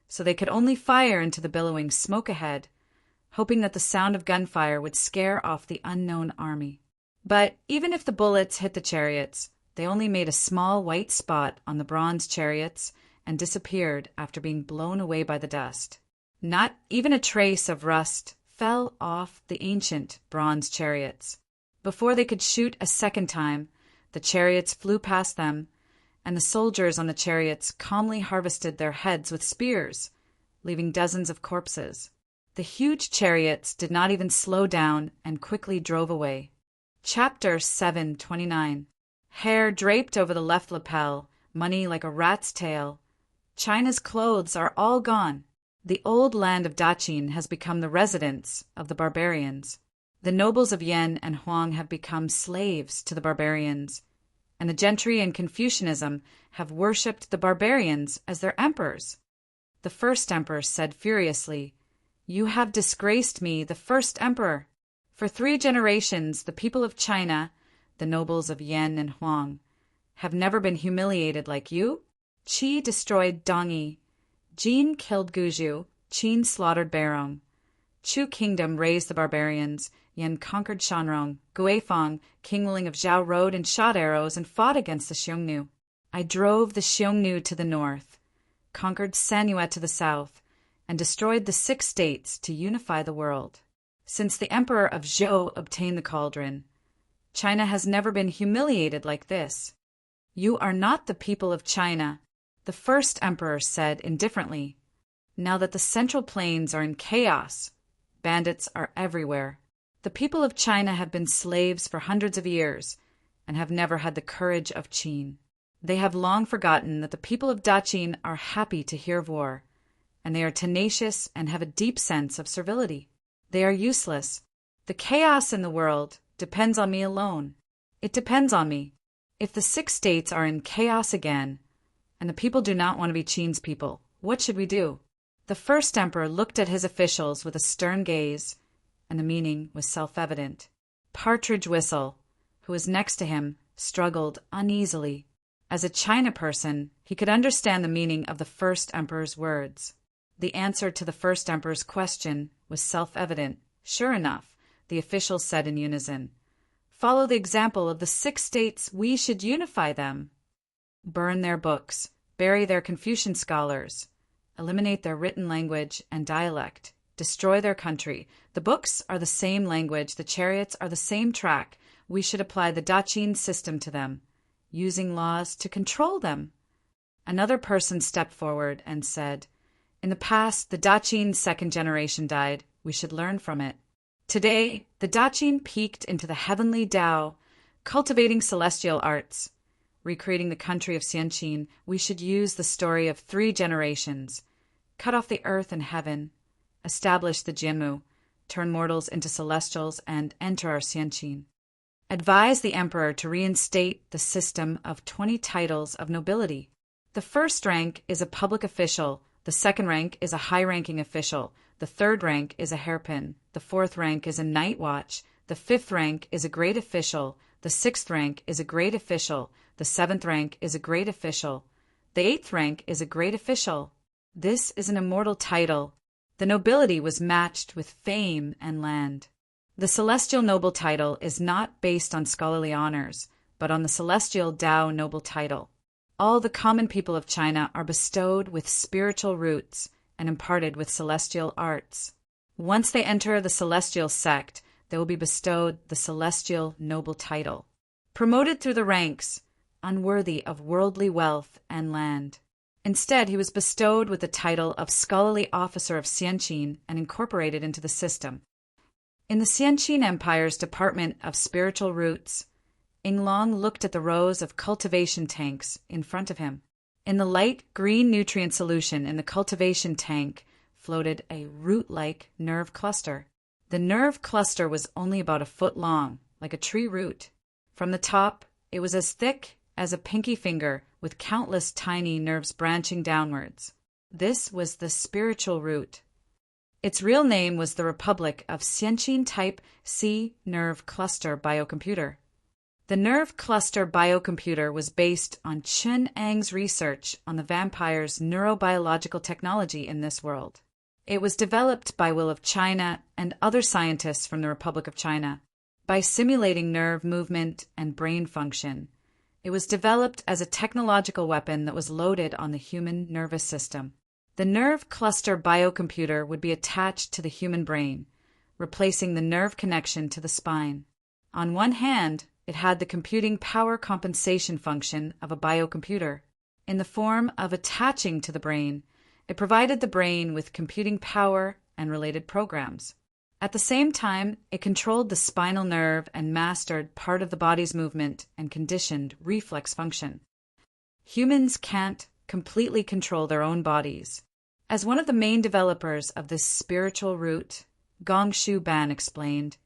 so they could only fire into the billowing smoke ahead, hoping that the sound of gunfire would scare off the unknown army. But even if the bullets hit the chariots, they only made a small white spot on the bronze chariots and disappeared after being blown away by the dust. Not even a trace of rust fell off the ancient bronze chariots. Before they could shoot a second time, the chariots flew past them, and the soldiers on the chariots calmly harvested their heads with spears, leaving dozens of corpses. The huge chariots did not even slow down and quickly drove away. Chapter 729. Hair draped over the left lapel, money like a rat's tail. China's clothes are all gone. The old land of Daqin has become the residence of the barbarians. The nobles of Yan and Huang have become slaves to the barbarians, and the gentry and Confucianism have worshipped the barbarians as their emperors. The first emperor said furiously, "You have disgraced me, the first emperor. For 3 generations, the people of China, the nobles of Yan and Huang, have never been humiliated like you. Qi destroyed Dongyi. Jin killed Guju. Qin slaughtered Beirong. Chu kingdom raised the barbarians. Yan conquered Shanrong. Guifang, King Willing of Zhao, rode and shot arrows and fought against the Xiongnu. I drove the Xiongnu to the north, conquered Sanuet to the south, and destroyed the 6 states to unify the world. Since the emperor of Zhou obtained the cauldron, China has never been humiliated like this. You are not the people of China," the first emperor said indifferently. "Now that the Central Plains are in chaos, bandits are everywhere. The people of China have been slaves for hundreds of years and have never had the courage of Qin. They have long forgotten that the people of Daqin are happy to hear of war, and they are tenacious and have a deep sense of servility. They are useless. The chaos in the world depends on me alone. It depends on me. If the 6 states are in chaos again, and the people do not want to be Qin's people, what should we do?" The first emperor looked at his officials with a stern gaze, and the meaning was self-evident. Partridge Whistle, who was next to him, struggled uneasily. As a China person, he could understand the meaning of the first emperor's words. The answer to the first emperor's question was self-evident. Sure enough, the officials said in unison, "Follow the example of the 6 states, we should unify them. Burn their books, bury their Confucian scholars, eliminate their written language and dialect, destroy their country. The books are the same language, the chariots are the same track. We should apply the Daqin system to them, using laws to control them." Another person stepped forward and said, "In the past, the Daqin 2nd generation died. We should learn from it. Today, the Daqin peaked into the heavenly Tao, cultivating celestial arts. Recreating the country of Xianqin, we should use the story of 3 generations, cut off the earth and heaven, establish the Jianmu, turn mortals into celestials, and enter our Xianqin. Advise the emperor to reinstate the system of 20 titles of nobility. The first rank is a public official, the second rank is a high-ranking official, the third rank is a hairpin, the fourth rank is a night watch, the fifth rank is a great official, the sixth rank is a great official, the seventh rank is a great official, the eighth rank is a great official. This is an immortal title. The nobility was matched with fame and land. The celestial noble title is not based on scholarly honors, but on the celestial Tao noble title. All the common people of China are bestowed with spiritual roots and imparted with celestial arts. Once they enter the celestial sect, they will be bestowed the celestial noble title. Promoted through the ranks, unworthy of worldly wealth and land. Instead, he was bestowed with the title of scholarly officer of Xianqin and incorporated into the system. In the Xianqin Empire's Department of Spiritual Roots, Yinglong looked at the rows of cultivation tanks in front of him. In the light green nutrient solution in the cultivation tank floated a root-like nerve cluster. The nerve cluster was only about a foot long, like a tree root. From the top, it was as thick as a pinky finger with countless tiny nerves branching downwards. This was the spiritual root. Its real name was the Republic of Xianqin Type C Nerve Cluster Biocomputer. The Nerve Cluster Biocomputer was based on Chun Ang's research on the vampire's neurobiological technology in this world. It was developed by will of China and other scientists from the Republic of China. By simulating nerve movement and brain function, it was developed as a technological weapon that was loaded on the human nervous system. The Nerve Cluster Biocomputer would be attached to the human brain, replacing the nerve connection to the spine. On one hand, it had the computing power compensation function of a biocomputer. In the form of attaching to the brain, it provided the brain with computing power and related programs. At the same time, it controlled the spinal nerve and mastered part of the body's movement and conditioned reflex function. Humans can't completely control their own bodies. As one of the main developers of this spiritual root, Gongshu Ban explained,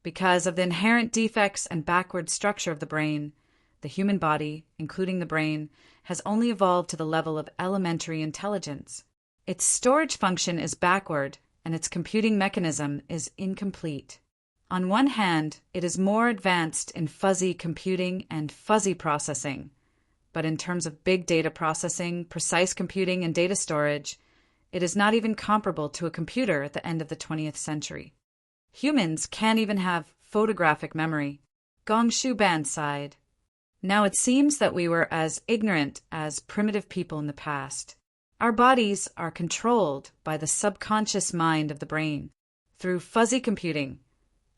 because of the inherent defects and backward structure of the brain, the human body, including the brain, has only evolved to the level of elementary intelligence. Its storage function is backward, and its computing mechanism is incomplete. On one hand, it is more advanced in fuzzy computing and fuzzy processing, but in terms of big data processing, precise computing, and data storage, it is not even comparable to a computer at the end of the 20th century. Humans can't even have photographic memory. Gongshu Ban sighed. Now it seems that we were as ignorant as primitive people in the past. Our bodies are controlled by the subconscious mind of the brain. Through fuzzy computing,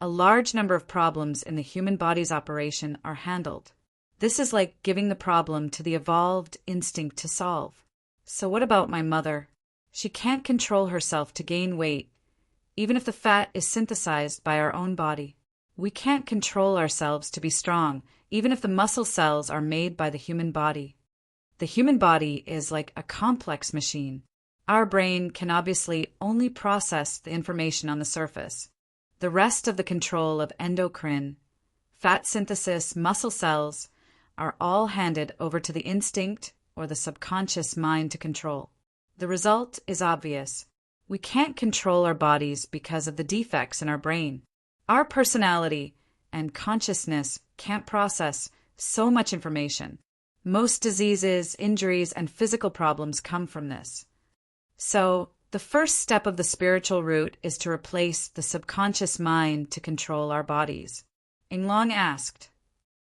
a large number of problems in the human body's operation are handled. This is like giving the problem to the evolved instinct to solve. So what about my mother? She can't control herself to gain weight, even if the fat is synthesized by our own body. We can't control ourselves to be strong, even if the muscle cells are made by the human body. The human body is like a complex machine. Our brain can obviously only process the information on the surface. The rest of the control of endocrine, fat synthesis, muscle cells are all handed over to the instinct or the subconscious mind to control. The result is obvious. We can't control our bodies because of the defects in our brain. Our personality and consciousness can't process so much information. Most diseases, injuries, and physical problems come from this. So, the first step of the spiritual root is to replace the subconscious mind to control our bodies. Inglong asked,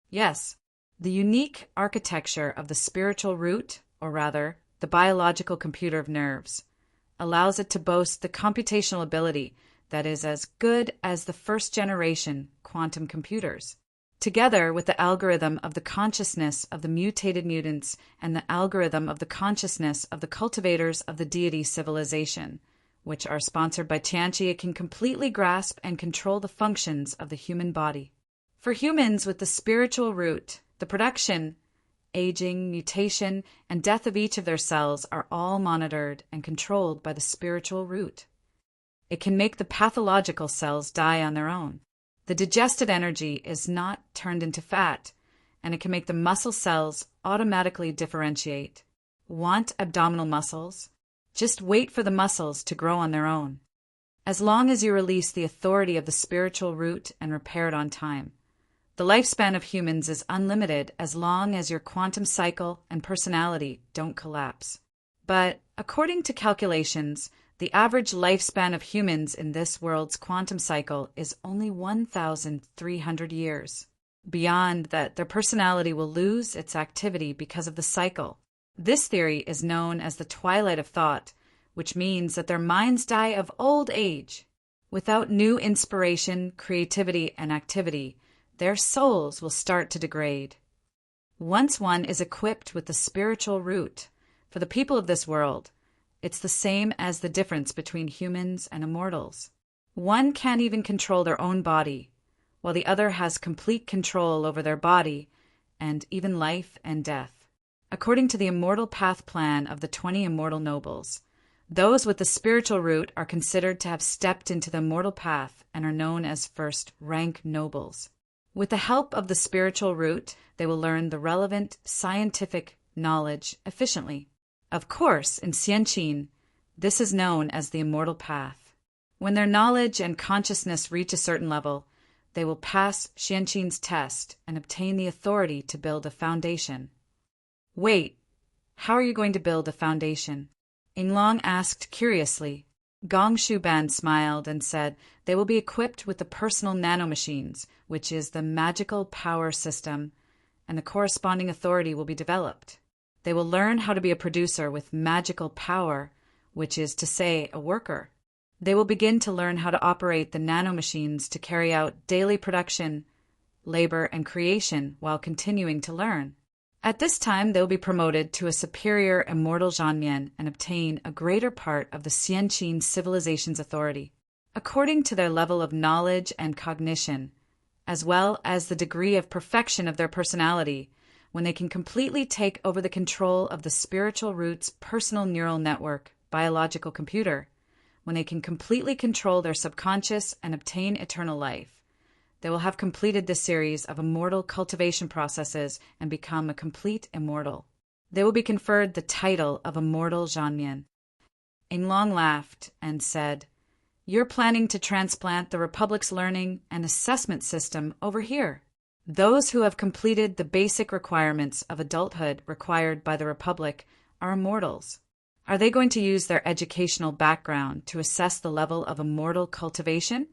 yes, the unique architecture of the spiritual root, or rather, the biological computer of nerves, allows it to boast the computational ability that is as good as the first-generation quantum computers. Together with the algorithm of the consciousness of the mutated mutants and the algorithm of the consciousness of the cultivators of the deity civilization, which are sponsored by Tianqi, it can completely grasp and control the functions of the human body. For humans with the spiritual root, the production, aging, mutation, and death of each of their cells are all monitored and controlled by the spiritual root. It can make the pathological cells die on their own. The digested energy is not turned into fat, and it can make the muscle cells automatically differentiate. Want abdominal muscles? Just wait for the muscles to grow on their own. As long as you release the authority of the spiritual root and repair it on time. The lifespan of humans is unlimited as long as your quantum cycle and personality don't collapse. But according to calculations, the average lifespan of humans in this world's quantum cycle is only 1,300 years. Beyond that, their personality will lose its activity because of the cycle. This theory is known as the twilight of thought, which means that their minds die of old age. Without new inspiration, creativity, and activity, their souls will start to degrade. Once one is equipped with the spiritual root, for the people of this world, it's the same as the difference between humans and immortals. One can't even control their own body, while the other has complete control over their body and even life and death. According to the immortal path plan of the 20 immortal nobles, those with the spiritual root are considered to have stepped into the immortal path and are known as first-rank nobles. With the help of the spiritual root, they will learn the relevant scientific knowledge efficiently. Of course, in Xianqin, this is known as the immortal path. When their knowledge and consciousness reach a certain level, they will pass Xianqin's test and obtain the authority to build a foundation. Wait, how are you going to build a foundation? Inglong asked curiously. Gongshu Ban smiled and said they will be equipped with the personal nanomachines, which is the magical power system, and the corresponding authority will be developed. They will learn how to be a producer with magical power, which is to say, a worker. They will begin to learn how to operate the nanomachines to carry out daily production, labor, and creation while continuing to learn. At this time, they will be promoted to a superior immortal Zhanmian and obtain a greater part of the Xianqin civilization's authority. according to their level of knowledge and cognition, as well as the degree of perfection of their personality, when they can completely take over the control of the spiritual root's personal neural network, biological computer, when they can completely control their subconscious and obtain eternal life. They will have completed this series of immortal cultivation processes and become a complete immortal. They will be conferred the title of Immortal Zhanmian. Yinglong laughed and said, "You're planning to transplant the Republic's learning and assessment system over here. Those who have completed the basic requirements of adulthood required by the Republic are immortals. Are they going to use their educational background to assess the level of immortal cultivation?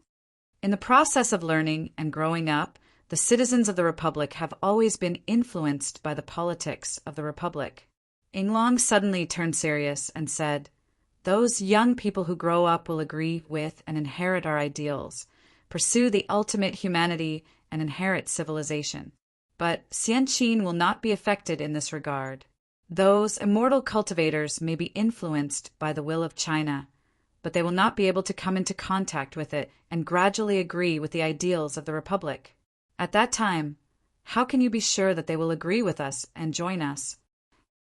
In the process of learning and growing up, the citizens of the Republic have always been influenced by the politics of the Republic." Yinglong suddenly turned serious and said, "Those young people who grow up will agree with and inherit our ideals, pursue the ultimate humanity, and inherit civilization. But Xianqin will not be affected in this regard. Those immortal cultivators may be influenced by the will of China, but they will not be able to come into contact with it and gradually agree with the ideals of the Republic. At that time, how can you be sure that they will agree with us and join us?"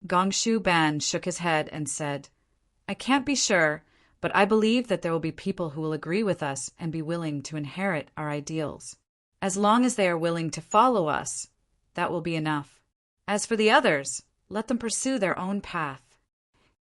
Gongshu Ban shook his head and said, "I can't be sure, but I believe that there will be people who will agree with us and be willing to inherit our ideals. As long as they are willing to follow us, that will be enough. As for the others, let them pursue their own path."